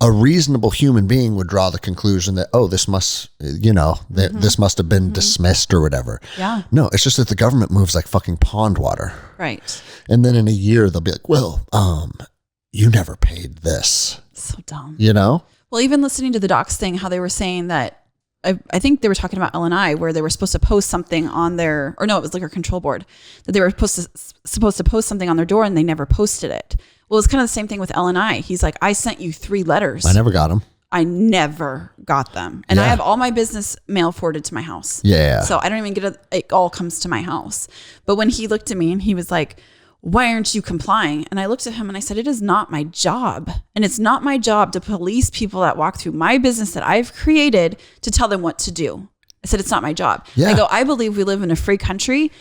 A: A reasonable human being would draw the conclusion that, this must, this must have been dismissed or whatever.
B: Yeah.
A: No, it's just that the government moves like fucking pond water.
B: Right.
A: And then in a year they'll be like, well, you never paid this.
B: So dumb.
A: You know?
B: Well, even listening to the docs thing, how they were saying that, I think they were talking about L&I, where they were supposed to post something on their, or no, it was Liquor Control Board, that they were supposed to post something on their door and they never posted it. Well, it's kind of the same thing with L&I. He's like, I sent you 3 letters.
A: I never got them.
B: I never got them. And I have all my business mail forwarded to my house.
A: Yeah.
B: So I don't even get it all comes to my house. But when he looked at me and he was like, why aren't you complying? And I looked at him and I said, it is not my job. And it's not my job to police people that walk through my business that I've created to tell them what to do. I said, it's not my job.
A: Yeah.
B: I go, I believe we live in a free country.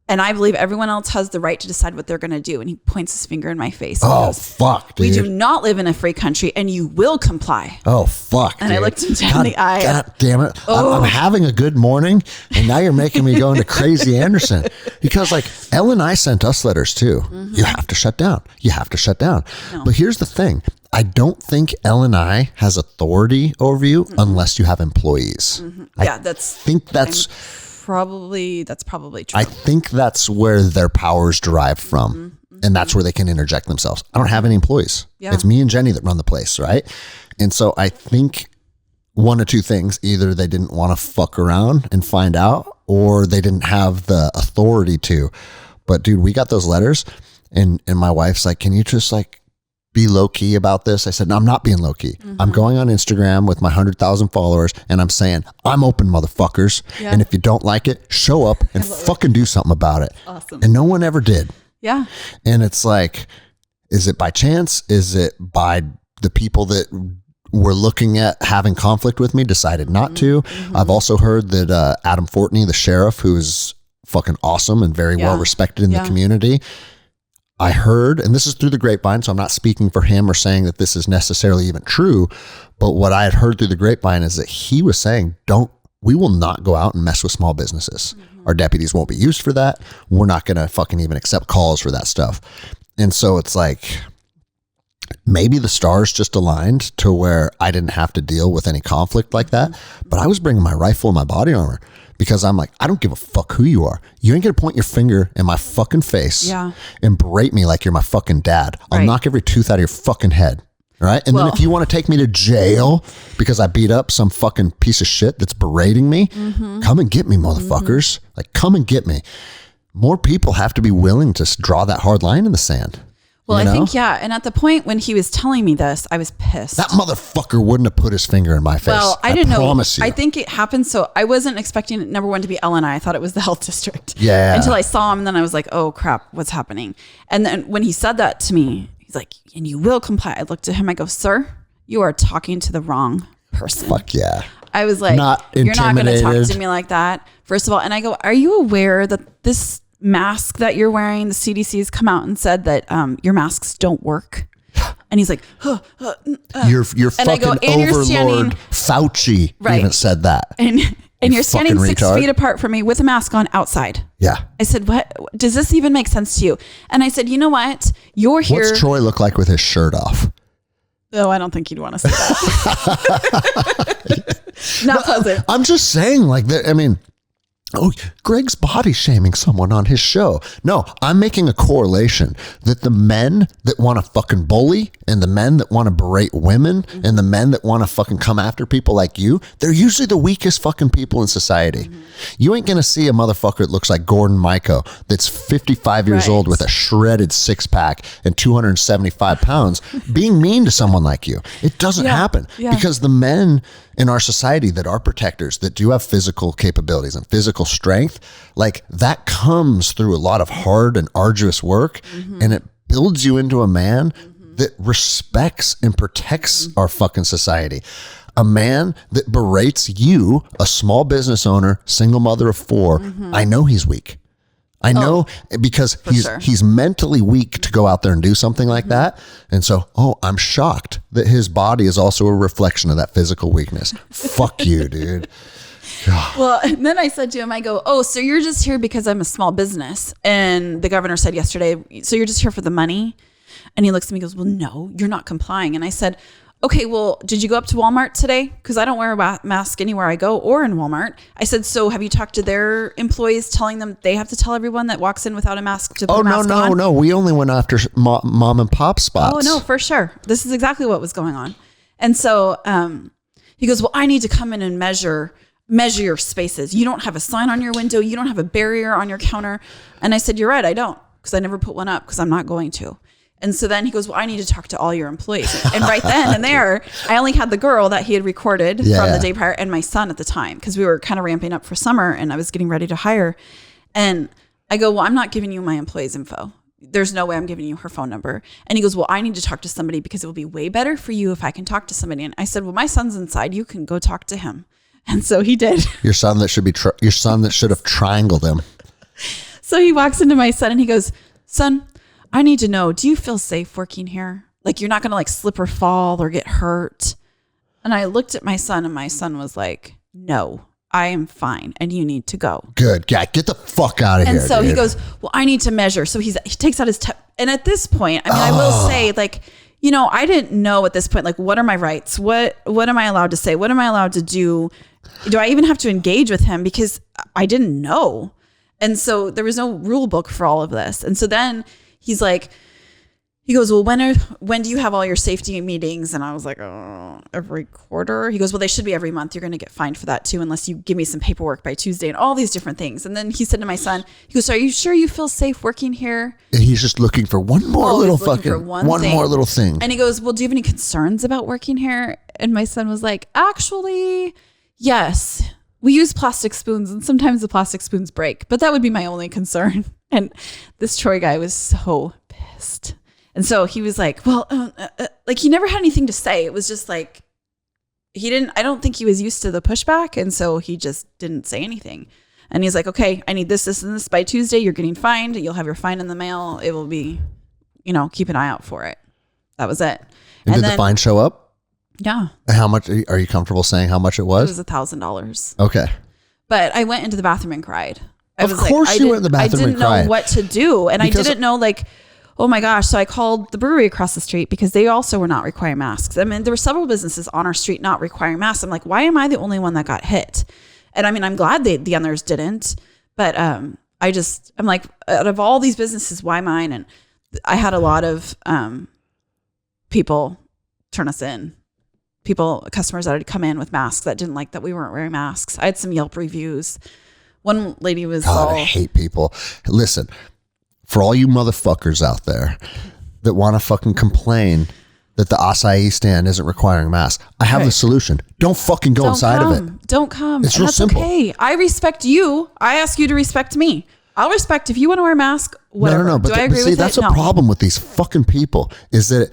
B: And I believe everyone else has the right to decide what they're going to do. And he points his finger in my face. And goes,
A: fuck, dude.
B: We do not live in a free country and you will comply.
A: Oh, fuck,
B: And
A: dude.
B: I looked him down the eye.
A: God damn it. I'm having a good morning and now you're making me go into crazy Anderson. Because like L&I sent us letters too. You have to shut down. You have to shut down. No. But here's the thing. I don't think L&I has authority over you unless you have employees.
B: Yeah,
A: That's
B: probably true.
A: I think that's where their power's derived from. And that's where they can interject themselves. I don't have any employees. Yeah. It's me and Jenny that run the place, right? And so I think one of 2 things, either they didn't want to fuck around and find out, or they didn't have the authority to. But dude, we got those letters and my wife's like, can you just like be low key about this? I said, no, I'm not being low key. I'm going on Instagram with my 100,000 followers and I'm saying, I'm open, motherfuckers. Yeah. And if you don't like it, show up and fucking do something about it.
B: Awesome.
A: And no one ever did.
B: Yeah.
A: And it's like, is it by chance? Is it by the people that were looking at having conflict with me decided not to? I've also heard that Adam Fortney, the sheriff, who is fucking awesome and very well respected in the community, I heard, and this is through the grapevine, so I'm not speaking for him or saying that this is necessarily even true, but what I had heard through the grapevine is that he was saying, we will not go out and mess with small businesses. Our deputies won't be used for that. We're not going to fucking even accept calls for that stuff. And so it's like, maybe the stars just aligned to where I didn't have to deal with any conflict like that. But I was bringing my rifle and my body armor because I'm like, I don't give a fuck who you are. You ain't gonna point your finger in my fucking face and berate me like you're my fucking dad. I'll knock every tooth out of your fucking head. Right. And then if you want to take me to jail because I beat up some fucking piece of shit that's berating me, come and get me, motherfuckers. Like, come and get me. More people have to be willing to draw that hard line in the sand.
B: Well, I think, and at the point when he was telling me this, I was pissed.
A: That motherfucker wouldn't have put his finger in my face.
B: Well, I didn't know.
A: You.
B: I think it happened. So I wasn't expecting number one to be LNI. I thought it was the health district.
A: Yeah.
B: Until I saw him. And then I was like, oh crap, what's happening? And then when he said that to me, he's like, and you will comply. I looked at him. I go, sir, you are talking to the wrong person.
A: Fuck yeah.
B: I was like, you're not going to talk to me like that. First of all. And I go, are you aware that this mask that you're wearing, the CDC has come out and said that your masks don't work? And he's like,
A: Your fucking overlord Fauci even said that.
B: And you're standing 6 feet apart from me with a mask on outside.
A: Yeah.
B: I said, what? Does this even make sense to you? And I said, you know what? You're here.
A: What's Troy look like with his shirt off?
B: Oh, I don't think you'd want to say that. Not pleasant.
A: I'm just saying, like, that. I mean, Greg's body shaming someone on his show. No, I'm making a correlation that the men that want to fucking bully and the men that want to berate women and the men that want to fucking come after people like you, they're usually the weakest fucking people in society. You ain't going to see a motherfucker that looks like Gordon Michael that's 55 years old with a shredded six pack and 275 pounds being mean to someone like you. It doesn't happen because the men in our society that are protectors, that do have physical capabilities and physical strength, like that comes through a lot of hard and arduous work, and it builds you into a man that respects and protects our fucking society. A man that berates you, a small business owner, single mother of four, I know he's weak. I know because he's mentally weak to go out there and do something like that. And so, I'm shocked that his body is also a reflection of that physical weakness. Fuck you, dude.
B: Well, and then I said to him, I go, so you're just here because I'm a small business. And the governor said yesterday, so you're just here for the money? And he looks at me and goes, well, no, you're not complying. And I said, okay, well, did you go up to Walmart today? Because I don't wear a mask anywhere I go or in Walmart. I said, so have you talked to their employees telling them they have to tell everyone that walks in without a mask to put a mask on?
A: No. We only went after mom and pop spots.
B: Oh, no, for sure. This is exactly what was going on. And so he goes, well, I need to come in and measure your spaces. You don't have a sign on your window. You don't have a barrier on your counter. And I said, you're right, I don't, because I never put one up because I'm not going to. And so then he goes, well, I need to talk to all your employees. And right then and there, I only had the girl that he had recorded from the day prior and my son at the time, because we were kind of ramping up for summer and I was getting ready to hire. And I go, well, I'm not giving you my employee's info. There's no way I'm giving you her phone number. And he goes, well, I need to talk to somebody because it will be way better for you if I can talk to somebody. And I said, well, my son's inside. You can go talk to him. And so he did.
A: Your son that should have triangled him.
B: So he walks into my son and he goes, son, I need to know, do you feel safe working here? Like you're not going to like slip or fall or get hurt? And I looked at my son and my son was like, no, I am fine. And you need to go.
A: Good. Yeah. Get the fuck out of here.
B: And so
A: dude.
B: He goes, well, I need to measure. So he takes out his and at this point, I mean, I will say like, you know, I didn't know at this point, like, what are my rights? What am I allowed to say? What am I allowed to do? Do I even have to engage with him? Because I didn't know. And so there was no rule book for all of this. And so then he's like, he goes, well, when do you have all your safety meetings? And I was like, oh, every quarter. He goes, well, they should be every month. You're going to get fined for that too, unless you give me some paperwork by Tuesday and all these different things. And then he said to my son, he goes, so are you sure you feel safe working here?
A: And he's just looking for one more little thing.
B: And he goes, well, do you have any concerns about working here? And my son was like, actually, yes, we use plastic spoons and sometimes the plastic spoons break, but that would be my only concern. And this Troy guy was so pissed. And so he was like, well, like he never had anything to say. It was just like, I don't think he was used to the pushback. And so he just didn't say anything. And he's like, okay, I need this, and this by Tuesday. You're getting fined. You'll have your fine in the mail. It will be, keep an eye out for it. That was it.
A: And did the fine show up?
B: Yeah.
A: How much? Are you comfortable saying how much it was?
B: It was $1,000.
A: Okay.
B: But I went into the bathroom and cried.
A: Of course you went in the bathroom and cried.
B: I didn't know what to do. And I didn't know oh my gosh. So I called the brewery across the street because they also were not requiring masks. I mean, there were several businesses on our street not requiring masks. I'm like, why am I the only one that got hit? And I mean, I'm glad the others didn't, but I'm like, out of all these businesses, why mine? And I had a lot of people turn us in. Customers that had come in with masks that didn't like that we weren't wearing masks. I had some Yelp reviews. One lady was
A: I hate people. Listen, for all you motherfuckers out there that want to fucking complain that the acai stand isn't requiring masks, I have the solution. Don't fucking go inside of it.
B: Don't come.
A: It's real simple.
B: Okay. I respect you. I ask you to respect me. I'll respect if you want to wear a mask, whatever.
A: No.
B: Do I agree with it?
A: That's a problem with these fucking people is that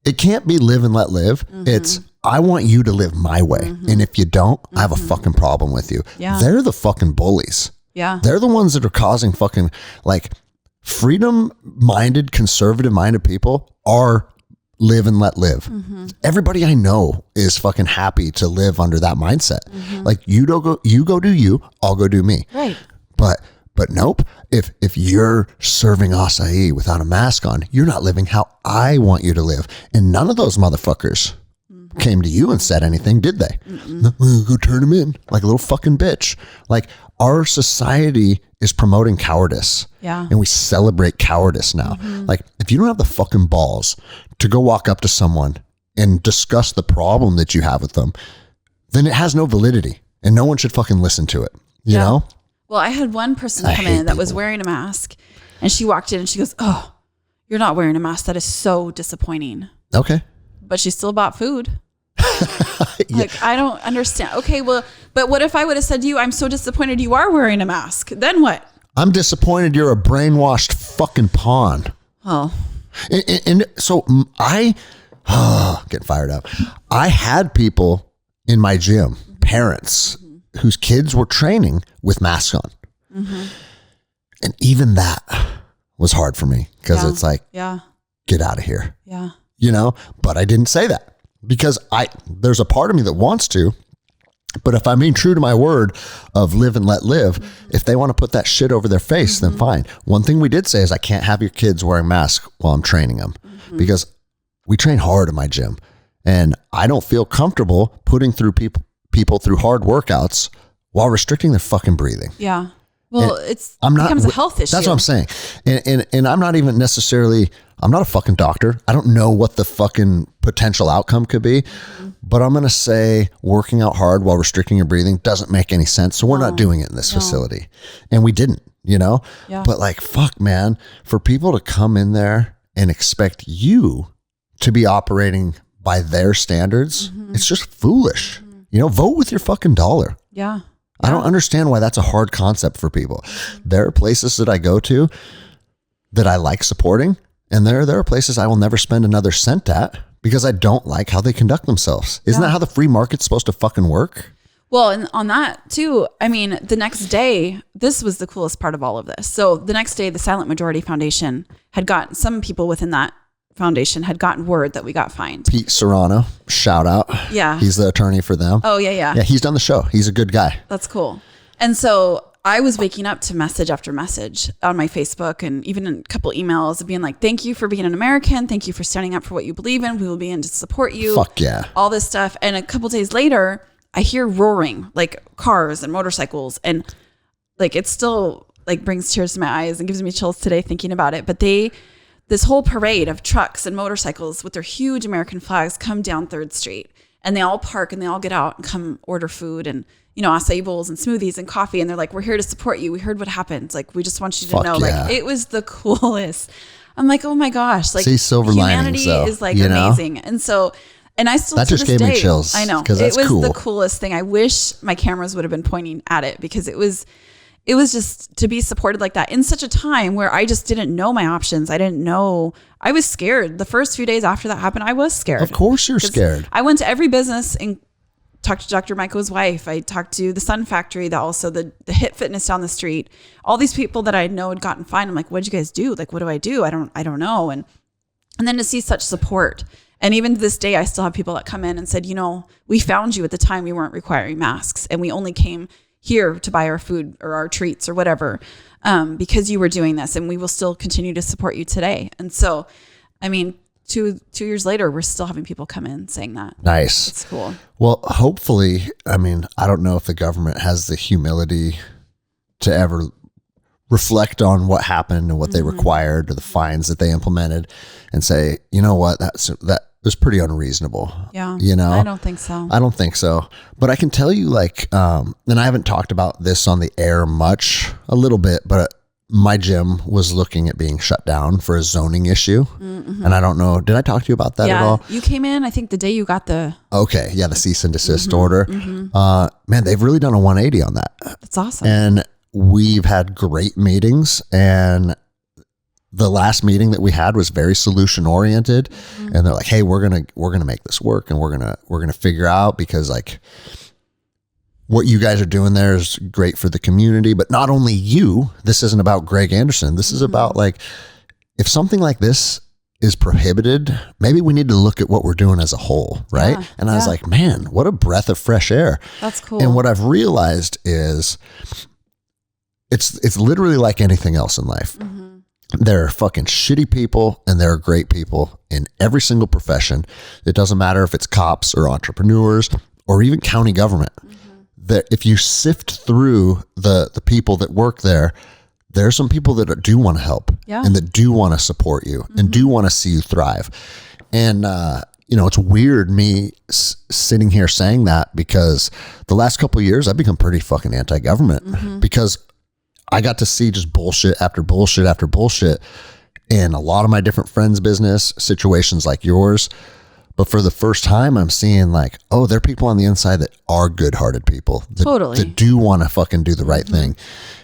A: it can't be live and let live. It's, I want you to live my way. And if you don't, I have a fucking problem with you.
B: Yeah.
A: They're the fucking bullies.
B: Yeah.
A: They're the ones that are causing fucking like freedom-minded, conservative-minded people are live and let live. Everybody I know is fucking happy to live under that mindset. Like you go do you, I'll go do me.
B: Right.
A: But nope. If you're serving acai without a mask on, you're not living how I want you to live. And none of those motherfuckers came to you and said anything, did they? Go turn them in like a little fucking bitch. Like our society is promoting cowardice.
B: Yeah.
A: And we celebrate cowardice now. Like if you don't have the fucking balls to go walk up to someone and discuss the problem that you have with them, then it has no validity and no one should fucking listen to it. You know?
B: Well, I had one person come in that was wearing a mask and she walked in and she goes, oh, you're not wearing a mask. That is so disappointing.
A: Okay.
B: But she still bought food. Like, I don't understand. Okay, well, but what if I would have said to you, I'm so disappointed you are wearing a mask? Then what?
A: I'm disappointed you're a brainwashed fucking pawn.
B: Oh.
A: And so I getting fired up. I had people in my gym, parents whose kids were training with masks on. And even that was hard for me because it's like, get out of here.
B: Yeah.
A: You know, but I didn't say that because there's a part of me that wants to, but if I'm being true to my word of live and let live, if they want to put that shit over their face, then fine. One thing we did say is I can't have your kids wearing masks while I'm training them because we train hard in my gym and I don't feel comfortable putting through people through hard workouts while restricting their fucking breathing.
B: Yeah. Well, it becomes a health issue.
A: That's what I'm saying. And I'm not even necessarily, I'm not a fucking doctor. I don't know what the fucking potential outcome could be, but I'm going to say working out hard while restricting your breathing doesn't make any sense. So we're not doing it in this facility. And we didn't, you know, but like, fuck man, for people to come in there and expect you to be operating by their standards, it's just foolish. You know, vote with your fucking dollar.
B: Yeah.
A: I don't understand why that's a hard concept for people. There are places that I go to that I like supporting, and there are places I will never spend another cent at because I don't like how they conduct themselves. Isn't that how the free market's supposed to fucking work?
B: Well, and on that too, I mean, the next day, this was the coolest part of all of this. So the next day, the Silent Majority Foundation had gotten, some people within that foundation had gotten word that we got fined.
A: Pete Serrano, shout out.
B: Yeah.
A: He's the attorney for them.
B: Oh, yeah.
A: Yeah, he's done the show. He's a good guy.
B: That's cool. And so I was waking up to message after message on my Facebook and even a couple emails of being like, thank you for being an American. Thank you for standing up for what you believe in. We will be in to support you.
A: Fuck yeah.
B: All this stuff. And a couple days later, I hear roaring, like cars and motorcycles. And like, it still like brings tears to my eyes and gives me chills today thinking about it. But this whole parade of trucks and motorcycles with their huge American flags come down 3rd Street and they all park and they all get out and come order food and, you know, acai bowls and smoothies and coffee. And they're like, we're here to support you. We heard what happened. Like, we just want you to know, like, it was the coolest. I'm like, oh my gosh, like
A: silver
B: humanity
A: linings,
B: is like amazing. And so, and I still,
A: that just gave me chills.
B: I know
A: because
B: it was
A: cool.
B: the coolest thing. I wish my cameras would have been pointing at it because it was just to be supported like that in such a time where I just didn't know my options. I didn't know. I was scared. The first few days after that happened, I was scared.
A: Of course you're scared.
B: I went to every business and talked to Dr. Michael's wife. I talked to the Sun Factory, that also the Hit Fitness down the street. All these people that I know had gotten fined. I'm like, what'd you guys do? Like, what do I do? I don't know. And then to see such support. And even to this day, I still have people that come in and said, you know, we found you at the time we weren't requiring masks and we only came here to buy our food or our treats or whatever, because you were doing this, and we will still continue to support you today. And so, I mean, 2 years later, we're still having people come in saying that.
A: Nice.
B: It's cool.
A: Well, hopefully, I mean, I don't know if the government has the humility to ever reflect on what happened and what they required or the fines that they implemented and say, you know what, that was pretty unreasonable.
B: Yeah.
A: You know,
B: I don't think so.
A: I don't think so. But I can tell you, like, and I haven't talked about this on the air much, a little bit, but my gym was looking at being shut down for a zoning issue. Mm-hmm. And I don't know, did I talk to you about that at all?
B: You came in, I think the day you got the...
A: Okay. Yeah. The cease and desist order. Man, they've really done a 180 on that.
B: That's awesome.
A: And we've had great meetings, and the last meeting that we had was very solution oriented. And they're like, hey, we're going to make this work, and we're going to figure out, because like what you guys are doing there is great for the community, but not only you. This isn't about Greg Anderson. This is about, like, if something like this is prohibited, maybe we need to look at what we're doing as a whole. Right. Yeah, and I was like, man, what a breath of fresh air.
B: That's cool.
A: And what I've realized is it's literally like anything else in life. There are fucking shitty people and there are great people in every single profession. It doesn't matter if it's cops or entrepreneurs or even county government. That if you sift through the people that work there, there's some people that do want to help and that do want to support you and do want to see you thrive. And, you know, it's weird me sitting here saying that, because the last couple of years I've become pretty fucking anti-government because I got to see just bullshit after bullshit after bullshit in a lot of my different friends' business situations like yours. But for the first time, I'm seeing, like, oh, there are people on the inside that are good-hearted people that do want to fucking do the right thing.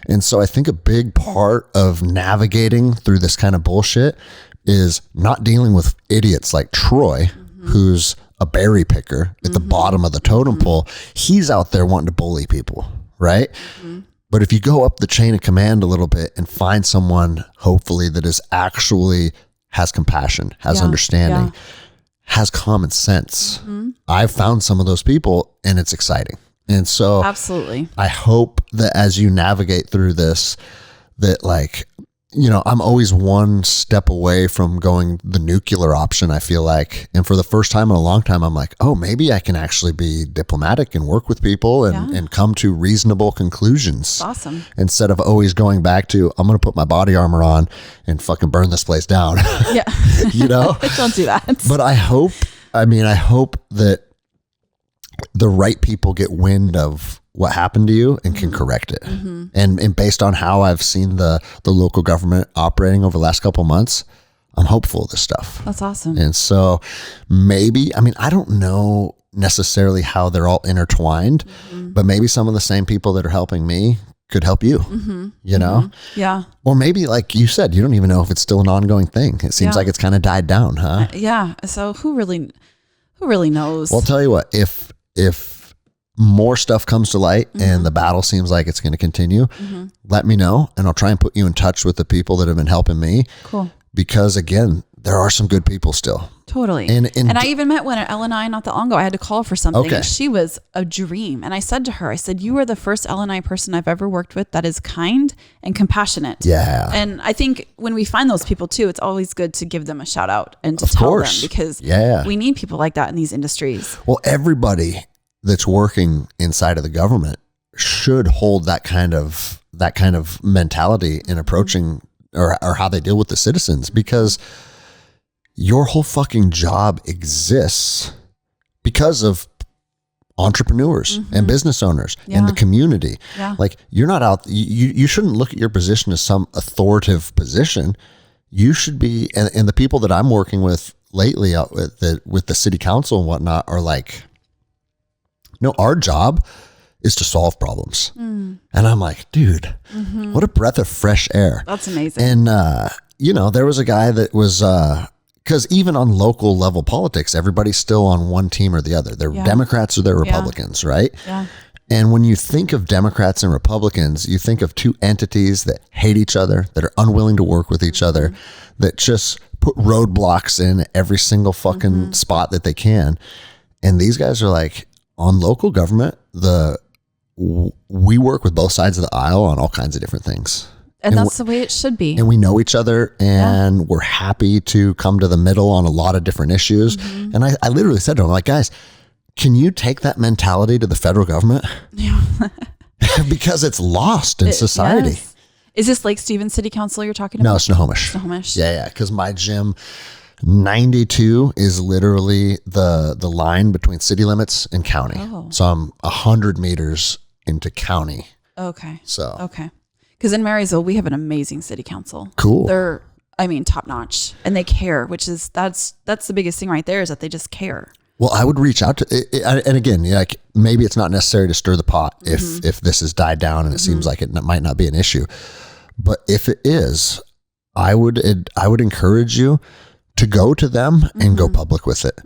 A: And so I think a big part of navigating through this kind of bullshit is not dealing with idiots like Troy, who's a berry picker at the bottom of the totem pole. He's out there wanting to bully people, right? But if you go up the chain of command a little bit and find someone, hopefully, that is actually has compassion, has understanding, has common sense, I've found some of those people, and it's exciting. And so
B: absolutely,
A: I hope that as you navigate through this, that, like, you know, I'm always one step away from going the nuclear option, I feel like. And for the first time in a long time, I'm like, oh, maybe I can actually be diplomatic and work with people and come to reasonable conclusions.
B: Awesome.
A: Instead of always going back to, I'm going to put my body armor on and fucking burn this place down.
B: Yeah.
A: You know?
B: Don't do that.
A: But I hope that the right people get wind of what happened to you and can correct it. And based on how I've seen the local government operating over the last couple of months, I'm hopeful of this stuff.
B: That's awesome.
A: And so maybe, I mean, I don't know necessarily how they're all intertwined, but maybe some of the same people that are helping me could help you, you know?
B: Yeah.
A: Or maybe, like you said, you don't even know if it's still an ongoing thing. It seems like it's kind of died down, huh?
B: Yeah. So who really knows?
A: Well, I'll tell you what, if more stuff comes to light and the battle seems like it's going to continue, let me know, and I'll try and put you in touch with the people that have been helping me.
B: Cool.
A: Because again, there are some good people still.
B: Totally. And I even met one at L&I not that long ago. I had to call for something.
A: Okay.
B: And she was a dream. And I said to her, you are the first L&I person I've ever worked with that is kind and compassionate.
A: Yeah.
B: And I think when we find those people too, it's always good to give them a shout out and to tell them, because we need people like that in these industries.
A: Well, everybody that's working inside of the government should hold that kind of mentality in approaching or how they deal with the citizens, because your whole fucking job exists because of entrepreneurs and business owners and the community.
B: Yeah.
A: Like, you're not out, you shouldn't look at your position as some authoritative position. You should be, and the people that I'm working with lately with the city council and whatnot are like, no, our job is to solve problems. And I'm like, dude, what a breath of fresh air.
B: That's amazing.
A: And, you know, there was a guy that was, because even on local level politics, everybody's still on one team or the other. They're Democrats or they're Republicans, right?
B: Yeah.
A: And when you think of Democrats and Republicans, you think of two entities that hate each other, that are unwilling to work with each other, that just put roadblocks in every single fucking spot that they can. And these guys are like, on local government, we work with both sides of the aisle on all kinds of different things.
B: And that's the way it should be.
A: And we know each other, and we're happy to come to the middle on a lot of different issues. Mm-hmm. And I literally said to him, like, guys, can you take that mentality to the federal government? Yeah. Because it's lost in society.
B: Yes. Is this Lake Stevens City Council you're talking about?
A: No, Snohomish.
B: Snohomish.
A: Yeah. Because my gym, 92 is literally the line between city limits and county. Oh. So I'm 100 meters into county.
B: Okay.
A: So.
B: Okay. Because in Marysville, we have an amazing city council.
A: Cool.
B: They're, top notch, and they care, which is, that's the biggest thing right there, is that they just care.
A: Well, I would reach out to, and again, like maybe it's not necessary to stir the pot if this has died down and it seems like it might not be an issue. But if it is, I would encourage you to go to them and go public with it,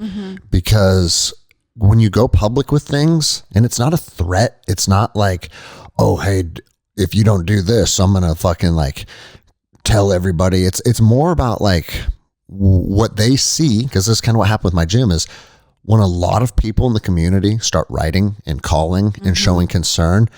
A: because when you go public with things, and it's not a threat, it's not like, oh, hey, if you don't do this, I'm gonna fucking like tell everybody. It's more about like what they see, because this is kind of what happened with my gym, is when a lot of people in the community start writing and calling and showing concern,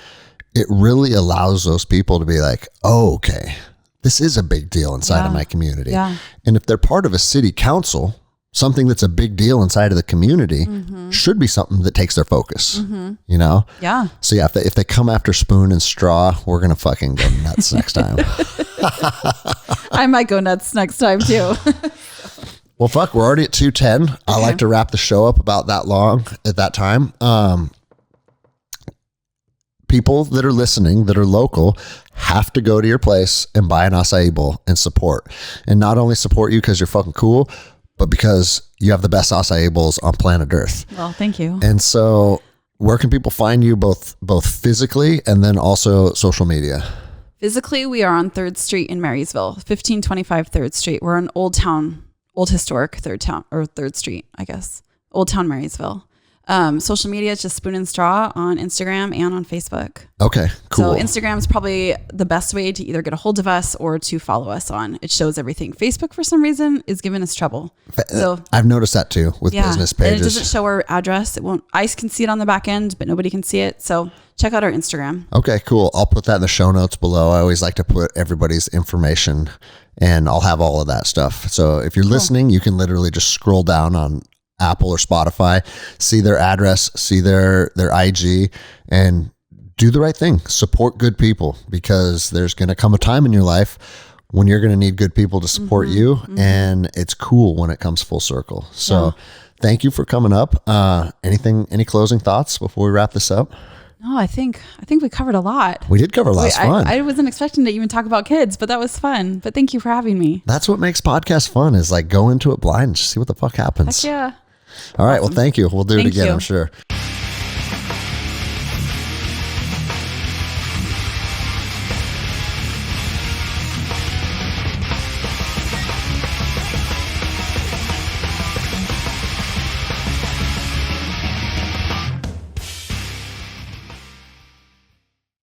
A: it really allows those people to be like, oh, okay, this is a big deal inside of my community. Yeah. And if they're part of a city council, something that's a big deal inside of the community should be something that takes their focus, you know? Yeah. So yeah, if they come after spoon and straw, we're going to fucking go nuts next time.
B: I might go nuts next time too.
A: Well, fuck, we're already at 2:10. Okay. I like to wrap the show up about that long at that time. People that are listening, that are local, have to go to your place and buy an acai bowl and support. And not only support you because you're fucking cool, but because you have the best acai bowls on planet Earth.
B: Well, thank you.
A: And so where can people find you both physically and then also social media?
B: Physically, we are on 3rd Street in Marysville, 1525 3rd Street. We're in Old Historic 3rd Street, I guess. Old Town Marysville. Social media is just Spoon and Straw on Instagram and on Facebook.
A: Okay, cool.
B: So Instagram is probably the best way to either get a hold of us or to follow us on. It shows everything. Facebook, for some reason, is giving us trouble. So
A: I've noticed that too with business pages.
B: And it doesn't show our address. It won't. I can see it on the back end, but nobody can see it. So check out our Instagram. Okay, cool. I'll put that in the show notes below. I always like to put everybody's information, and I'll have all of that stuff. So if you're listening, you can literally just scroll down on Apple or Spotify, see their address, see their IG, and do the right thing. Support good people, because there's going to come a time in your life when you're going to need good people to support you. And it's cool when it comes full circle. So thank you for coming up. Any closing thoughts before we wrap this up? No, I think we covered a lot. We did cover a lot. Fun. I wasn't expecting to even talk about kids, but that was fun. But thank you for having me. That's what makes podcasts fun, is like go into it blind and just see what the fuck happens. Heck yeah. All right. Well, thank you. We'll do it again, I'm sure.